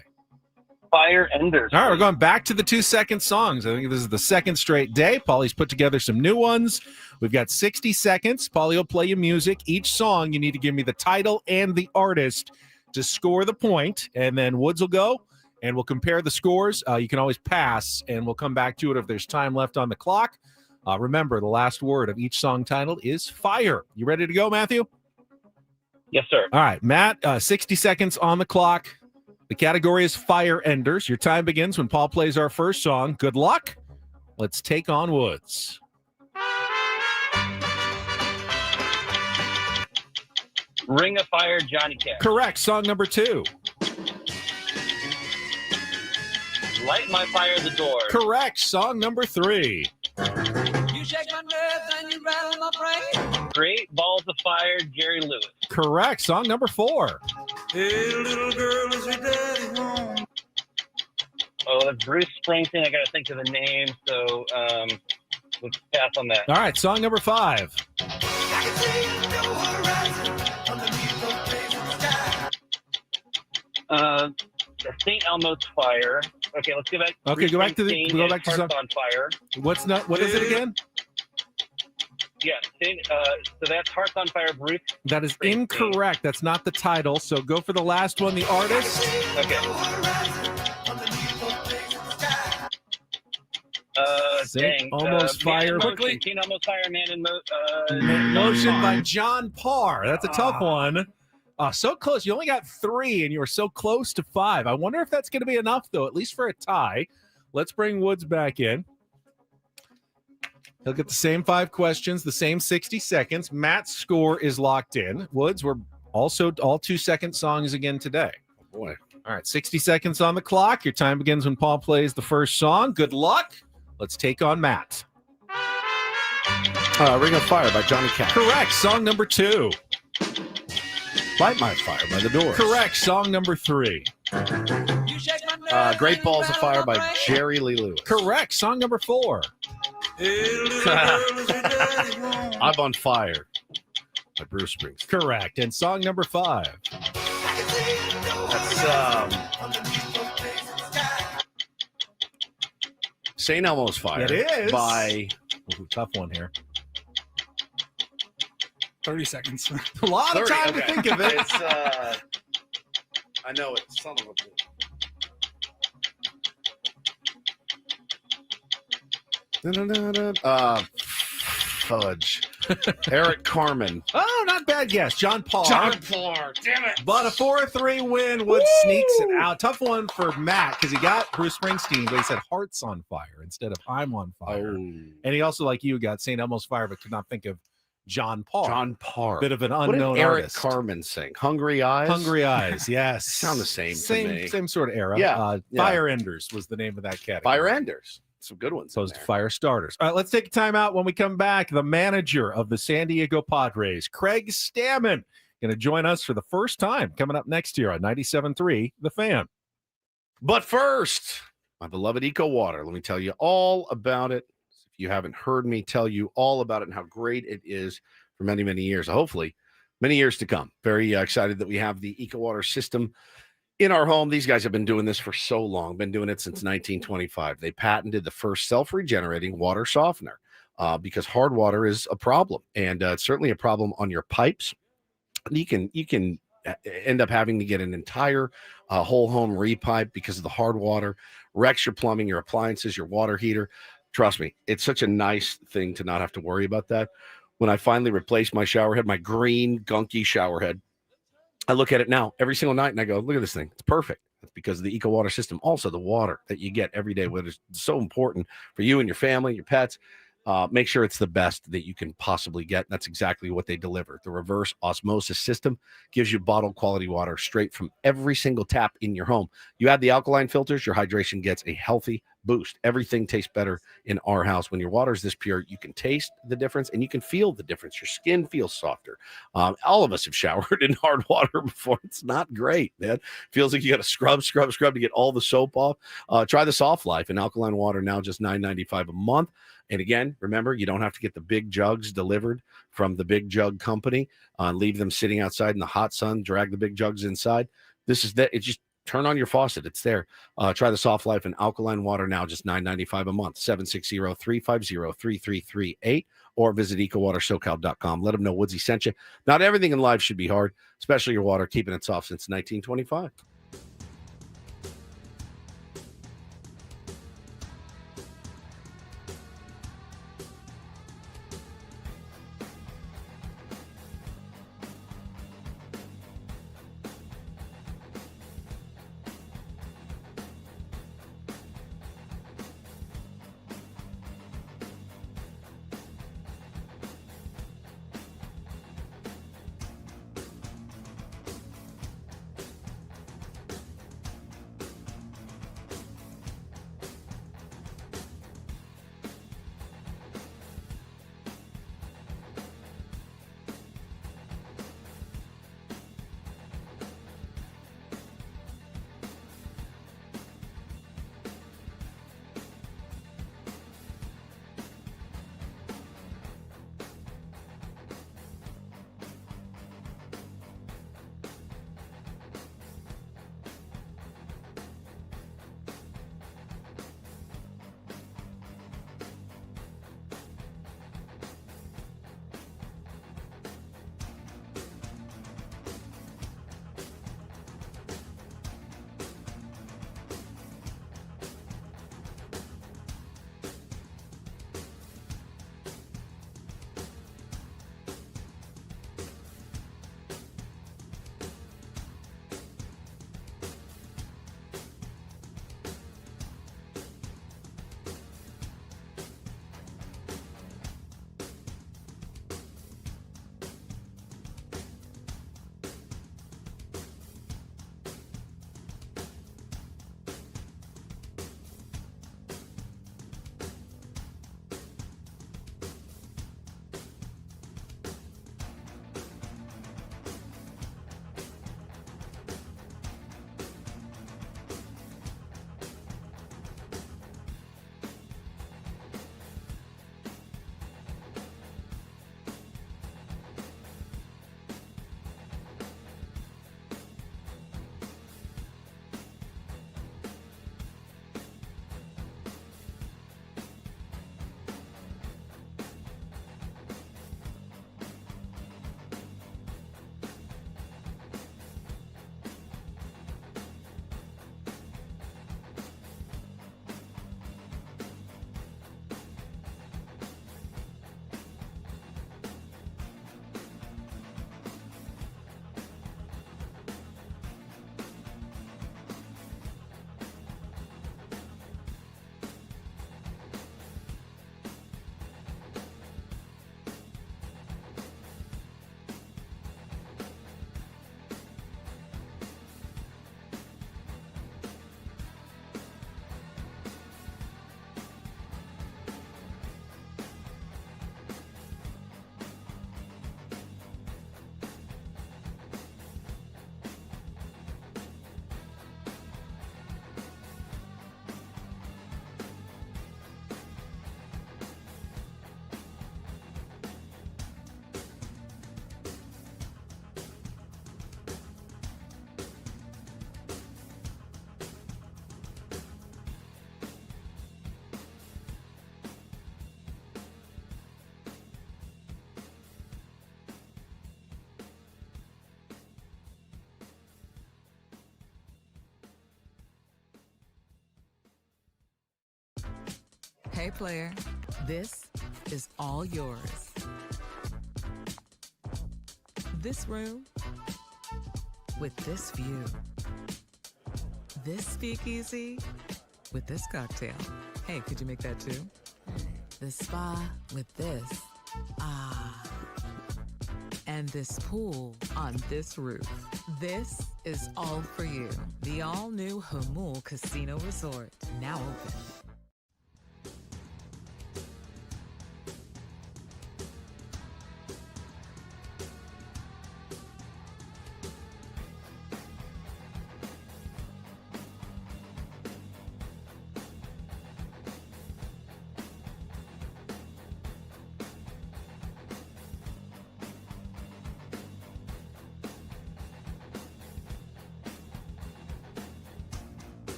Fire Enders. All right, we're going back to the 2-second songs. I think this is the second straight day. Paulie's put together some new ones. We've got 60 seconds. Paulie will play you music. Each song, you need to give me the title and the artist to score the point, and then Woods will go, and we'll compare the scores. You can always pass, and we'll come back to it if there's time left on the clock. Remember, the last word of each song title is fire. You ready to go, Matthew? Yes, sir. All right, Matt, 60 seconds on the clock. The category is Fire Enders. Your time begins when Paul plays our first song. Good luck. Let's take on Woods. Ring of Fire, Johnny Cash. Correct. Song number 2. Light My Fire, The Doors. Correct. Song number 3. You shake my nerves and you rattle my brain. Great Balls of Fire, Jerry Lewis. Correct. Song number 4. Hey, little girl, is your daddy home? Oh, that's Bruce Springsteen. I got to think of the name, so let's pass on that. All right. Song number 5. I can see no horizon underneath those blazing skies. St. Elmo's Fire. Okay, let's go back. Okay, go back to Hearts on Fire. What is it again? Yeah, so that's Hearts on Fire, Bruce. That is incorrect. That's not the title. So go for the last one, the artist. Okay. St. Almost Fire. Quickly. St. Almost Fire, Man in Motion by John Parr. That's a tough one. So close. You only got 3, and you were so close to 5. I wonder if that's going to be enough, though, at least for a tie. Let's bring Woods back in. He'll get the same 5 questions, the same 60 seconds. Matt's score is locked in. Woods, we're also all 2-second songs again today. Oh, boy. All right, 60 seconds on the clock. Your time begins when Paul plays the first song. Good luck. Let's take on Matt. Ring of Fire by Johnny Cash. Correct. Song number 2. Light My Fire by the Doors. Correct. Song number 3. Great Balls of Fire by Jerry Lee Lewis. Correct. Song number 4. I'm on Fire by Bruce Springsteen. Correct. And song number 5. That's St. Elmo's Fire. It is. By tough one here. 30 seconds. A lot of time to think of it. It's I know it. Son of a fudge. Eric Carmen. Oh, not bad guess. John Paul. Damn it. But a 4-3 win would sneaks it out. Tough one for Matt because he got Bruce Springsteen, but he said Hearts on Fire instead of I'm on Fire. And he also, like you, got St. Elmo's Fire, but could not think of John Paul. John Paul. Bit of an What did unknown Eric artist. Carmen sing? Hungry Eyes? Hungry Eyes, yes. Sound the same to me. Same sort of era. Yeah, Fire Enders was the name of that category. Fire Enders. Some good ones. Opposed to Fire Starters. All right, let's take a time out. When we come back, the manager of the San Diego Padres, Craig Stammen, going to join us for the first time coming up next year on 97.3 The Fan. But first, my beloved Eco Water. Let me tell you all about it. If you haven't heard me tell you all about it and how great it is for many, many years, hopefully many years to come. Very excited that we have the Eco Water system in our home. These guys have been doing this for so long, been doing it since 1925. They patented the first self-regenerating water softener because hard water is a problem, and it's certainly a problem on your pipes. You can end up having to get an entire whole home repipe because of the hard water, wrecks your plumbing, your appliances, your water heater. Trust me, it's such a nice thing to not have to worry about that. When I finally replaced my shower head, my green gunky shower head, I look at it now every single night and I go, look at this thing. It's perfect. It's because of the Eco Water system. Also, the water that you get every day, which is so important for you and your family, your pets. Make sure it's the best that you can possibly get. That's exactly what they deliver. The reverse osmosis system gives you bottled quality water straight from every single tap in your home. You add the alkaline filters, your hydration gets a healthy boost. Everything tastes better in our house. When your water is this pure, you can taste the difference and you can feel the difference. Your skin feels softer. All of us have showered in hard water before. It's not great, man. Feels like you got to scrub to get all the soap off. Try the Soft Life in alkaline water, now just $9.95 a month. And again, remember, you don't have to get the big jugs delivered from the Big Jug Company. Leave them sitting outside in the hot sun. Drag the big jugs inside. This is that. It's just turn on your faucet. It's there. Try the Soft Life in alkaline water now, just $9.95 a month. 760-350-3338 or visit ecowatersocal.com. Let them know Woodsy sent you. Not everything in life should be hard, especially your water. Keeping it soft since 1925. Hey, player, this is all yours. This room with this view. This speakeasy with this cocktail. Hey, could you make that too? The spa with this. Ah. And this pool on this roof. This is all for you. The all-new Hamul Casino Resort, now open.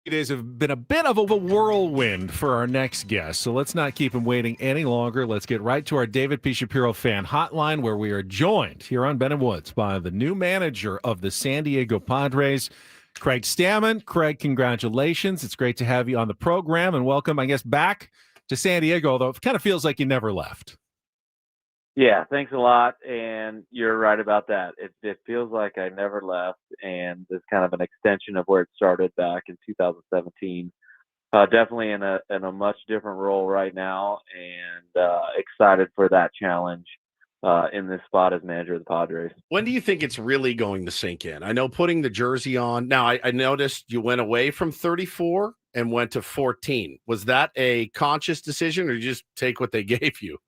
Days have been a bit of a whirlwind for our next guest, so let's not keep him waiting any longer. Let's get right to our David P. Shapiro fan hotline, where we are joined here on Ben and Woods by the new manager of the San Diego Padres, Craig Stammen. Craig, congratulations. It's great to have you on the program, and welcome, I guess, back to San Diego, although it kind of feels like you never left. Yeah, thanks a lot, and you're right about that. It feels like I never left, and it's kind of an extension of where it started back in 2017. Definitely in a much different role right now, and excited for that challenge in this spot as manager of the Padres. When do you think it's really going to sink in? I know putting the jersey on. Now, I noticed you went away from 34 and went to 14. Was that a conscious decision, or you just take what they gave you?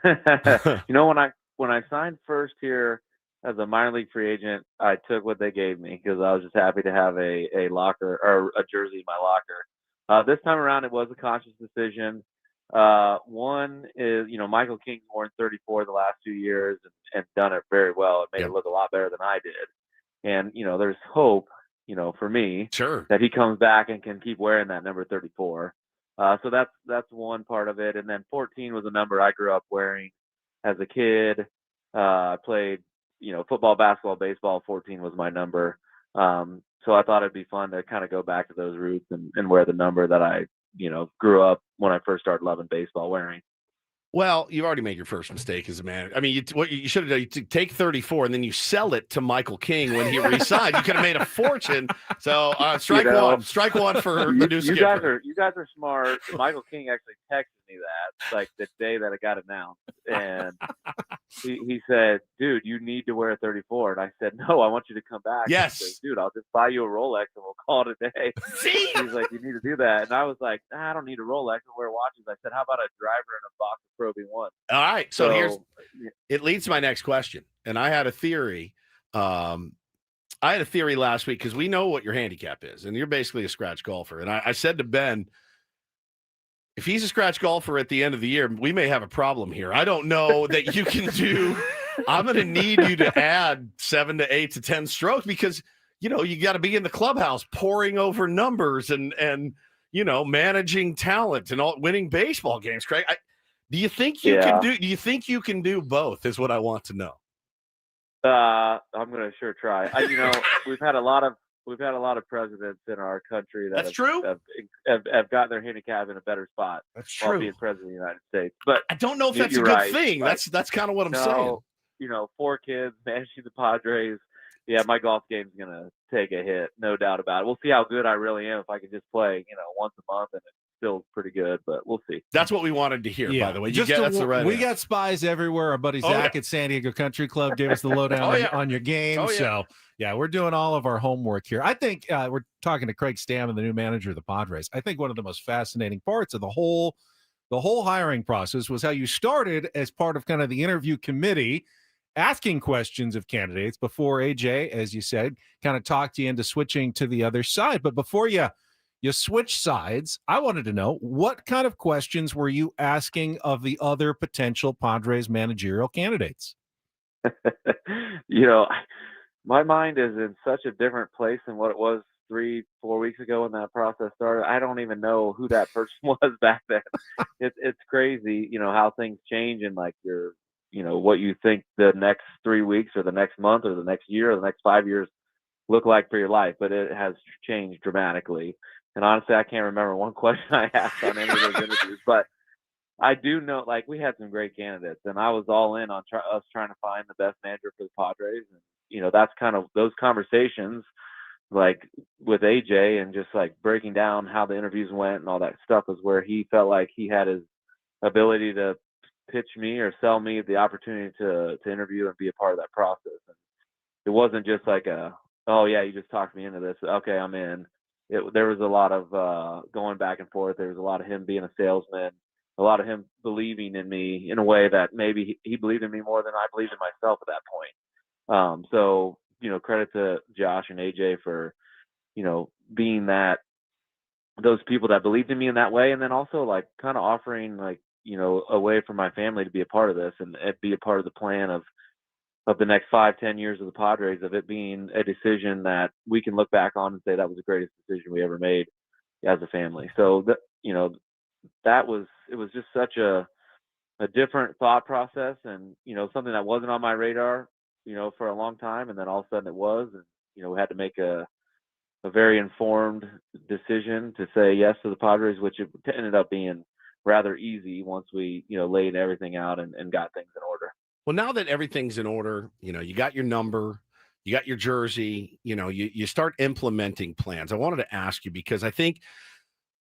You know, when I signed first here as a minor league free agent, I took what they gave me because I was just happy to have a locker or a jersey in my locker. This time around, it was a conscious decision. One is, you know, Michael King's worn 34 the last 2 years and done it very well. It made it look a lot better than I did. And, you know, there's hope, you know, for me that he comes back and can keep wearing that number 34. So that's one part of it. And then 14 was a number I grew up wearing as a kid. I played, you know, football, basketball, baseball. 14 was my number. So I thought it'd be fun to kind of go back to those roots and wear the number that I, you know, grew up when I first started loving baseball wearing. Well, you've already made your first mistake as a manager. I mean, what you should have done, you take 34 and then you sell it to Michael King when he resigned. You could have made a fortune. So strike one for the new skipper. You guys are smart. Michael King actually texted me that like the day that it got announced, and he said, "Dude, you need to wear a 34." And I said, "No, I want you to come back." Yes, said, dude, I'll just buy you a Rolex and we'll call it a day. See? He's like, "You need to do that," and I was like, "I don't need a Rolex. I wear watches." I said, "How about a driver and a box of Pro V1?" All right. So it leads to my next question. And I had a theory. I had a theory last week because we know what your handicap is, and you're basically a scratch golfer. And I said to Ben, if he's a scratch golfer at the end of the year, we may have a problem here. I don't know that you can do. I'm going to need you to add 7 to 8 to 10 strokes because, you know, you got to be in the clubhouse poring over numbers and you know, managing talent and all, winning baseball games. Craig, do you think you can do? Do you think you can do both? Is what I want to know. I'm gonna sure try. You know, we've had a lot of we've had a lot of presidents in our country that That's true. Have gotten their handicap in a better spot That's while true. being president of the United States. But I don't know if that's a you're good right. thing. Like, That's kind of what I'm saying. no, 4 kids, managing the Padres. Yeah, my golf game's going to take a hit, no doubt about it. We'll see how good I really am if I can just play, once a month and it's still pretty good, but we'll see. That's what we wanted to hear, by the way. That's the right we answer. got spies everywhere. Our buddy Zach at San Diego Country Club gave us the lowdown on your game. So, yeah, we're doing all of our homework here. I think we're talking to Craig Stammen, the new manager of the Padres. I think one of the most fascinating parts of the whole hiring process was how you started as part of kind of the interview committee, asking questions of candidates before AJ, as you said, kind of talked you into switching to the other side. But before you switch sides, I wanted to know, what kind of questions were you asking of the other potential Padres managerial candidates? My mind is in such a different place than what it was 3-4 weeks ago when that process started. I don't even know who that person was back then. It's crazy, how things change and like what you think the next 3 weeks or the next month or the next year or the next 5 years look like for your life, but it has changed dramatically. And honestly, I can't remember one question I asked on any of those interviews, but I do know, like, we had some great candidates, and I was all in on us trying to find the best manager for the Padres. And, that's kind of those conversations, like with AJ and just like breaking down how the interviews went and all that stuff was where he felt like he had his ability to pitch me or sell me the opportunity to interview and be a part of that process. And it wasn't just like oh yeah, you just talked me into this. Okay, I'm in. There was a lot of going back and forth. There was a lot of him being a salesman, a lot of him believing in me in a way that maybe he believed in me more than I believed in myself at that point. So, credit to Josh and AJ for, being those people that believed in me in that way. And then also like kind of offering like, a way for my family to be a part of this and be a part of the plan of the next 5-10 years of the Padres, of it being a decision that we can look back on and say that was the greatest decision we ever made as a family. So it was just such a different thought process and, something that wasn't on my radar, for a long time. And then all of a sudden it was, and, we had to make a very informed decision to say yes to the Padres, which it ended up being rather easy once we, laid everything out and got things in order. Well, now that everything's in order, you got your number, you got your jersey, you start implementing plans. I wanted to ask you because I think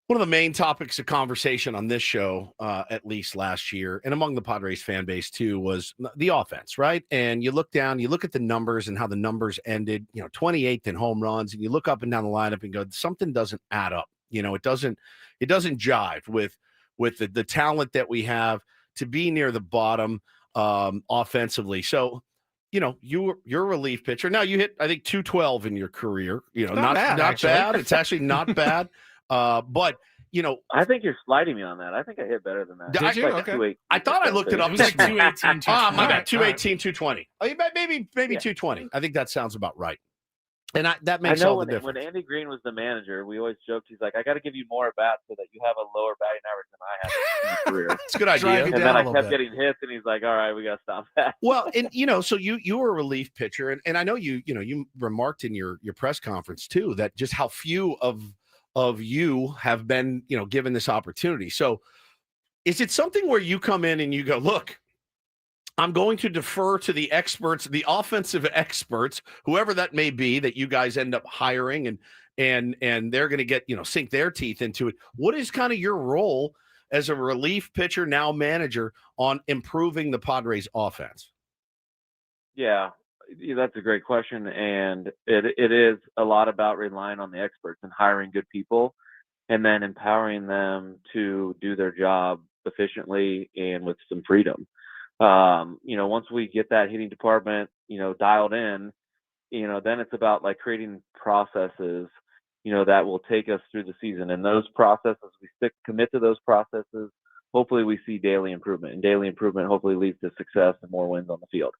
one of the main topics of conversation on this show, at least last year, and among the Padres fan base too, was the offense, right? And you look down, you look at the numbers and how the numbers ended, 28th in home runs, and you look up and down the lineup and go, something doesn't add up. It doesn't jive with the talent that we have to be near the bottom offensively. So, you're a relief pitcher. Now you hit, I think, 212 in your career. Not bad. It's actually not bad. But I think you're sliding me on that. I think I hit better than that. Did you? Okay. I thought I looked it up. It was like 218. My bad. 218, 220. Oh, maybe 220. I think that sounds about right. And that makes all the difference. When Andy Green was the manager, we always joked, he's like, I got to give you more at bats so that you have a lower batting average than I have in my career. It's a good idea. And then I kept getting hits, and he's like, all right, we got to stop that. Well, and so you were a relief pitcher, and I know you remarked in your press conference too that just how few of you have been given this opportunity. So is it something where you come in and you go, look, I'm going to defer to the experts, the offensive experts, whoever that may be, that you guys end up hiring, and they're going to get, sink their teeth into it. What is kind of your role as a relief pitcher, now manager, on improving the Padres offense? Yeah, that's a great question. And it is a lot about relying on the experts and hiring good people and then empowering them to do their job efficiently and with some freedom. Once we get that hitting department, dialed in, then it's about like creating processes, that will take us through the season. And those processes, we commit to those processes. Hopefully we see daily improvement, and daily improvement hopefully leads to success and more wins on the field.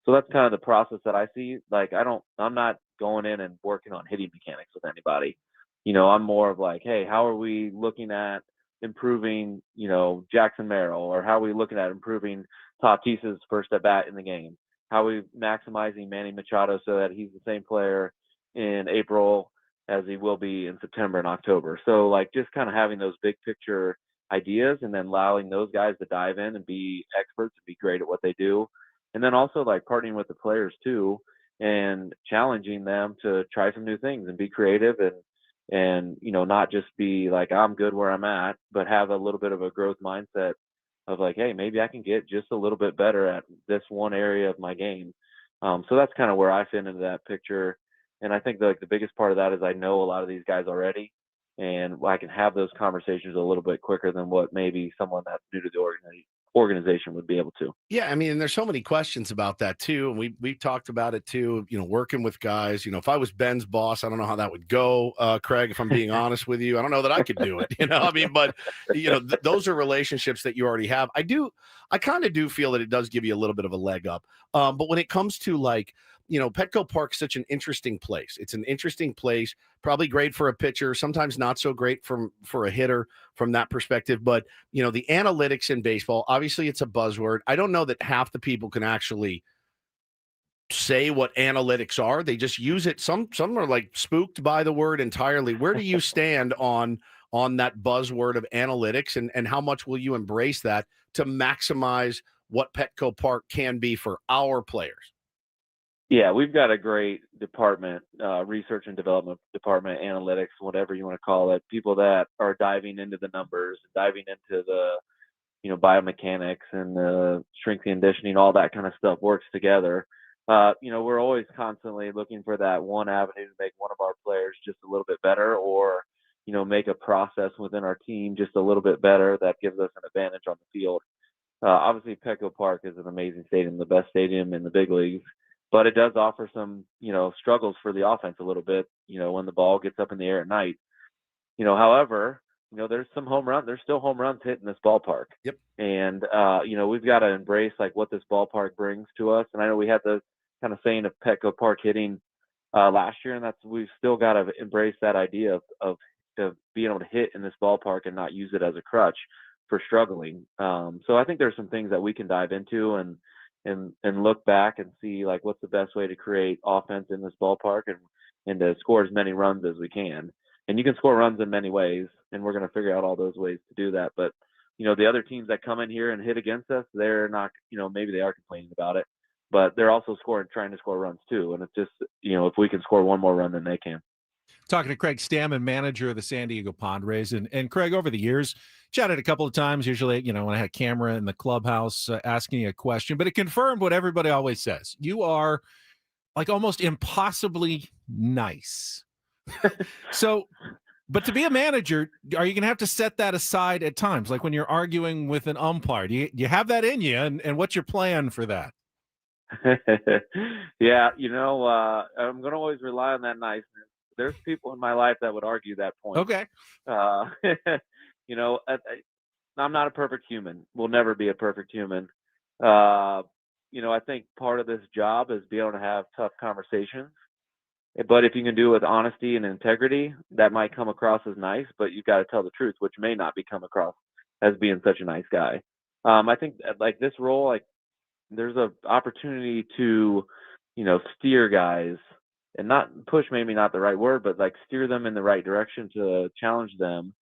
So that's kind of the process that I see. Like, I'm not going in and working on hitting mechanics with anybody. I'm more of like, hey, how are we looking at improving, Jackson Merrill, or how are we looking at improving Tatis's first at bat in the game? How are we maximizing Manny Machado so that he's the same player in April as he will be in September and October. So like just kind of having those big picture ideas and then allowing those guys to dive in and be experts and be great at what they do. And then also like partnering with the players too and challenging them to try some new things and be creative and not just be like I'm good where I'm at, but have a little bit of a growth mindset of like, hey, maybe I can get just a little bit better at this one area of my game. So that's kind of where I fit into that picture. And I think the biggest part of that is I know a lot of these guys already, and I can have those conversations a little bit quicker than what maybe someone that's new to the organization would be able to. Yeah, I mean, and there's so many questions about that too, and we've talked about it too. Working with guys. If I was Ben's boss, I don't know how that would go, Craig. If I'm being honest with you, I don't know that I could do it. I mean, but those are relationships that you already have. I kind of do feel that it does give you a little bit of a leg up. But when it comes to Petco Park's such an interesting place. It's an interesting place, probably great for a pitcher, sometimes not so great for a hitter from that perspective. But, the analytics in baseball, obviously it's a buzzword. I don't know that half the people can actually say what analytics are. They just use it. Some are like spooked by the word entirely. Where do you stand on that buzzword of analytics, and how much will you embrace that to maximize what Petco Park can be for our players? Yeah, we've got a great department, research and development department, analytics, whatever you want to call it. People that are diving into the numbers, diving into the, biomechanics and the strength and conditioning, all that kind of stuff works together. We're always constantly looking for that one avenue to make one of our players just a little bit better, or, make a process within our team just a little bit better that gives us an advantage on the field. Obviously, Petco Park is an amazing stadium, the best stadium in the big leagues. But it does offer some, struggles for the offense a little bit, when the ball gets up in the air at night. However, there's some home runs. There's still home runs hitting this ballpark. Yep. And, we've got to embrace what this ballpark brings to us. And I know we had the kind of saying of Petco Park hitting last year, and we've still got to embrace that idea of being able to hit in this ballpark and not use it as a crutch for struggling. So I think there's some things that we can dive into and look back and see what's the best way to create offense in this ballpark and to score as many runs as we can. And you can score runs in many ways, and we're going to figure out all those ways to do that. But, the other teams that come in here and hit against us, they're not, maybe they are complaining about it, but they're also trying to score runs too. And it's just, if we can score one more run than they can. Talking to Craig Stammen, manager of the San Diego Padres. And Craig, over the years, chatted a couple of times, usually, when I had a camera in the clubhouse asking you a question, but it confirmed what everybody always says. You are almost impossibly nice. But to be a manager, are you going to have to set that aside at times? Like when you're arguing with an umpire, do you have that in you? And what's your plan for that? Yeah, I'm going to always rely on that niceness. There's people in my life that would argue that point. Okay. I'm not a perfect human. We'll never be a perfect human. I think part of this job is being able to have tough conversations. But if you can do it with honesty and integrity, that might come across as nice, but you've got to tell the truth, which may not be come across as being such a nice guy. I think this role, there's an opportunity to, steer guys. And not push, maybe not the right word, but steer them in the right direction, to challenge them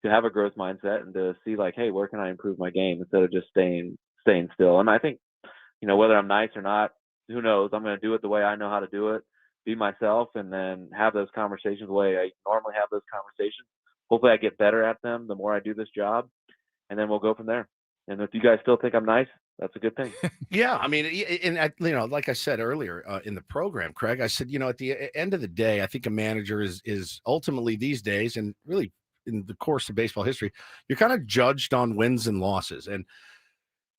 to have a growth mindset and to see hey, where can I improve my game instead of just staying still. And I think, whether I'm nice or not, who knows? I'm going to do it the way I know how to do it, be myself, and then have those conversations the way I normally have those conversations. Hopefully I get better at them the more I do this job, and then we'll go from there. And if you guys still think I'm nice, that's a good thing. Yeah, I mean, and like I said earlier in the program, Craig, I said, at the end of the day, I think a manager is ultimately these days, and really in the course of baseball history, you're kind of judged on wins and losses, and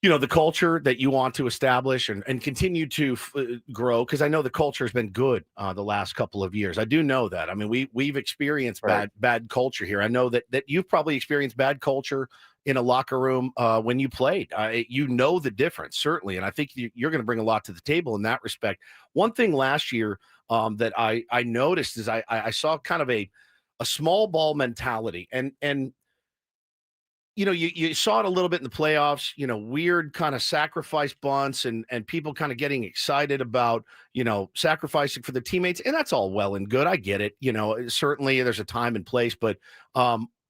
the culture that you want to establish and continue to grow. Because I know the culture has been good the last couple of years. I do know that. I mean, we've experienced bad culture here. I know that you've probably experienced bad culture in a locker room when you played. The difference, certainly. And I think you're going to bring a lot to the table in that respect. One thing last year that I noticed is I saw kind of a small ball mentality. And you saw it a little bit in the playoffs, weird kind of sacrifice bunts and people kind of getting excited about, sacrificing for their teammates. And that's all well and good. I get it. Certainly there's a time and place, but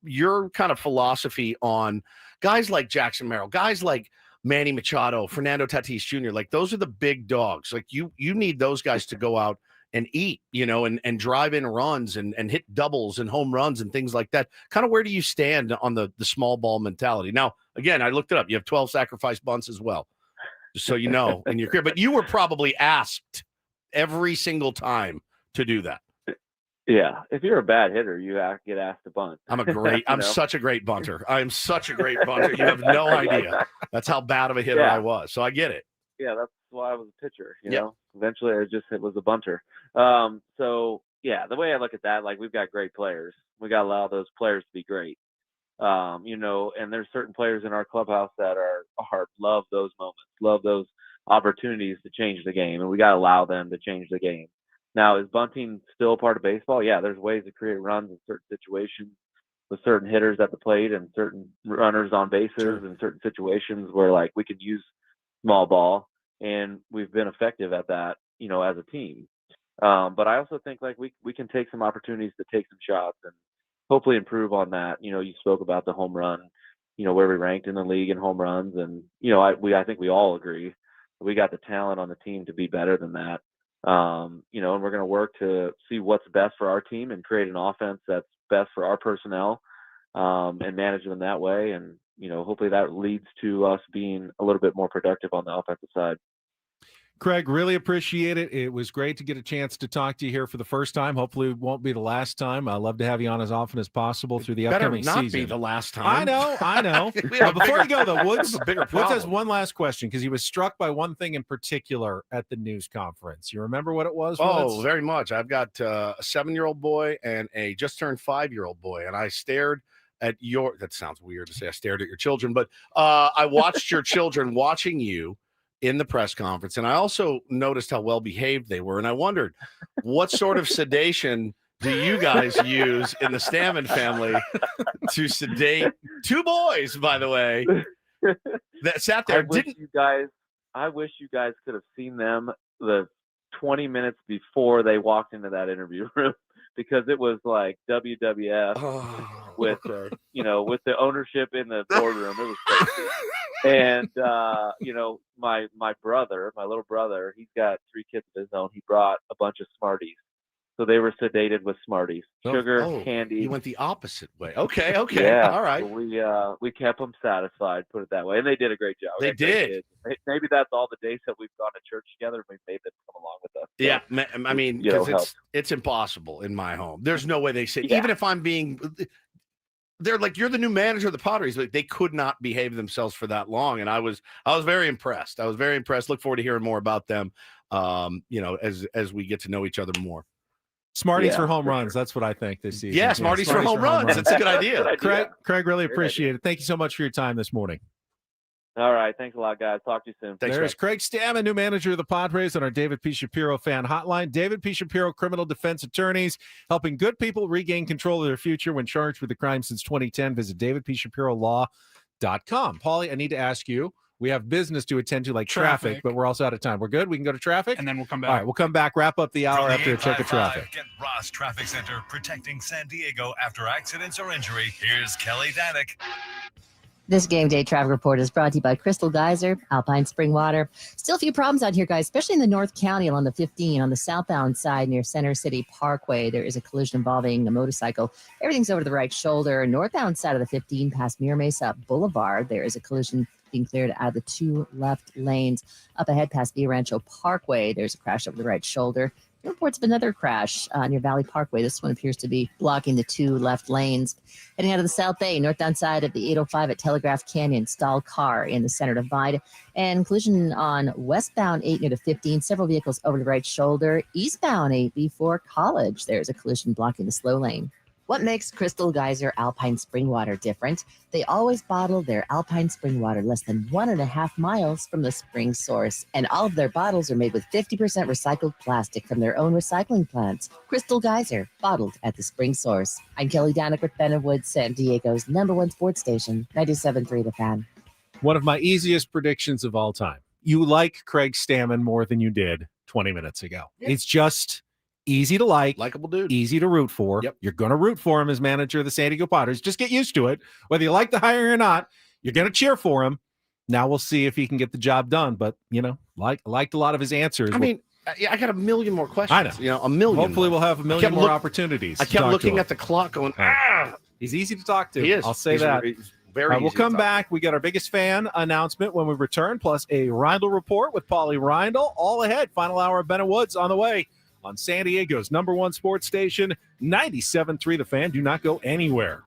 your kind of philosophy on guys like Jackson Merrill, guys like Manny Machado, Fernando Tatis Jr., like those are the big dogs. Like you need those guys to go out and eat, and drive in runs and hit doubles and home runs and things like that. Kind of where do you stand on the small ball mentality? Now, again, I looked it up. You have 12 sacrifice bunts as well, just so you know in your career. But you were probably asked every single time to do that. Yeah, if you're a bad hitter, you get asked to bunt. I'm such a great bunter. I'm such a great bunter. You have no idea. That's how bad of a hitter I was. So I get it. Yeah, that's why I was a pitcher. You know, eventually it was a bunter. So yeah, the way I look at that, like we've got great players. We got to allow those players to be great. And there's certain players in our clubhouse that love those moments, love those opportunities to change the game, and we got to allow them to change the game. Now, is bunting still a part of baseball? Yeah, there's ways to create runs in certain situations with certain hitters at the plate and certain runners on bases and certain situations where like we could use small ball, and we've been effective at that, as a team. But I also think like we can take some opportunities to take some shots and hopefully improve on that. You spoke about the home run, where we ranked in the league in home runs, and I think we all agree we got the talent on the team to be better than that. And we're going to work to see what's best for our team and create an offense that's best for our personnel, and manage them that way. And, hopefully that leads to us being a little bit more productive on the offensive side. Craig, really appreciate it. It was great to get a chance to talk to you here for the first time. Hopefully it won't be the last time. I'd love to have you on as often as possible through the upcoming season. Better not be the last time. I know. Before we go, though, Woods has one last question because he was struck by one thing in particular at the news conference. You remember what it was? Oh, very much. I've got a 7-year-old boy and a just turned 5-year-old boy, and I stared at that sounds weird to say I stared at your children, but I watched your children watching you in the press conference. And I also noticed how well behaved they were. And I wondered, what sort of sedation do you guys use in the Stammen family to sedate two boys, by the way, that sat there? I wish you guys could have seen them the 20 minutes before they walked into that interview room, because it was like WWF with the ownership in the boardroom. It was crazy. And my brother, my little brother, he's got 3 kids of his own. He brought a bunch of Smarties. So they were sedated with Smarties, sugar, candy. You went the opposite way. Okay. Yeah. All right. So we kept them satisfied, put it that way. And they did a great job. They did. Maybe that's all the days that we've gone to church together. We made them come along with us. So, yeah. I mean, because it's impossible in my home. There's no way they say, even if I'm being, they're like, you're the new manager of the Padres. Like, they could not behave themselves for that long. And I was very impressed. Look forward to hearing more about them, as we get to know each other more. Smarties for home runs. That's what I think this season. Yeah, Smarties for home runs. That's a good idea. Craig, really appreciate it. Thank you so much for your time this morning. All right. Thanks a lot, guys. Talk to you soon. There's Craig Stammen, new manager of the Padres, on our David P. Shapiro fan hotline. David P. Shapiro, criminal defense attorneys, helping good people regain control of their future when charged with a crime since 2010. Visit davidpshapirolaw.com. Paulie, I need to ask you, we have business to attend to, like traffic, but we're also out of time. We're good? We can go to traffic? And then we'll come back. All right, we'll come back, wrap up the hour after a check of traffic. Get Ross Traffic Center, protecting San Diego after accidents or injury. Here's Kelly Danick. This game day traffic report is brought to you by Crystal Geyser, Alpine Spring Water. Still a few problems out here, guys, especially in the North County along the 15 on the southbound side near Center City Parkway. There is a collision involving a motorcycle. Everything's over to the right shoulder. Northbound side of the 15 past Mira Mesa Boulevard, there is a collision being cleared out of the 2 left lanes. Up ahead past Villa Rancho Parkway, there's a crash over the right shoulder. Reports of another crash near Valley Parkway. This one appears to be blocking the 2 left lanes. Heading out of the South Bay, northbound side of the 805 at Telegraph Canyon, stalled car in the center divide. And collision on westbound 8 near the 15. Several vehicles over the right shoulder. Eastbound 8 before College, there's a collision blocking the slow lane. What makes Crystal Geyser Alpine Spring Water different? They always bottle their Alpine Spring Water less than 1.5 miles from the spring source. And all of their bottles are made with 50% recycled plastic from their own recycling plants. Crystal Geyser, bottled at the spring source. I'm Kelly Danick with Benwood, San Diego's #1 sports station, 97.3 The Fan. One of my easiest predictions of all time. You like Craig Stammen more than you did 20 minutes ago. Yeah. It's just easy to like, likable dude, easy to root for. Yep. You're going to root for him as manager of the San Diego Padres. Just get used to it. Whether you like the hiring or not, you're going to cheer for him. Now we'll see if he can get the job done. But, liked a lot of his answers. I mean, I got a million more questions. I know. A million. Hopefully more. we'll have a million more opportunities. I kept looking at the clock going, He's easy to talk to. He is. I'll say He's that. Very we'll easy come to talk back. We got our biggest fan announcement when we return, plus a Reindl report with Paulie Reindl. All ahead. Final hour of Ben Woods on the way on San Diego's #1 sports station, 97.3 The Fan. Do not go anywhere.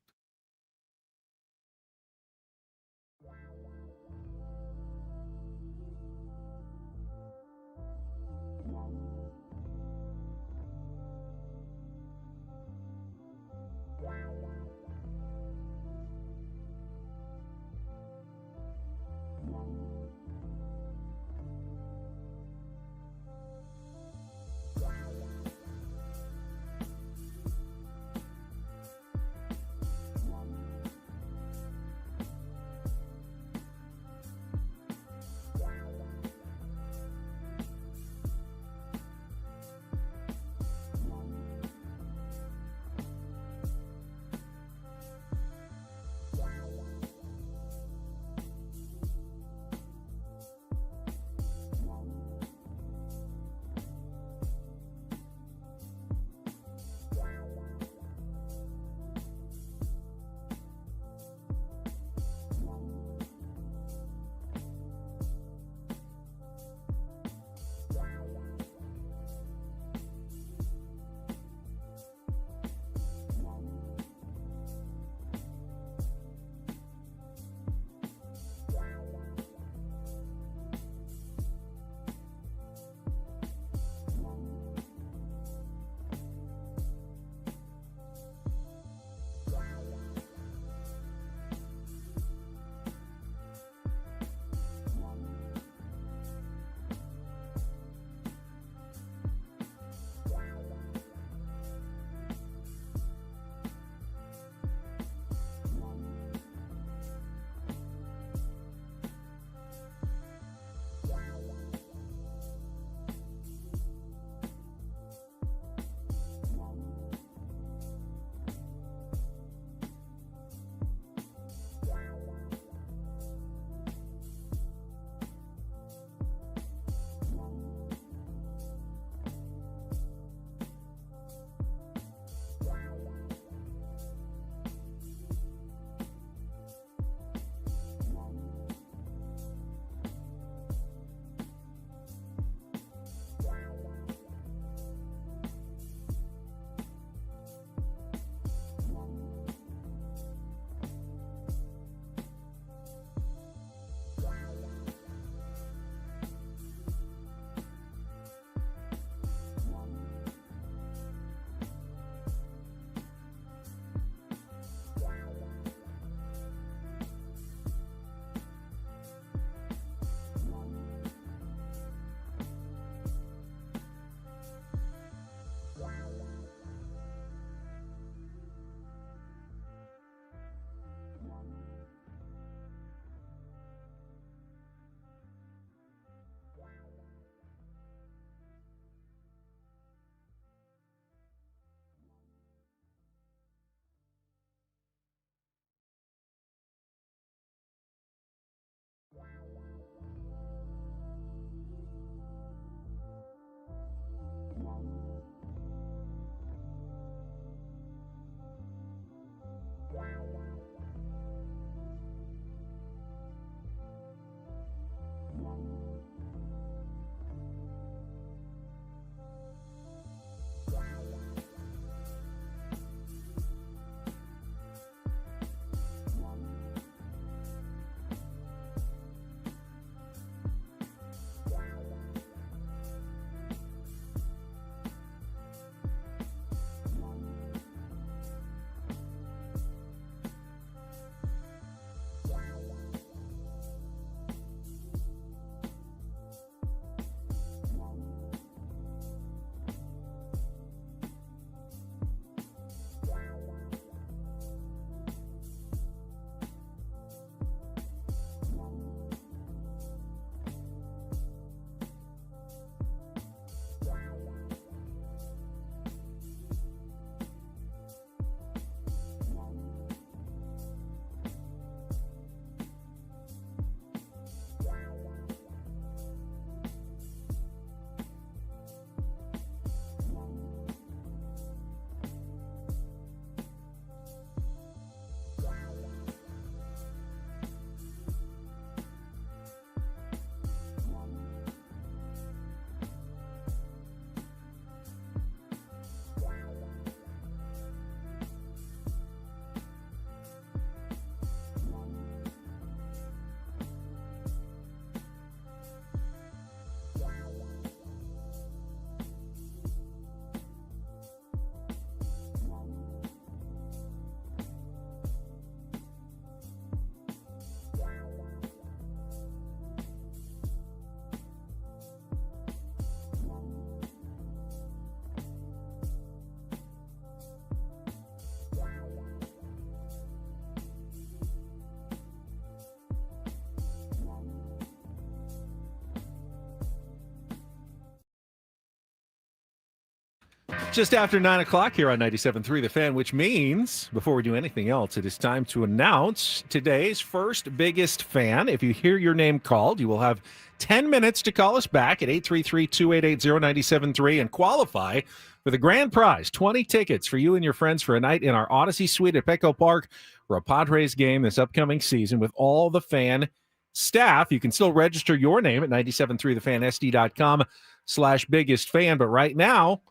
Just after 9 o'clock here on 97.3 The Fan, which means, before we do anything else, it is time to announce today's first biggest fan. If you hear your name called, you will have 10 minutes to call us back at 833-288-0973 and qualify for the grand prize, 20 tickets for you and your friends for a night in our Odyssey Suite at Petco Park for a Padres game this upcoming season with all the fan staff. You can still register your name at 973thefansd.com/biggest fan. But right now,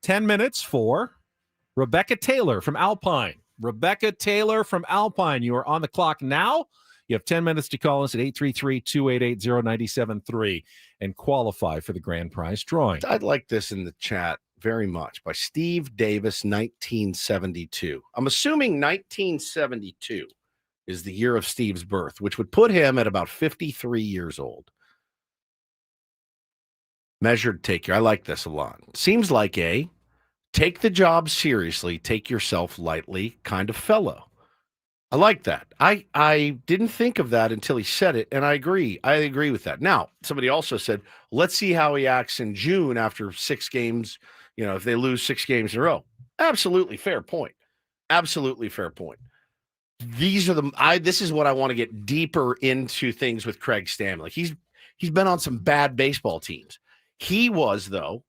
10 minutes for Rebecca Taylor from Alpine. Rebecca Taylor from Alpine. You are on the clock now. You have 10 minutes to call us at 833-288-0973 and qualify for the grand prize drawing. I'd like this in the chat very much by Steve Davis, 1972. I'm assuming 1972 is the year of Steve's birth, which would put him at about 53 years old. Measured take care. I like this a lot. Seems like a take the job seriously, take yourself lightly kind of fellow. I like that. I didn't think of that until he said it, and I agree. I agree with that. Now, somebody also said, let's see how he acts in June after 6 games, if they lose 6 games in a row. Absolutely fair point. Absolutely fair point. This is what I want to get deeper into things with Craig Stammen. Like he's been on some bad baseball teams. He was, though,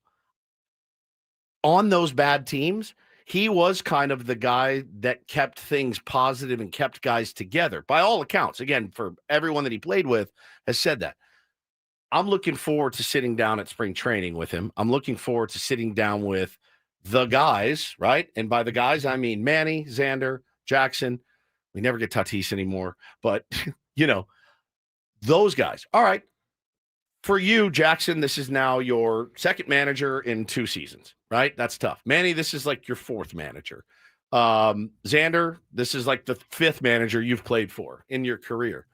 on those bad teams, he was kind of the guy that kept things positive and kept guys together. By all accounts, again, for everyone that he played with has said that. I'm looking forward to sitting down at spring training with him. I'm looking forward to sitting down with the guys, right? And by the guys, I mean Manny, Xander, Jackson. We never get Tatis anymore, but, those guys. All right. For you, Jackson, this is now your second manager in 2 seasons, right? That's tough. Manny, this is like your 4th manager. Xander, this is like the 5th manager you've played for in your career.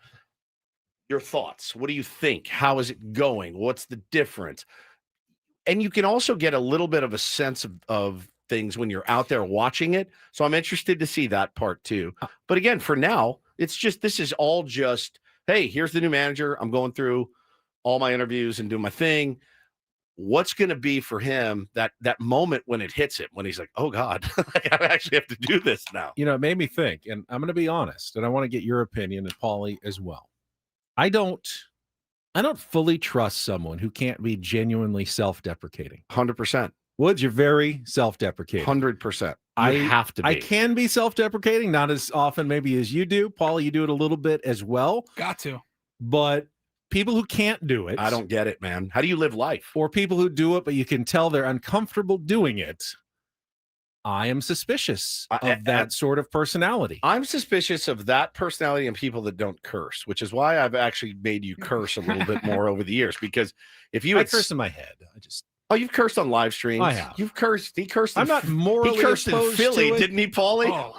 Your thoughts. What do you think? How is it going? What's the difference? And you can also get a little bit of a sense of things when you're out there watching it. So I'm interested to see that part too. But again, for now, this is all just, hey, here's the new manager. I'm going through all my interviews and doing my thing. What's going to be for him that moment when it hits him, when he's like, oh God, I actually have to do this now. It made me think, and I'm going to be honest, and I want to get your opinion and Paulie as well. I don't fully trust someone who can't be genuinely self-deprecating. 100%. Woods, you're very self-deprecating. 100%. I have to be. I can be self-deprecating, not as often maybe as you do. Paulie, you do it a little bit as well. Got to. But people who can't do it. I don't get it, man. How do you live life? Or people who do it, but you can tell they're uncomfortable doing it. I am suspicious of that sort of personality. I'm suspicious of that personality and people that don't curse, which is why I've actually made you curse a little bit more over the years. Because if you curse in my head, you've cursed on live streams. I have. You've cursed. He cursed. I'm not morally He cursed in opposed Philly, to it. didn't he, Paulie? Oh,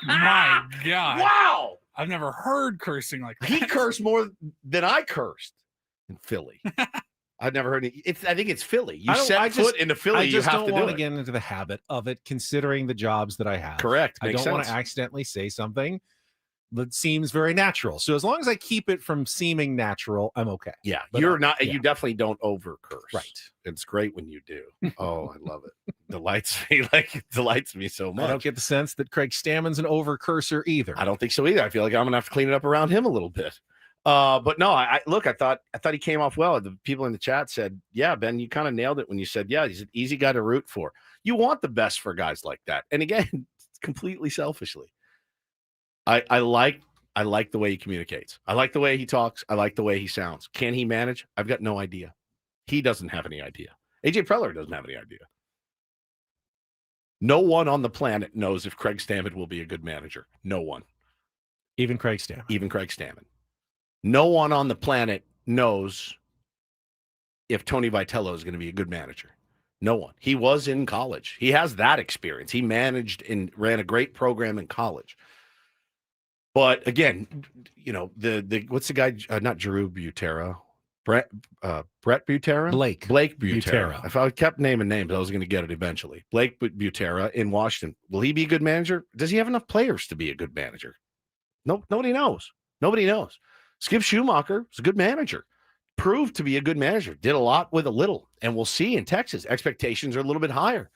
my God. Wow. I've never heard cursing like that. He cursed more than I cursed in Philly. I've never heard it. I think it's Philly. You set foot into Philly, you have to do it. I don't want to get into the habit of it, considering the jobs that I have. Correct. I don't want to accidentally say something that seems very natural. So as long as I keep it from seeming natural, I'm okay. Yeah, But you're not. You definitely don't over curse. Right. It's great when you do. Oh, I love it. Delights me so much. I don't get the sense that Craig Stammen's an over cursor either. I don't think so either. I feel like I'm gonna have to clean it up around him a little bit. But no, I thought he came off well. The people in the chat said, yeah, Ben, you kind of nailed it when you said, yeah, he's an easy guy to root for. You want the best for guys like that. And again, completely selfishly. I like the way he communicates. I like the way he talks. I like the way he sounds. Can he manage? I've got no idea. He doesn't have any idea. AJ Preller doesn't have any idea. No one on the planet knows if Craig Stammen will be a good manager. No one. Even Craig Stammen. No one on the planet knows if Tony Vitello is going to be a good manager. No one. He was in college. He has that experience. He managed and ran a great program in college. But again, the what's the guy? Not Drew Butera, Brett Butera, Blake Butera. If I kept naming names, I was going to get it eventually. Blake Butera in Washington. Will he be a good manager? Does he have enough players to be a good manager? No, nobody knows. Nobody knows. Skip Schumacher was a good manager, proved to be a good manager, did a lot with a little, and we'll see in Texas. Expectations are a little bit higher.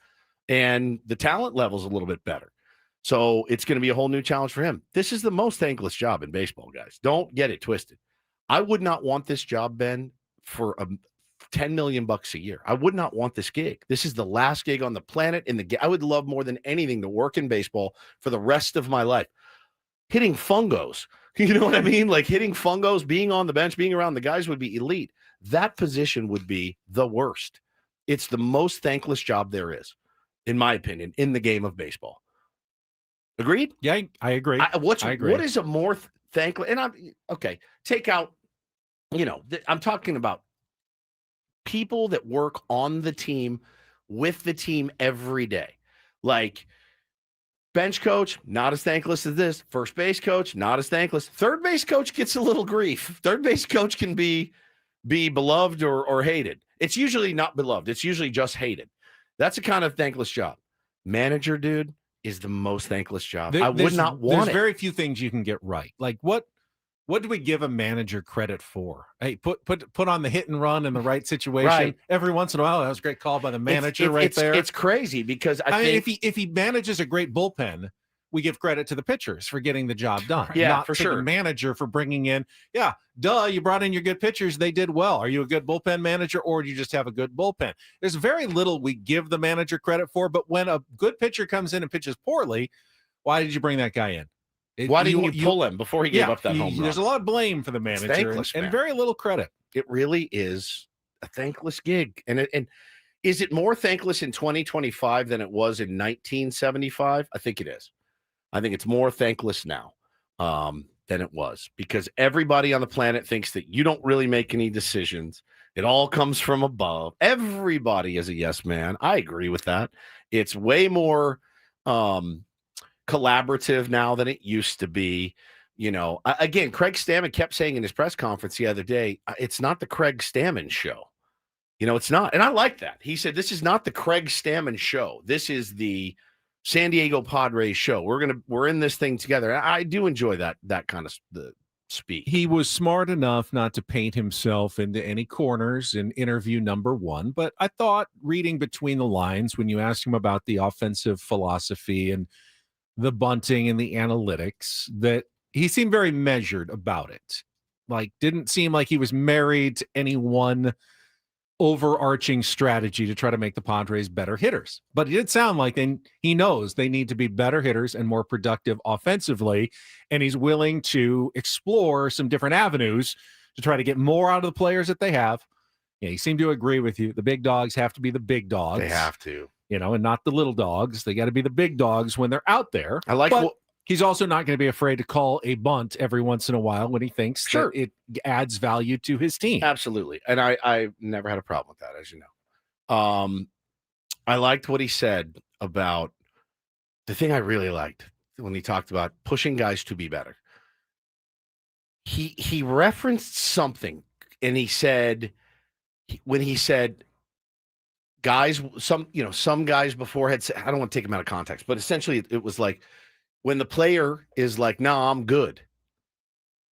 and the talent level's a little bit better. So it's going to be a whole new challenge for him. This is the most thankless job in baseball, guys. Don't get it twisted. I would not want this job, Ben, for $10 million a year. I would not want this gig. This is the last gig on the planet. I would love more than anything to work in baseball for the rest of my life. Hitting fungos, you know what I mean? Like hitting fungos, being on the bench, being around the guys would be elite. That position would be the worst. It's the most thankless job there is, in my opinion, in the game of baseball. Agreed? Yeah, I agree. I agree. What is a more thankless? And take out, I'm talking about people that work on the team with the team every day. Like bench coach, not as thankless as this. First base coach, not as thankless. Third base coach gets a little grief. Third base coach can be beloved or hated. It's usually not beloved. It's usually just hated. That's a kind of thankless job. Manager, dude, is the most thankless job. I would not want it. There's very few things you can get right. Like what do we give a manager credit for? Hey, put on the hit and run in the right situation. Right. Every once in a while, that was a great call by the manager there. It's crazy because I think if he manages a great bullpen, we give credit to the pitchers for getting the job done. Yeah, not for to sure. the manager for bringing in. Yeah, you brought in your good pitchers. They did well. Are you a good bullpen manager or do you just have a good bullpen? There's very little we give the manager credit for, but when a good pitcher comes in and pitches poorly, why did you bring that guy in? Why didn't you pull him before he gave up that home run? There's a lot of blame for the manager and very little credit. It really is a thankless gig. And is it more thankless in 2025 than it was in 1975? I think it is. I think it's more thankless now than it was because everybody on the planet thinks that you don't really make any decisions. It all comes from above. Everybody is a yes man. I agree with that. It's way more collaborative now than it used to be. Again, Craig Stammen kept saying in his press conference the other day, it's not the Craig Stammen show. It's not. And I like that. He said, this is not the Craig Stammen show. This is the San Diego Padres show. We're in this thing together. I do enjoy that kind of the speak. He was smart enough not to paint himself into any corners in interview number one, but I thought reading between the lines when you asked him about the offensive philosophy and the bunting and the analytics that he seemed very measured about it. Like didn't seem like he was married to any one overarching strategy to try to make the Padres better hitters. But it did sound like he knows they need to be better hitters and more productive offensively, and he's willing to explore some different avenues to try to get more out of the players that they have. Yeah, he seemed to agree with you. The big dogs have to be the big dogs. They have to. And not the little dogs. They got to be the big dogs when they're out there. I like he's also not going to be afraid to call a bunt every once in a while when he thinks that it adds value to his team. Absolutely. And I never had a problem with that, as you know. I liked what he said about the thing I really liked when he talked about pushing guys to be better. He referenced something and he said, guys, some guys before had said, I don't want to take him out of context, but essentially it was like, when the player is like, "Nah, I'm good."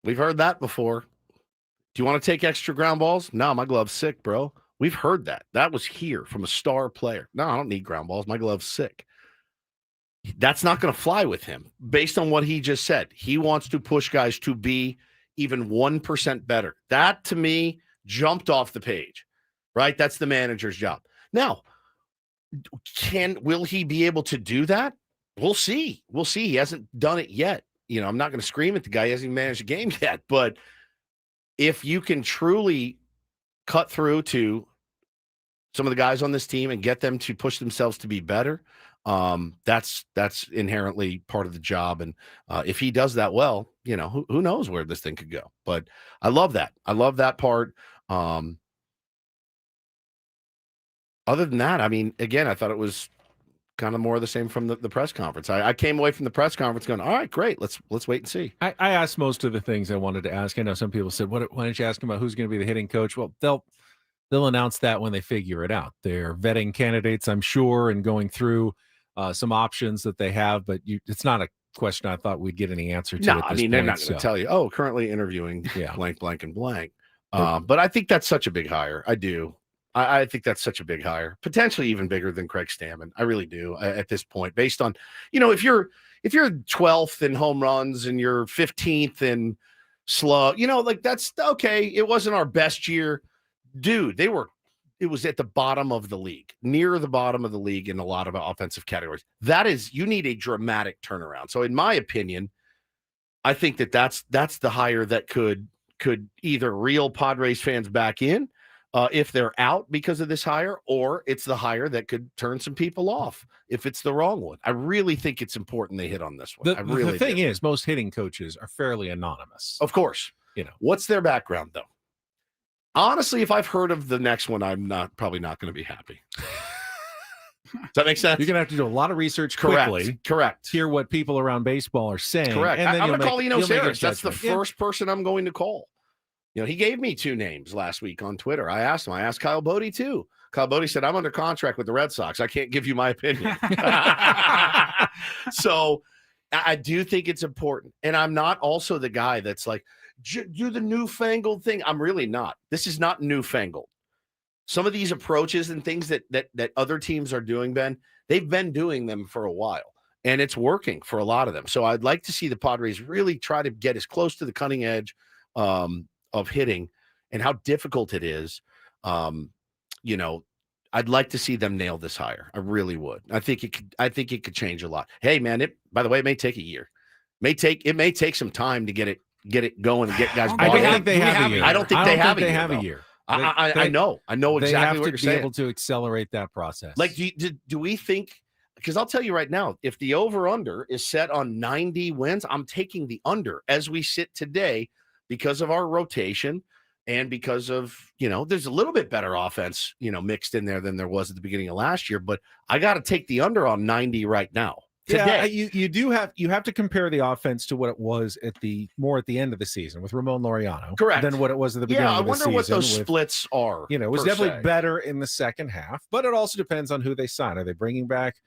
We've heard that before. Do you want to take extra ground balls? No, my glove's sick, bro. We've heard that. That was here from a star player. No, I don't need ground balls. My glove's sick. That's not going to fly with him based on what he just said. He wants to push guys to be even 1% better. That to me jumped off the page, right? That's the manager's job. Now, will he be able to do that? We'll see. He hasn't done it yet. I'm not going to scream at the guy. He hasn't even managed a game yet. But if you can truly cut through to some of the guys on this team and get them to push themselves to be better, that's inherently part of the job. And if he does that well, who knows where this thing could go. But I love that. I love that part. Other than that, I mean, again, I thought it was kind of more of the same from the press conference. I came away from the press conference going, all right, great. Let's wait and see. I asked most of the things I wanted to ask. I know some people said, why don't you ask him about who's going to be the hitting coach? Well, they'll announce that when they figure it out. They're vetting candidates, I'm sure, and going through some options that they have, but it's not a question I thought we'd get any answer to. No, I mean, they're not going to tell you, currently interviewing blank, blank, and blank. But I think that's such a big hire. I do. I think that's such a big hire, potentially even bigger than Craig Stammen. I really do at this point, based on, if you're 12th in home runs and you're 15th in slug, that's okay. It wasn't our best year. Dude, it was at the bottom of the league, near the bottom of the league in a lot of offensive categories. You need a dramatic turnaround. So in my opinion, I think that's the hire that could either reel Padres fans back in, if they're out because of this hire, or it's the hire that could turn some people off if it's the wrong one. I really think it's important they hit on this one. The thing is, most hitting coaches are fairly anonymous. Of course. What's their background, though? Honestly, if I've heard of the next one, I'm probably not going to be happy. Does that make sense? You're going to have to do a lot of research quickly. Correct. Hear what people around baseball are saying. Correct. And then I'm going to call Eno Sarris. That's the judgment. first person I'm going to call. He gave me 2 names last week on Twitter. I asked Kyle Bodie too. Kyle Bodie said, I'm under contract with the Red Sox. I can't give you my opinion. So I do think it's important. And I'm not also the guy that's like, do the newfangled thing. I'm really not. This is not newfangled. Some of these approaches and things that other teams are doing, Ben, they've been doing them for a while. And it's working for a lot of them. So I'd like to see the Padres really try to get as close to the cutting edge of hitting and how difficult it is. I'd like to see them nail this hire. I really would. I think it could change a lot. Hey man, by the way, it may take a year. It may take some time to get it going and get guys. I don't think they have a year. I don't think they have a year. I know exactly what you're saying. They have to be able to accelerate that process. Like, do we think? Because I'll tell you right now, if the over/under is set on 90 wins, I'm taking the under as we sit today because of our rotation and because of, there's a little bit better offense, mixed in there than there was at the beginning of last year. But I got to take the under on 90 right now. Today. Yeah, you have to compare the offense to what it was at the end of the season with Ramon Laureano, correct, than what it was at the beginning of the season. I wonder what those splits are. It was definitely better in the second half, but it also depends on who they sign. Are they bringing back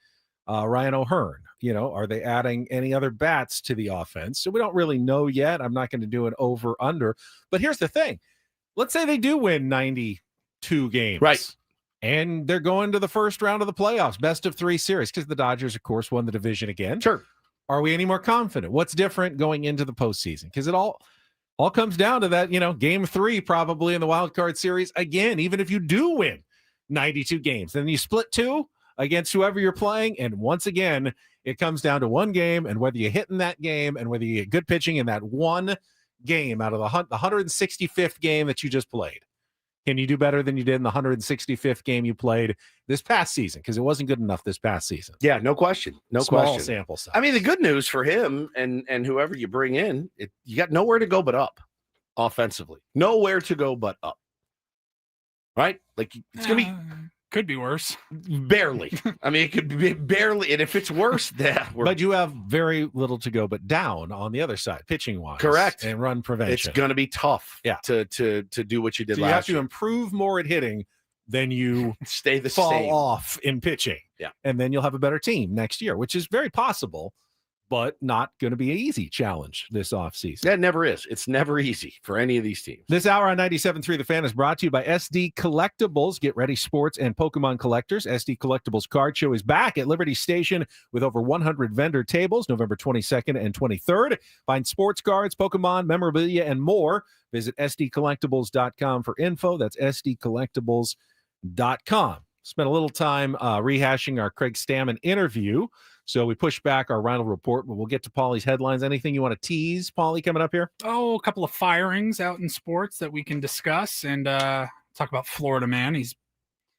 Ryan O'Hearn? Are they adding any other bats to the offense? So we don't really know yet. I'm not going to do an over under, but here's the thing: let's say they do win 92 games, right? And they're going to the first round of the playoffs, best of 3 series, because the Dodgers, of course, won the division again. Sure. Are we any more confident? What's different going into the postseason? Because it all comes down to that, game 3 probably in the wild card series again, even if you do win 92 games. Then you split 2 against whoever you're playing. And once again, it comes down to one game and whether you hit in that game and whether you get good pitching in that one game out of the 165th game that you just played. Can you do better than you did in the 165th game you played this past season? Because it wasn't good enough this past season. Yeah, no question. Small sample size. I mean, the good news for him and whoever you bring in, you got nowhere to go but up offensively. Nowhere to go but up. Right? Like, it's going to be... Could be worse. Barely. I mean, it could be barely. And if it's worse, but you have very little to go but down on the other side, pitching wise. Correct. And run prevention. It's going to be tough. Yeah. To do what you did last year. You have to improve more at hitting than you stay the fall same off in pitching. Yeah. And then you'll have a better team next year, which is very possible, but not going to be an easy challenge this offseason. That never is. It's never easy for any of these teams. This hour on 97.3 The Fan is brought to you by SD Collectibles. Get ready, sports and Pokemon collectors. SD Collectibles Card Show is back at Liberty Station with over 100 vendor tables, November 22nd and 23rd. Find sports cards, Pokemon, memorabilia, and more. Visit sdcollectibles.com for info. That's sdcollectibles.com. Spent a little time rehashing our Craig Stammen interview. So we pushed back our Rhino report, but we'll get to Paulie's headlines. Anything you want to tease, Paulie, coming up here? Oh, a couple of firings out in sports that we can discuss and talk about Florida Man. He's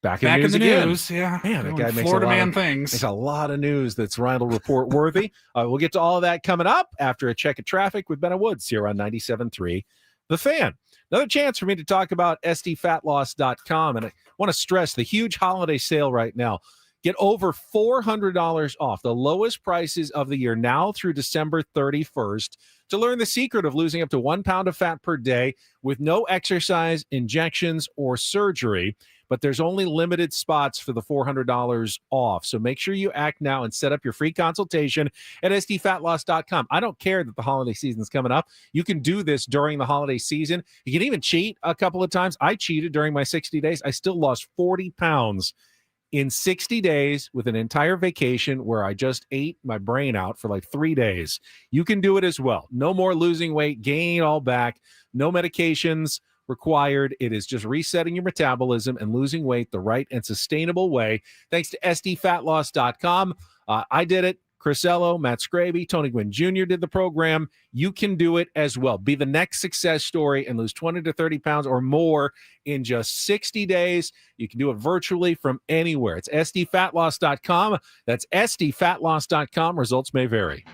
back in the news. Yeah, man, that guy makes Florida Man things. Makes a lot of news that's Rhino report worthy. We'll get to all of that coming up after a check of traffic with Benna Woods here on 97.3 The Fan. Another chance for me to talk about sdfatloss.com, and I want to stress the huge holiday sale right now. Get over $400 off, the lowest prices of the year now through December 31st. To learn the secret of losing up to 1 pound of fat per day with no exercise, injections, or surgery, but there's only limited spots for the $400 off. So make sure you act now and set up your free consultation at sdfatloss.com. I don't care that the holiday season is coming up. You can do this during the holiday season. You can even cheat a couple of times. I cheated during my 60 days. I still lost 40 pounds in 60 days with an entire vacation where I just ate my brain out for like 3 days. You can do it as well. No more losing weight, gaining it all back, no medications required. It is just resetting your metabolism and losing weight the right and sustainable way. Thanks to sdfatloss.com. I did it. Crisello, Matt Scraby, Tony Gwynn Jr. did the program. You can do it as well. Be the next success story and lose 20 to 30 pounds or more in just 60 days. You can do it virtually from anywhere. It's sdfatloss.com. That's sdfatloss.com. Results may vary.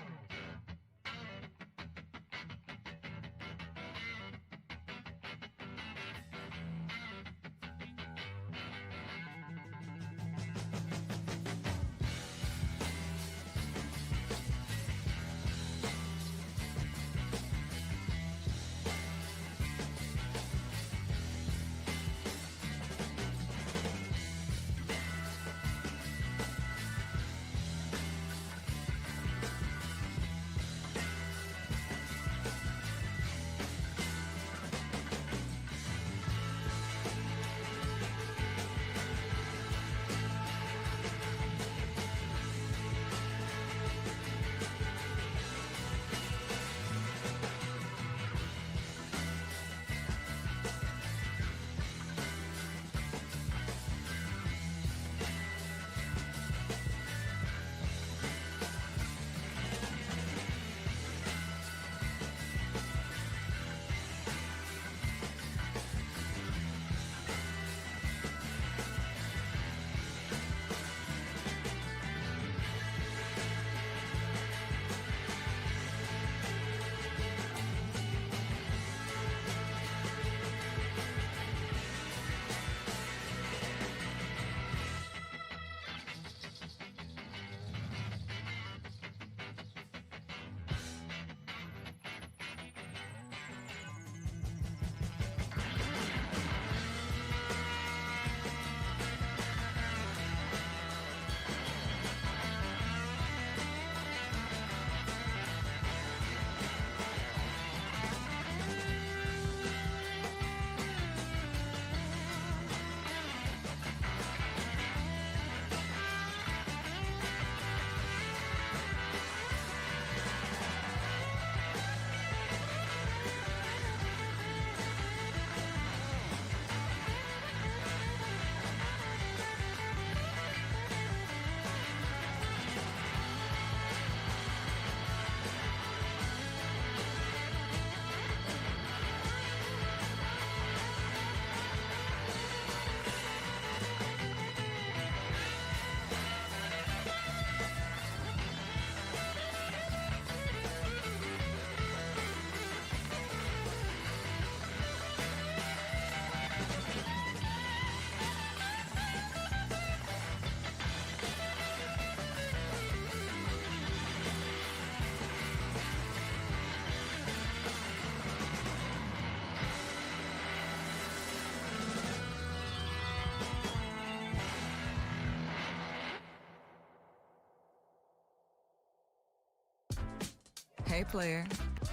Hey, player,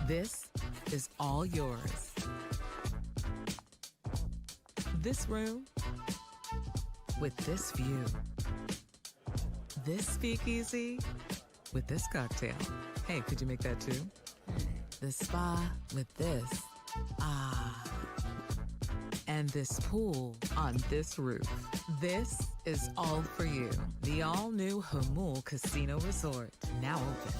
this is all yours. This room with this view. This speakeasy with this cocktail. Hey, could you make that too? The spa with this. Ah. And this pool on this roof. This is all for you. The all-new Hamul Casino Resort, now open.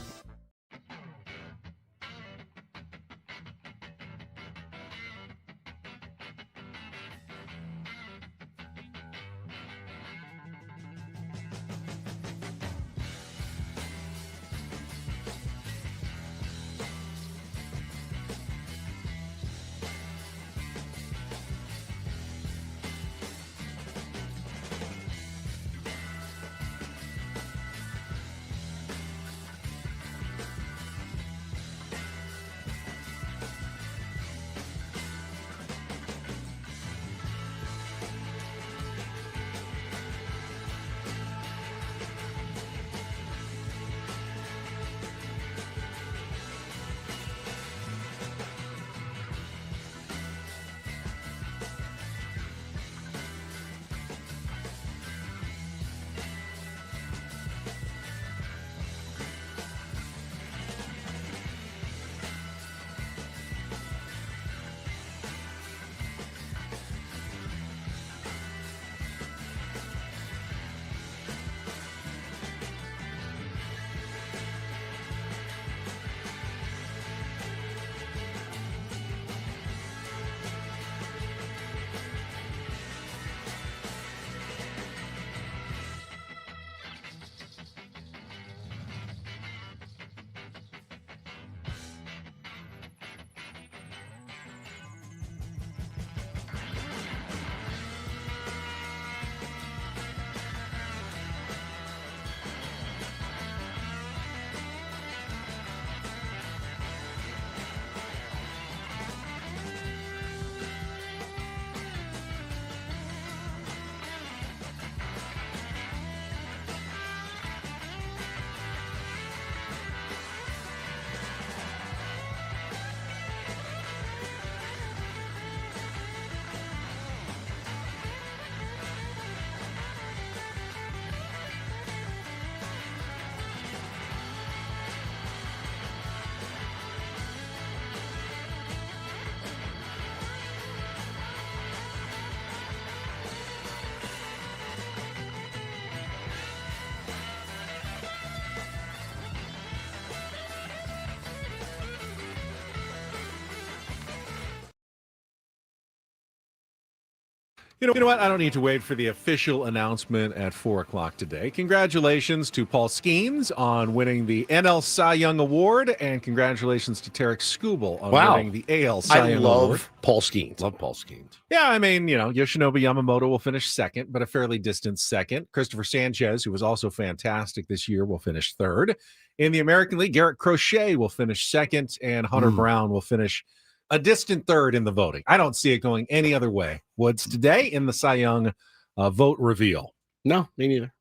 You know what? I don't need to wait for the official announcement at 4 o'clock today. Congratulations to Paul Skeens on winning the NL Cy Young Award, and congratulations to Tarek Skubal on winning the AL Cy Young Award. Paul Skeens. Love Paul Skeens. Yeah, I mean, Yoshinobu Yamamoto will finish second, but a fairly distant second. Christopher Sanchez, who was also fantastic this year, will finish third. In the American League, Garrett Crochet will finish second, and Hunter Brown will finish a distant third in the voting. I don't see it going any other way. Woods, today in the Cy Young vote reveal. No, me neither.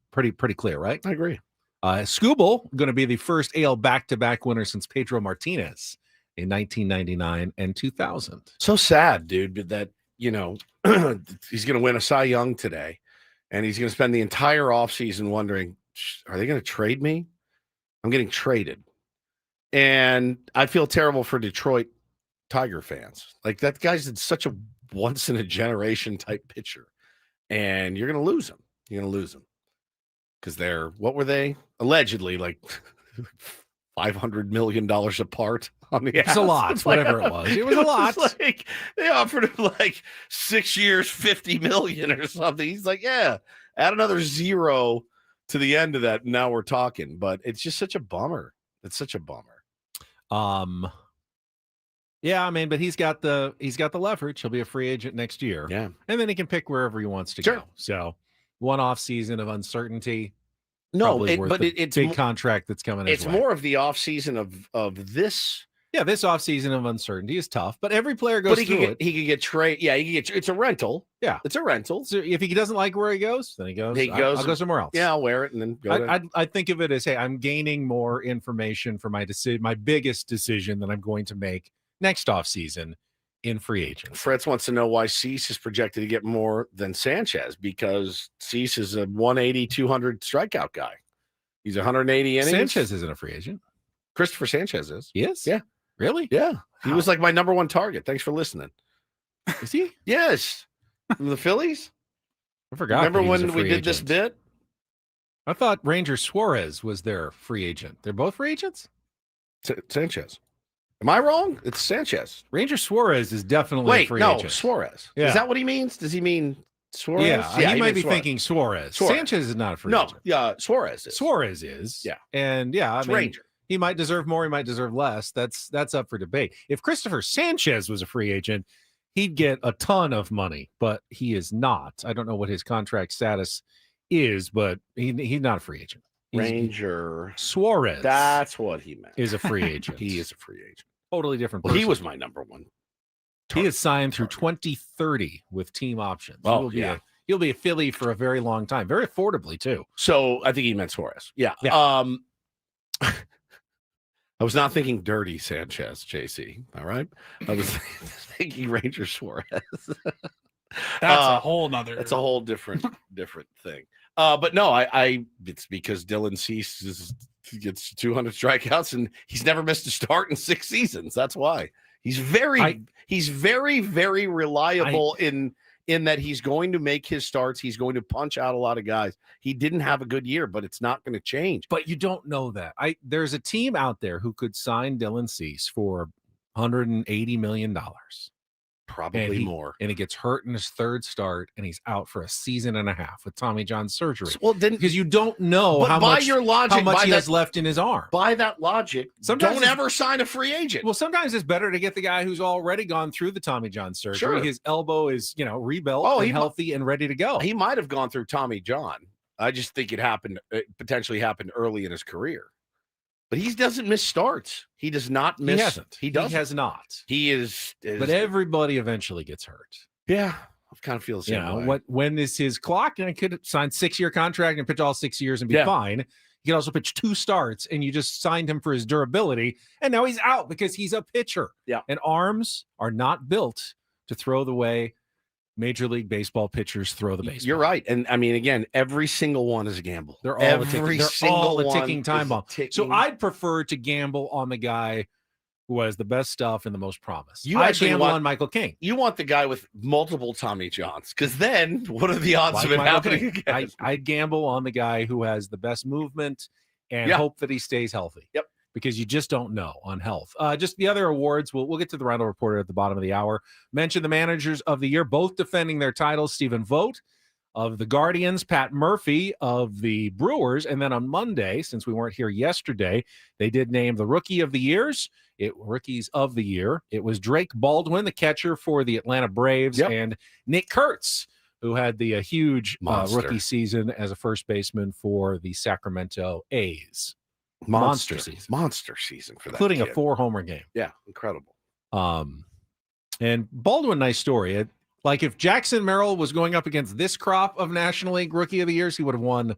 Pretty clear, right? I agree. Skubal going to be the first AL back-to-back winner since Pedro Martinez in 1999 and 2000. So sad, dude, that, he's going to win a Cy Young today, and he's going to spend the entire offseason wondering, are they going to trade me? I'm getting traded. And I feel terrible for Detroit Tiger fans. Like, that guy's such a once-in-a-generation type pitcher, and you're going to lose him. You're going to lose him because what were they? Allegedly, like $500 million apart on the It's a lot, whatever it was. It was a lot. Like, they offered him like 6 years, $50 million or something. He's like, yeah, add another zero to the end of that. Now we're talking, but it's just such a bummer. It's such a bummer. Yeah, I mean, but he's got the leverage. He'll be a free agent next year. Yeah. And then he can pick wherever he wants to go. So one off season of uncertainty. No, it's big contract that's coming. It's more of the off season of this. Yeah, this off season of uncertainty is tough, but every player goes through it. He could get traded. Yeah, it's a rental. Yeah, it's a rental. So if he doesn't like where he goes, then he goes. I'll go somewhere else. Yeah, I'll wear it and then go. I think of it as, hey, I'm gaining more information for my decision, my biggest decision that I'm going to make next offseason in free agent. Fritz wants to know why Cease is projected to get more than Sanchez, because Cease is a 180, 200 strikeout guy. He's 180 innings. Sanchez isn't a free agent. Christopher Sanchez is. He is? Yeah. Really? Yeah. He was like my number one target. Thanks for listening. Is he? Yes. From the Phillies? I forgot. Remember when we did this bit? I thought Ranger Suarez was their free agent. They're both free agents? Sanchez. Am I wrong? It's Sanchez. Ranger Suarez is definitely a free agent. Suarez. Yeah. Is that what he means? Does he mean Suarez? Yeah, he might be thinking Suarez. Sanchez is not a free agent. Yeah, Suarez is. Suarez is. Yeah. And yeah, I mean, Ranger. He might deserve more, he might deserve less. That's up for debate. If Christopher Sanchez was a free agent, he'd get a ton of money, but he is not. I don't know what his contract status is, but he's not a free agent. Ranger Suarez. That's what he meant. Is a free agent. He is a free agent. Totally different person. Well, he was my number one. He is signed through 2030 with team options. Oh, He'll be a Philly for a very long time, very affordably too. So I think he meant Suarez. Yeah. I was not thinking dirty Sanchez, JC. All right. I was thinking Ranger Suarez. That's a whole nother. That's a whole different thing. But no, it's because Dylan Cease gets 200 strikeouts and he's never missed a start in 6 seasons. That's why he's very, very reliable in that he's going to make his starts. He's going to punch out a lot of guys. He didn't have a good year, but it's not going to change. But you don't know that. There's a team out there who could sign Dylan Cease for $180 million. Probably more. And he gets hurt in his third start, and he's out for a season and a half with Tommy John surgery. Well, then, because you don't know how much he has left in his arm. By that logic, don't ever sign a free agent. Well, sometimes it's better to get the guy who's already gone through the Tommy John surgery. Sure. His elbow is, rebuilt and healthy and ready to go. He might have gone through Tommy John. I just think it potentially happened early in his career. But he doesn't miss starts. He does not miss. He hasn't. He doesn't. He has not. He is. But everybody eventually gets hurt. Yeah, I kind of feel the same way. When is his clock? And I could sign 6-year contract and pitch all 6 years and be fine. He could also pitch 2 starts, and you just signed him for his durability, and now he's out because he's a pitcher. Yeah, and arms are not built to throw the way Major League Baseball pitchers throw the baseball. You're right. And I mean, again, every single one is a gamble. They're all a ticking time bomb. So I'd prefer to gamble on the guy who has the best stuff and the most promise. I'd gamble on Michael King. You want the guy with multiple Tommy Johns, because then what are the odds of it happening again? I'd gamble on the guy who has the best movement and hope that he stays healthy. Yep. because you just don't know on health. Just the other awards, we'll get to the Roundel Reporter at the bottom of the hour. Mention the managers of the year, both defending their titles. Stephen Vogt of the Guardians, Pat Murphy of the Brewers, and then on Monday, since we weren't here yesterday, they did name the rookies of the year. It was Drake Baldwin, the catcher for the Atlanta Braves, and Nick Kurtz, who had the huge rookie season as a first baseman for the Sacramento A's. Monster season for that, including a 4-homer game. Yeah, incredible. And Baldwin, nice story. Like if Jackson Merrill was going up against this crop of National League Rookie of the Years, he would have won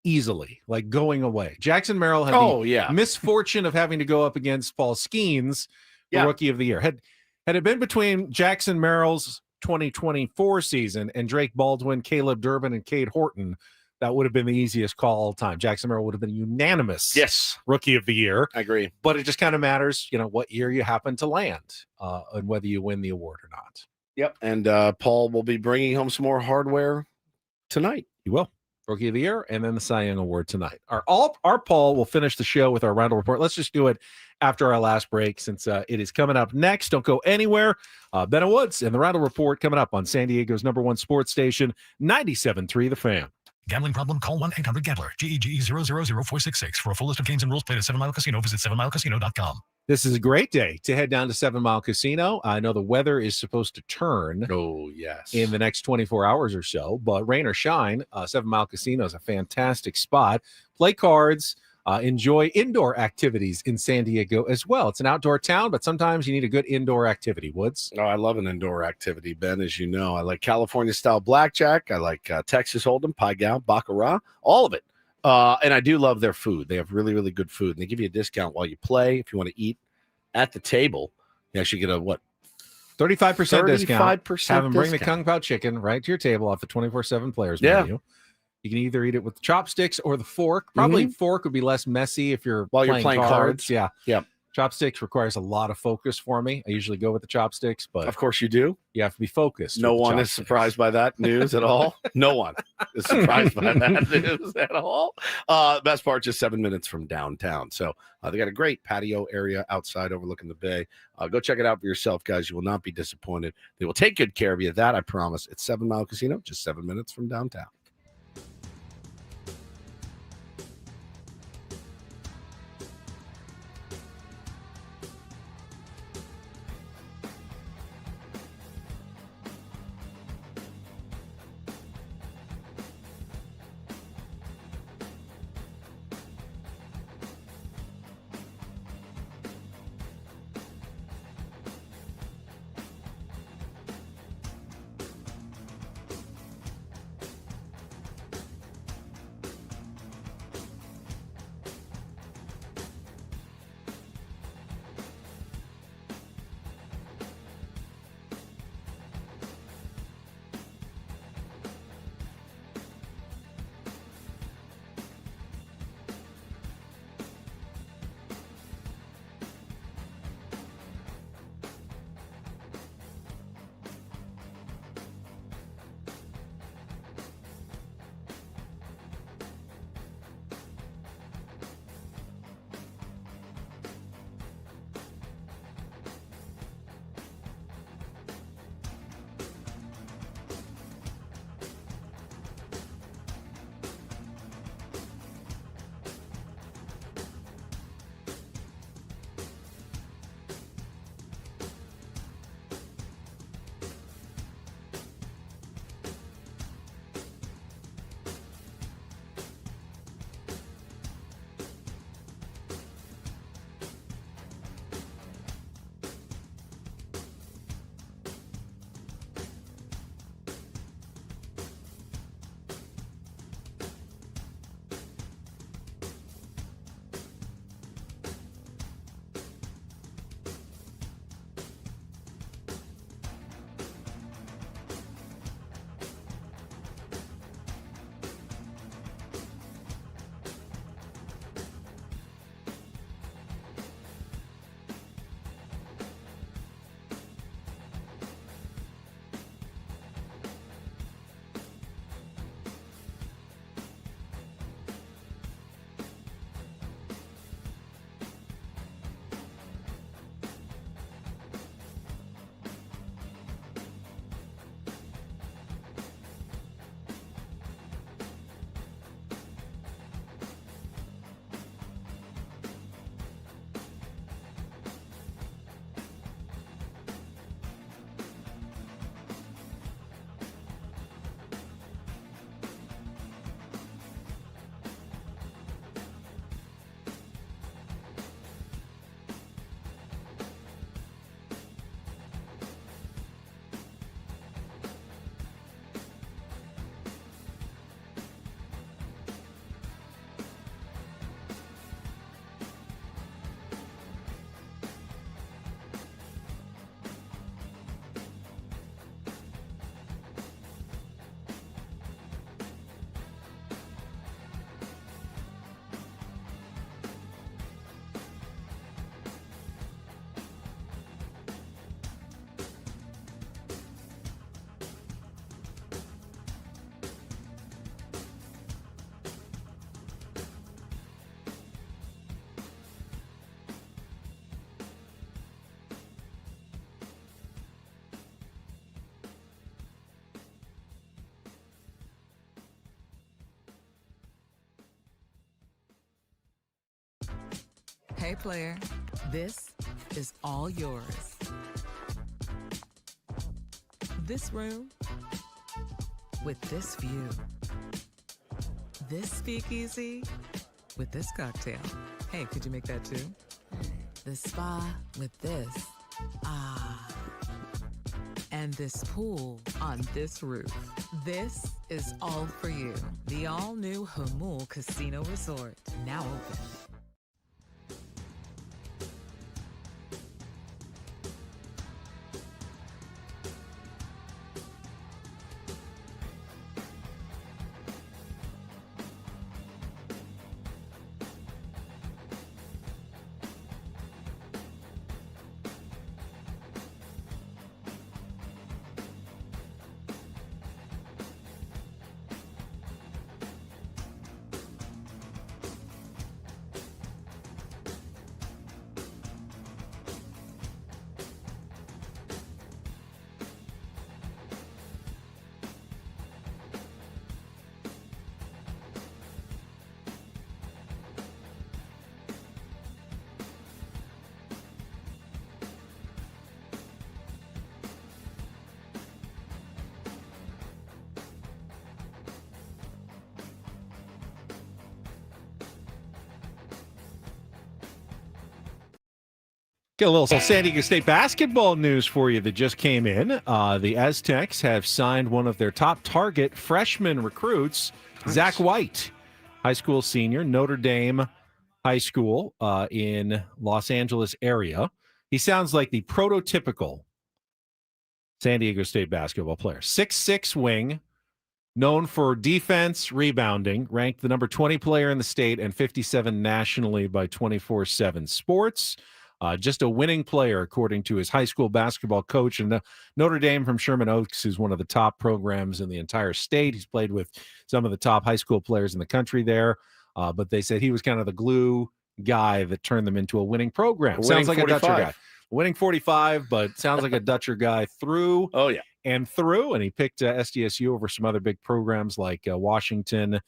easily, like going away. Jackson Merrill had the misfortune of having to go up against Paul Skeens, the Rookie of the Year. Had it been between Jackson Merrill's 2024 season and Drake Baldwin, Caleb Durbin, and Cade Horton, that would have been the easiest call all time. Jackson Merrill would have been unanimous Rookie of the Year. I agree. But it just kind of matters, what year you happen to land and whether you win the award or not. Yep. And Paul will be bringing home some more hardware tonight. He will. Rookie of the Year and then the Cy Young Award tonight. Our Paul will finish the show with our Roundel Report. Let's just do it after our last break since it is coming up next. Don't go anywhere. Bennett Woods and the Roundel Report coming up on San Diego's #1 sports station, 97.3 The Fan. Gambling problem? Call 1-800-GAMBLER. GEGE 000-466. For a full list of games and rules, play at 7 Mile Casino. Visit 7milecasino.com. This is a great day to head down to 7 Mile Casino. I know the weather is supposed to turn. Oh, yes. In the next 24 hours or so, but rain or shine, 7 Mile Casino is a fantastic spot. Play cards, enjoy indoor activities in San Diego as well. It's an outdoor town, but sometimes you need a good indoor activity, Woods. Oh, I love an indoor activity, Ben, as you know. I like California-style blackjack. I like Texas Hold'em, Pai Gow, Baccarat, all of it. And I do love their food. They have really, really good food. And they give you a discount while you play. If you want to eat at the table, you actually get a, 35% discount. 35% Have them bring the Kung Pao chicken right to your table off the 24/7 players menu. You can either eat it with the chopsticks or the fork. Probably fork would be less messy if you're while you're playing cards. Yeah. Yeah. Chopsticks requires a lot of focus for me. I usually go with the chopsticks, but of course you do. You have to be focused. No one is surprised by that news at all. No one is surprised by that news at all. Best part, just 7 minutes from downtown. So they got a great patio area outside overlooking the bay. Go check it out for yourself, guys. You will not be disappointed. They will take good care of you. That I promise. It's 7 Mile Casino, just 7 minutes from downtown. Okay, player, this is all yours. This room with this view. This speakeasy with this cocktail. Hey, could you make that too? This spa with this. Ah. And this pool on this roof. This is all for you. The all-new Hamul Casino Resort, now open. Get a little San Diego State basketball news for you that just came in. The Aztecs have signed one of their top target freshman recruits, Zach White, high school senior, Notre Dame High School in Los Angeles area. He sounds like the prototypical San Diego State basketball player. 6'6" wing, known for defense, rebounding, ranked the number 20 player in the state and 57 nationally by 24/7 Sports. Just a winning player, according to his high school basketball coach. And Notre Dame from Sherman Oaks is one of the top programs in the entire state. He's played with some of the top high school players in the country there. But they said he was kind of the glue guy that turned them into a winning program. Sounds like 45. A Dutcher guy. Winning 45, but sounds like a Dutcher guy through and through. And he picked SDSU over some other big programs like Washington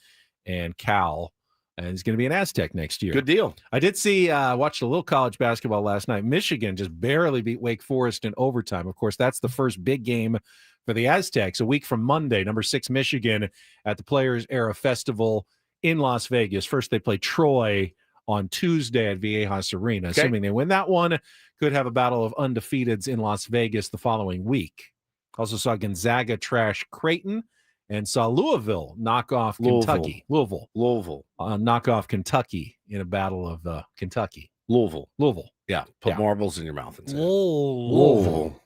and Cal. And he's going to be an Aztec next year. Good deal. I did see, watched a little college basketball last night. Michigan just barely beat Wake Forest in overtime. Of course, that's the first big game for the Aztecs. A week from Monday, number 6 Michigan at the Players Era Festival in Las Vegas. First, they play Troy on Tuesday at Viejas Arena. Okay. Assuming they win that one, could have a battle of undefeateds in Las Vegas the following week. Also saw Gonzaga trash Creighton. And saw Louisville knock off Kentucky. Louisville. Knock off Kentucky in a battle of Kentucky. Louisville. Yeah. Put marbles in your mouth and say Louisville.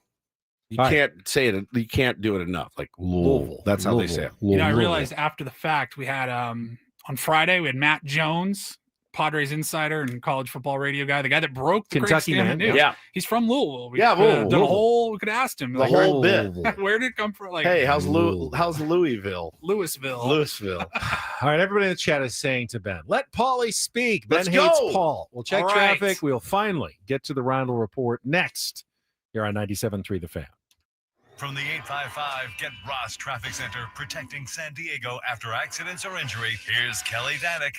You can't say it. You can't do it enough. Like Louisville. That's how they say it. You know, I realized after the fact, we had on Friday, we had Matt Jones, Padres insider and college football radio guy, the guy that broke the Kentucky Craig Stammen man. news. Yeah. He's from Louisville. We Louisville. done a whole, we could have asked him The whole bit. Where did it come from? Like, Hey, how's Louisville? Louisville. All right, everybody in the chat is saying to Ben, let Paulie speak. Ben Let's hates go. Paul. We'll check All right. traffic. We'll finally get to the Rindle Report next here on 97.3 The Fan. From the 855 Get Ross Traffic Center, protecting San Diego after accidents or injury, here's Kelly Danick.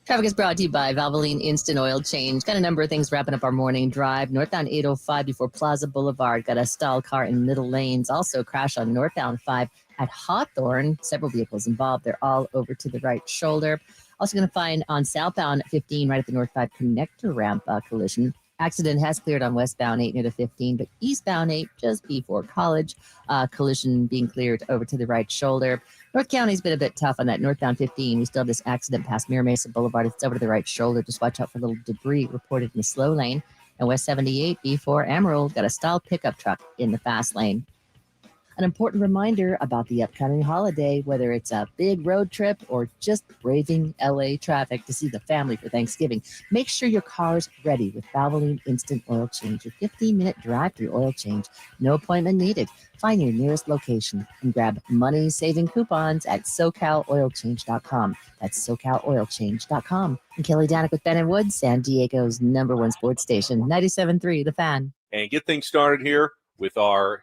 Traffic is brought to you by Valvoline Instant Oil Change. Got a number of things wrapping up our morning drive. Northbound 805 before Plaza Boulevard. Got a stalled car in middle lanes. Also crash on northbound 5 at Hawthorne. Several vehicles involved. They're all over to the right shoulder. Also going to find on southbound 15 right at the North 5 connector ramp collision. Accident has cleared on westbound 8 near the 15, but eastbound 8 just before College. Collision being cleared over to the right shoulder. North County's been a bit tough on that northbound 15. We still have this accident past Mira Mesa Boulevard. It's over to the right shoulder. Just watch out for little debris reported in the slow lane. And West 78 before Emerald got a stalled pickup truck in the fast lane. An important reminder about the upcoming holiday, whether it's a big road trip or just braving LA traffic to see the family for Thanksgiving. Make sure your car's ready with Valvoline Instant Oil Change, your 15-minute drive-through oil change. No appointment needed. Find your nearest location and grab money-saving coupons at SoCalOilChange.com. That's SoCalOilChange.com. And Kelly Danick with Ben and Wood, San Diego's #1 sports station, 97.3 The Fan. And get things started here with our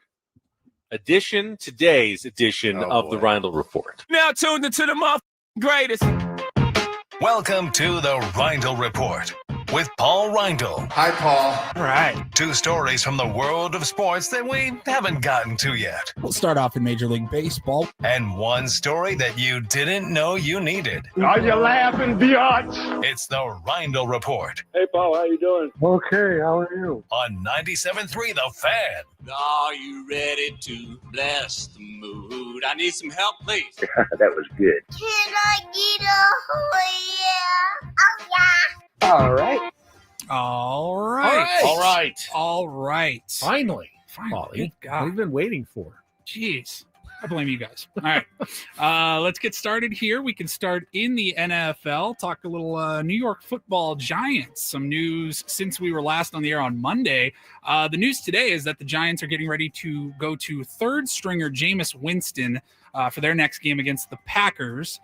today's edition of the Rindle Report. Now tuned into the greatest. Welcome to the Rindle Report with Paul Reindl. Hi, Paul. All right. 2 stories from the world of sports that we haven't gotten to yet. We'll start off in Major League Baseball. And 1 story that you didn't know you needed. Are you laughing, biatch? It's the Reindl Report Hey, Paul, how you doing? Okay, how are you? on 97.3 The Fan. Are you ready to bless the mood? I need some help, please. That was good. Can I get a oh yeah? Oh yeah. All right. All right. All right. All right. Finally, Finally. Thank God. we've been waiting for. Jeez. I blame you guys. All right. Let's get started here. We can start in the NFL, talk a little New York football Giants. Some news since we were last on the air on Monday. The news today is that the Giants are getting ready to go to third stringer Jameis Winston for their next game against the Packers.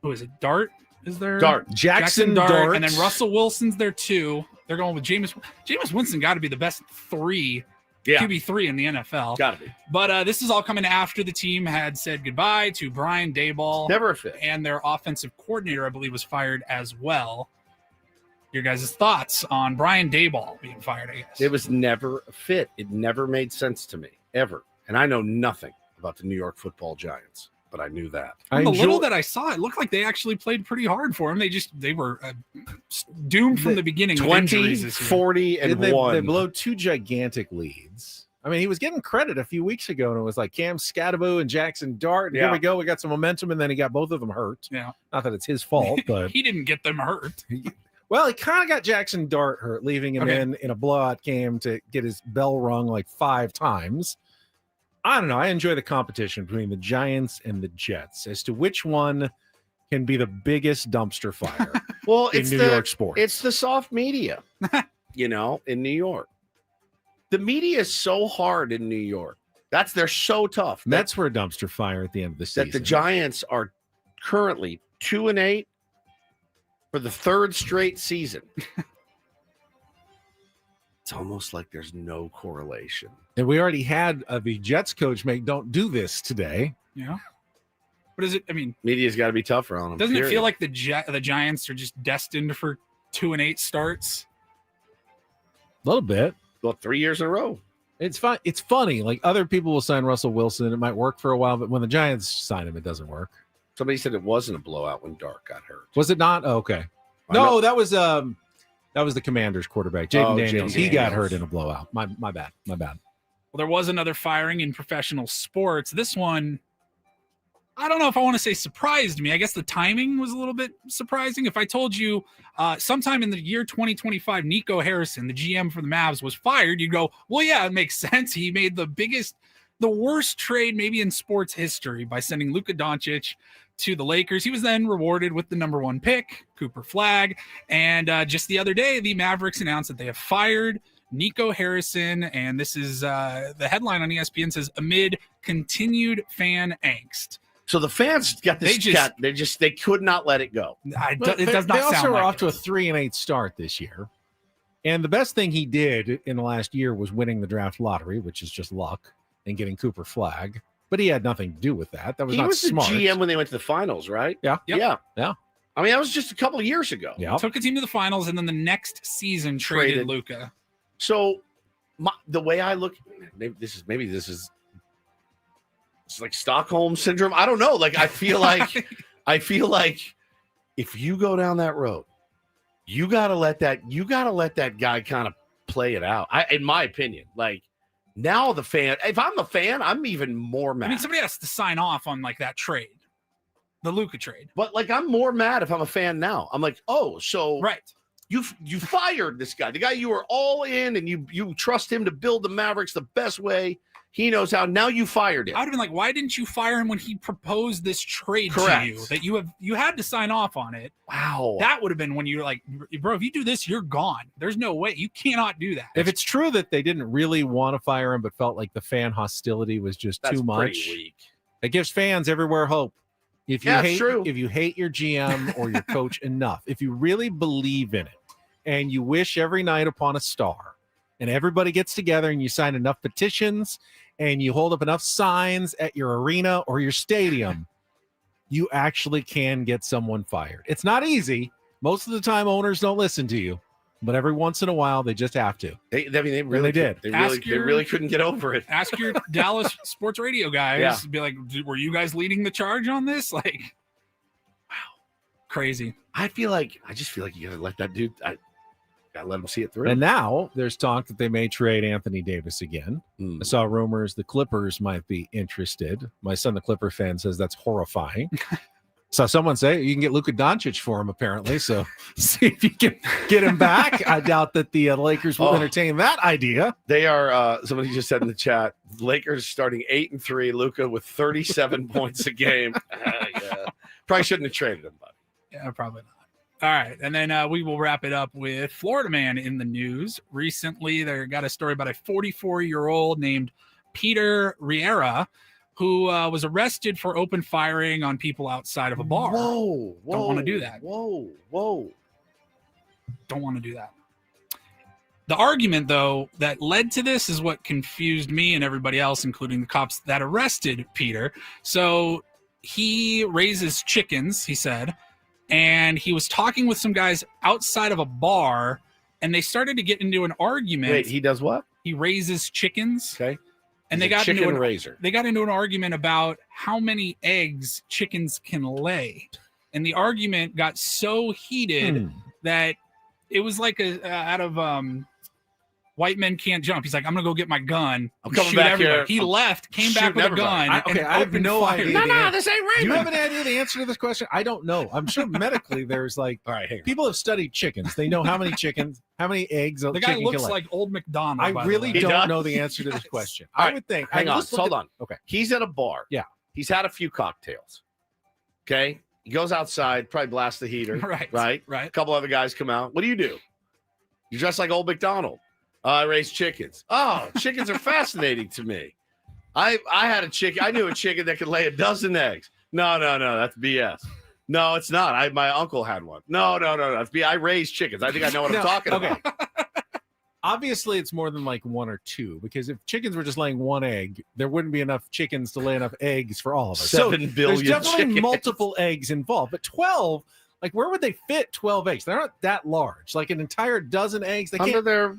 Who is it? Dart? Is there? Dart. Jackson Dart. And then Russell Wilson's there too. They're going with Jameis. Jameis Winston got to be the best QB3 in the NFL. Gotta be. But this is all coming after the team had said goodbye to Brian Daboll. Never a fit. And their offensive coordinator, I believe, was fired as well. Your guys' thoughts on Brian Daboll being fired, I guess. It was never a fit. It never made sense to me, ever. And I know nothing about the New York football Giants, but I knew that. From the little that I saw, it looked like they actually played pretty hard for him. They were doomed from the beginning. 20, 40, and They 1. blow 2 gigantic leads. I mean, he was getting credit a few weeks ago, and it was like Cam Scatterbo and Jackson Dart. And Here we go. We got some momentum, and then he got both of them hurt. Yeah. Not that it's his fault, but he didn't get them hurt. Well, he kind of got Jackson Dart hurt, leaving him in a blowout game to get his bell rung like 5 times. I don't know. I enjoy the competition between the Giants and the Jets as to which one can be the biggest dumpster fire Well, in it's New York sports. It's the soft media, in New York. The media is so hard in New York. They're so tough. Mets were a dumpster fire at the end of the season. That the Giants are currently 2-8 for the 3rd straight season. It's almost like there's no correlation. And we already had the Jets coach make "Don't do this" today. Yeah. What is it? I mean, media's got to be tougher on them. Doesn't it feel like the Giants are just destined for 2-8 starts? A little bit. Well, 3 years in a row. It's fun. It's funny. Like other people will sign Russell Wilson. It might work for a while, but when the Giants sign him, it doesn't work. Somebody said it wasn't a blowout when Dart got hurt. Was it not? Oh, okay. No, that was the Commanders quarterback, Jaden Daniels. He got hurt in a blowout. My bad. Well, there was another firing in professional sports. This one, I don't know if I want to say surprised me. I guess the timing was a little bit surprising. If I told you sometime in the year 2025, Nico Harrison, the GM for the Mavs, was fired, you'd go, well, yeah, it makes sense. He made the worst trade maybe in sports history by sending Luka Doncic to the Lakers. He was then rewarded with the number 1 pick, Cooper Flagg. And just the other day, the Mavericks announced that they have fired Nico Harrison. And this is the headline on ESPN says, amid continued fan angst. So the fans got this. They could not let it go. It does not They also sound were like off to a 3-8 start this year. And the best thing he did in the last year was winning the draft lottery, which is just luck, and getting Cooper Flagg. But he had nothing to do with that. That was he not was smart. the GM when they went to the finals, right? Yeah. Yep. Yeah. I mean, that was just a couple of years ago. Yeah. Took a team to the finals, and then the next season traded Luka. So the way I look, maybe this is it's like Stockholm syndrome. I don't know. Like I feel like if you go down that road, you gotta let that guy kind of play it out. In my opinion, like now the fan. If I'm a fan, I'm even more mad. I mean, somebody has to sign off on like that trade, the Luka trade. But like, I'm more mad if I'm a fan now. I'm like, oh, so right. You fired this guy, the guy you were all in, and you trust him to build the Mavericks the best way he knows how. Now you fired him. I would have been like, why didn't you fire him when he proposed this trade Correct. to you? That you had to sign off on it. Wow. That would have been when you're like, bro, if you do this, you're gone. There's no way. You cannot do that. If it's true that they didn't really want to fire him, but felt like the fan hostility was just too much, weak. It gives fans everywhere hope. If you hate your GM or your coach enough, if you really believe in it, and you wish every night upon a star, and everybody gets together and you sign enough petitions and you hold up enough signs at your arena or your stadium, you actually can get someone fired. It's not easy, Most of the time, owners don't listen to you, but every once in a while, they just have to. They really did. They really couldn't get over it. Ask your Dallas sports radio guys. Yeah. Be like, were you guys leading the charge on this? Like, wow, crazy. I just feel like you gotta let that dude. I gotta let him see it through. And now there's talk that they may trade Anthony Davis again. I saw rumors the Clippers might be interested. My son, the Clipper fan, says that's horrifying. Saw someone say you can get Luka Doncic for him, apparently. So see if you can get him back. I doubt that the Lakers will entertain that idea. They are. Somebody just said in the chat, Lakers starting 8-3. Luka with 37 points a game. Yeah, probably shouldn't have traded him, buddy. Yeah, probably not. All right, and then we will wrap it up with Florida man in the news. Recently, they got a story about a 44-year-old named Peter Riera, who was arrested for open firing on people outside of a bar. Whoa. Don't want to do that. Whoa. Don't want to do that. The argument, though, that led to this is what confused me and everybody else, including the cops that arrested Peter. So he raises chickens, he said, and he was talking with some guys outside of a bar, and they started to get into an argument. Wait, he does what? He raises chickens. Okay. And He's they a got chicken into raiser. They got into an argument about how many eggs chickens can lay, and the argument got so heated that it was like out of White Men Can't Jump. He's like, I'm gonna go get my gun. I'm coming shoot back everybody. here. He left, came back with a gun. I have no idea. No, this ain't right. Do you have any idea the answer to this question? I don't know. I'm sure medically there's like, all right, hang on. People have studied chickens. They know how many chickens, how many eggs a The guy chicken looks can lay. like Old McDonald. I by the really way. don't know the answer to this question. I would think. Hang on. Hold on. Okay. He's at a bar. Yeah. He's had a few cocktails. Okay. He goes outside, probably blasts the heater. Right. A couple other guys come out. What do? You dress like Old McDonald. I raise chickens. Oh, chickens are fascinating to me. I had a chicken. I knew a chicken that could lay a dozen eggs. No, that's BS. No, it's not. My uncle had one. No, that's BS. I raise chickens. I think I know what I'm talking about. Obviously, it's more than like one or two, because if chickens were just laying one egg, there wouldn't be enough chickens to lay enough eggs for all of us. 7 billion There's definitely chickens. multiple eggs involved, but 12, like where would they fit 12 eggs? They're not that large. Like an entire dozen eggs, they Under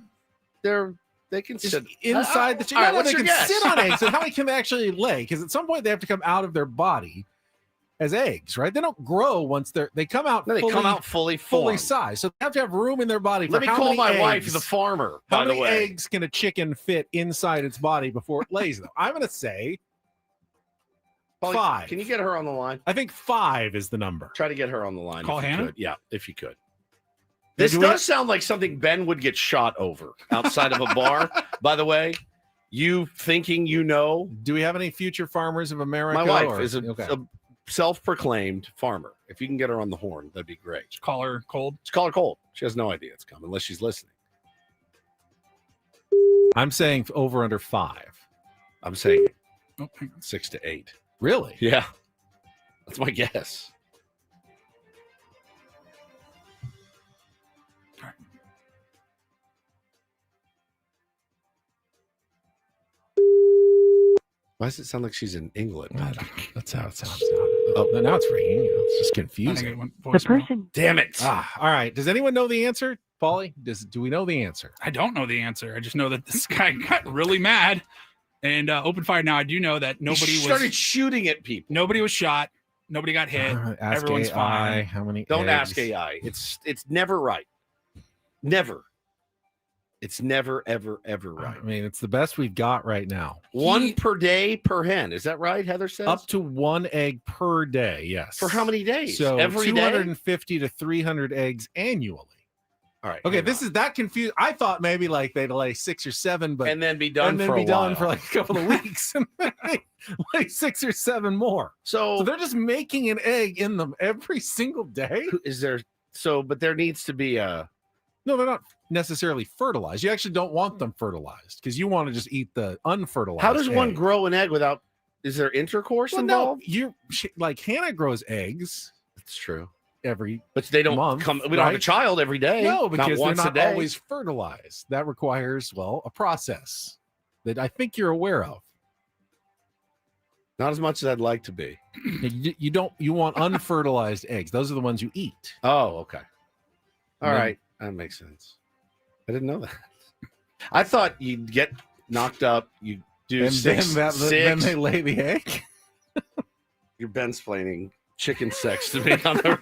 can't. they can Just sit inside the chicken. All right, No, what's they your can guess? sit on eggs. So how many can they actually lay? Because at some point they have to come out of their body as eggs, right? They don't grow once they come out. No, they come out fully formed. sized. So they have to have room in their body. For Let me how call many my eggs, wife the farmer, How by the many way. eggs can a chicken fit inside its body before it lays them? I'm going to say Paulie, 5. Can you get her on the line? I think 5 is the number. Try to get her on the line. Call if you Hannah? could. Yeah, if you could. This do does sound like something Ben would get shot over outside of a bar. By the way, you thinking you know. Do we have any future farmers of America? My wife or- is a self-proclaimed farmer. If you can get her on the horn, that'd be great. Call her cold. Just call her cold. She has no idea it's coming unless she's listening. I'm saying over under 5. I'm saying Oh, hang on. 6 to 8. Really? Yeah, that's my guess. Why does it sound like she's in England? That's how it sounds now. Oh, now it's ringing. It's just confusing. Damn it. All right. Does anyone know the answer? Paulie, do we know the answer? I don't know the answer. I just know that this guy got really mad and opened fire. Now I do know that nobody started shooting at people. Nobody was shot. Nobody got hit. Ask Everyone's AI, fine. how many Don't eggs? ask AI. It's never right. Never. It's never, ever, ever right. I mean, it's the best we've got right now. One per day per hen. Is that right, Heather says? Up to 1 egg per day, yes. For how many days? So Every day? 250 to 300 eggs annually. All right. Okay, this is that confused. I thought maybe like they'd lay 6 or 7, but and then be done and then for be a done while. for like a couple of weeks, and then they lay 6 or 7 more. So they're just making an egg in them every single day. Is there? So, but there needs to be a. No, they're not necessarily fertilized. You actually don't want them fertilized because you want to just eat the unfertilized. How does one egg. grow an egg without? Is there intercourse Well, involved? no, like Hannah grows eggs That's true. every But they don't month, come. We don't have a right? child every day. No, because they're once a not day. always fertilized. That requires, well, a process that I think you're aware of. Not as much as I'd like to be. You want unfertilized eggs. Those are the ones you eat. Oh, okay. All right. That makes sense. I didn't know that. I thought you'd get knocked up. You do And six. then they lay the egg. You're Bensplaining chicken sex to me on the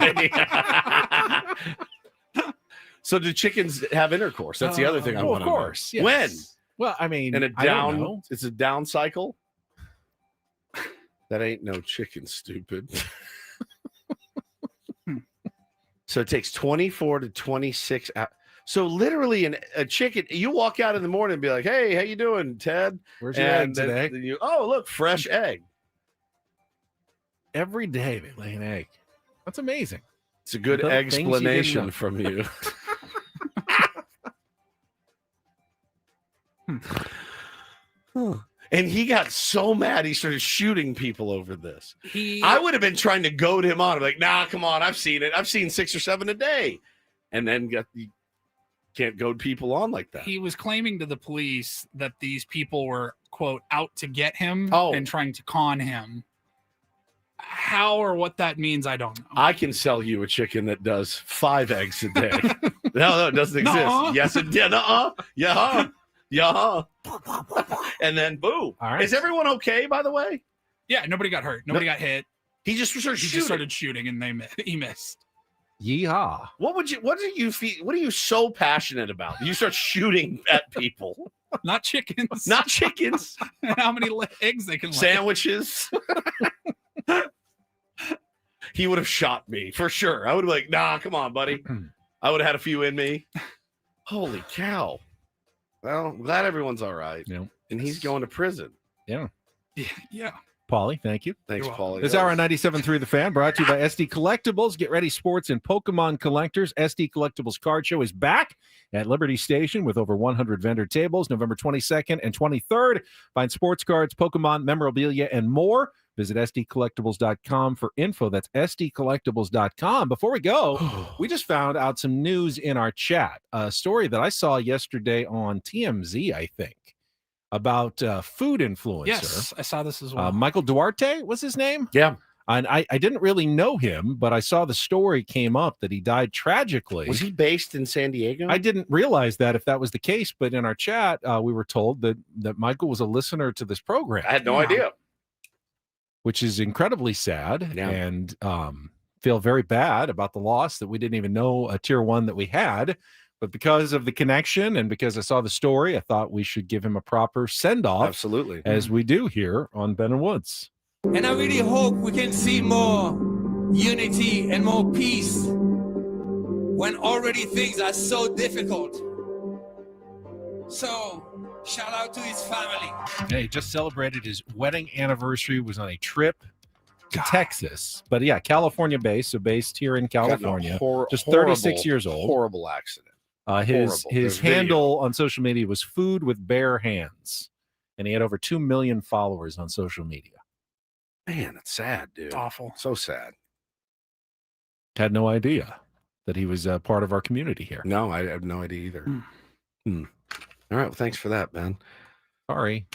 radio. So do chickens have intercourse? That's the other thing I want to know. Of course. Yes. When? Well, I mean, In a I don't know. down, it's a down cycle. That ain't no chicken, stupid. So it takes 24 to 26 hours. So literally, a chicken, you walk out in the morning and be like, "Hey, how you doing, Ted? Where's your egg today?" Oh, look, fresh egg. Every day they lay an egg. That's amazing. It's a good The things you didn't explanation know. from you. And he got so mad he started shooting people over this. I would have been trying to goad him on. I'm like, nah, come on, I've seen it. I've seen 6 or 7 a day. And then you can't goad people on like that. He was claiming to the police that these people were, quote, out to get him Oh. and trying to con him. How or what that means, I don't know. I can sell you a chicken that does 5 eggs a day. No, it doesn't exist. Nuh-uh. Yes, it did. Yeah. Yeah. And then boom. All right. Is everyone okay, by the way? Yeah, nobody got hurt. Nobody got hit. He just started He shooting. just started shooting and he missed. Yeehaw. What do you feel? What are you so passionate about? You start shooting at people. Not chickens. Not chickens. How many eggs they can lay. Sandwiches. He would have shot me for sure. I would have been like, nah, come on, buddy. I would have had a few in me. Holy cow. Well, I'm glad everyone's all right. Yeah. And he's going to prison. Yeah. Yeah. Paulie, thank you. Thanks, Paulie. This hour on 97.3 The Fan, brought to you by SD Collectibles. Get ready, sports and Pokemon collectors. SD Collectibles Card Show is back at Liberty Station with over 100 vendor tables, November 22nd and 23rd. Find sports cards, Pokemon, memorabilia, and more. Visit sdcollectibles.com for info. That's sdcollectibles.com. Before we go, we just found out some news in our chat. A story that I saw yesterday on TMZ, I think, about food influencer. Yes, I saw this as well. Michael Duarte was his name? Yeah. And I didn't really know him, but I saw the story came up that he died tragically. Was he based in San Diego? I didn't realize that if that was the case, but in our chat, we were told that Michael was a listener to this program. I had no idea. Which is incredibly sad, Yeah. and feel very bad about the loss that we didn't even know a tier 1 that we had. But because of the connection and because I saw the story, I thought we should give him a proper send-off. Absolutely. As we do here on Ben and Woods. And I really hope we can see more unity and more peace when already things are so difficult. So, shout out to his family. Hey, just celebrated his wedding anniversary, was on a trip to Texas. But yeah, California based, so based here in California. Just 36 years old. Horrible accident. His There's handle on social media was Food with Bare Hands. And he had over 2 million followers on social media. Man, it's sad, dude. It's awful. So sad. Had no idea that he was part of our community here. No, I have no idea either. All right. Well, thanks for that, man. Sorry.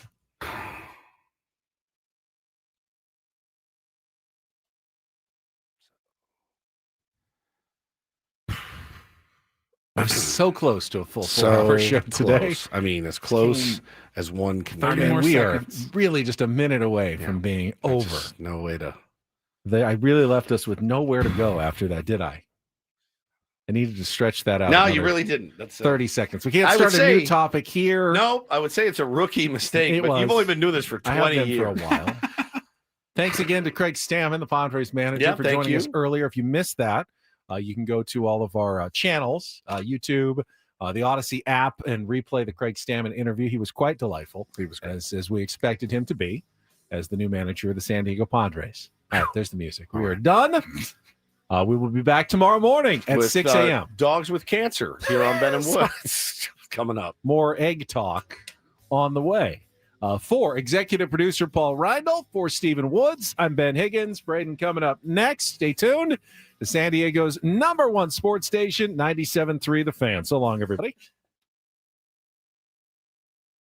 I'm so close to a full 4-hour show today. Close. I mean, as close as one can. 30 get. more We seconds. are really just a minute away from being over. Just no way to. I really left us with nowhere to go after that, did I? I needed to stretch that out. No, you another really didn't. That's 30 seconds. We can't I would start a new say- topic here. No, I would say it's a rookie mistake, It but you've was. only been doing this for I have 20 been years. for a while. Thanks again to Craig Stammen, the Padres manager, Yeah, for thank joining us you. earlier. If you missed that, you can go to all of our channels, YouTube, the Odyssey app, and replay the Craig Stammen interview. He was quite delightful. He was as we expected him to be as the new manager of the San Diego Padres. All right, there's the music. We are done. We will be back tomorrow morning at With, 6 a.m. Dogs with Cancer here on Ben and Woods. Coming up. More egg talk on the way. For executive producer Paul Reindl, for Stephen Woods, I'm Ben Higgins. Braden coming up next. Stay tuned. The San Diego's #1 sports station, 97.3 The Fan. So long, everybody.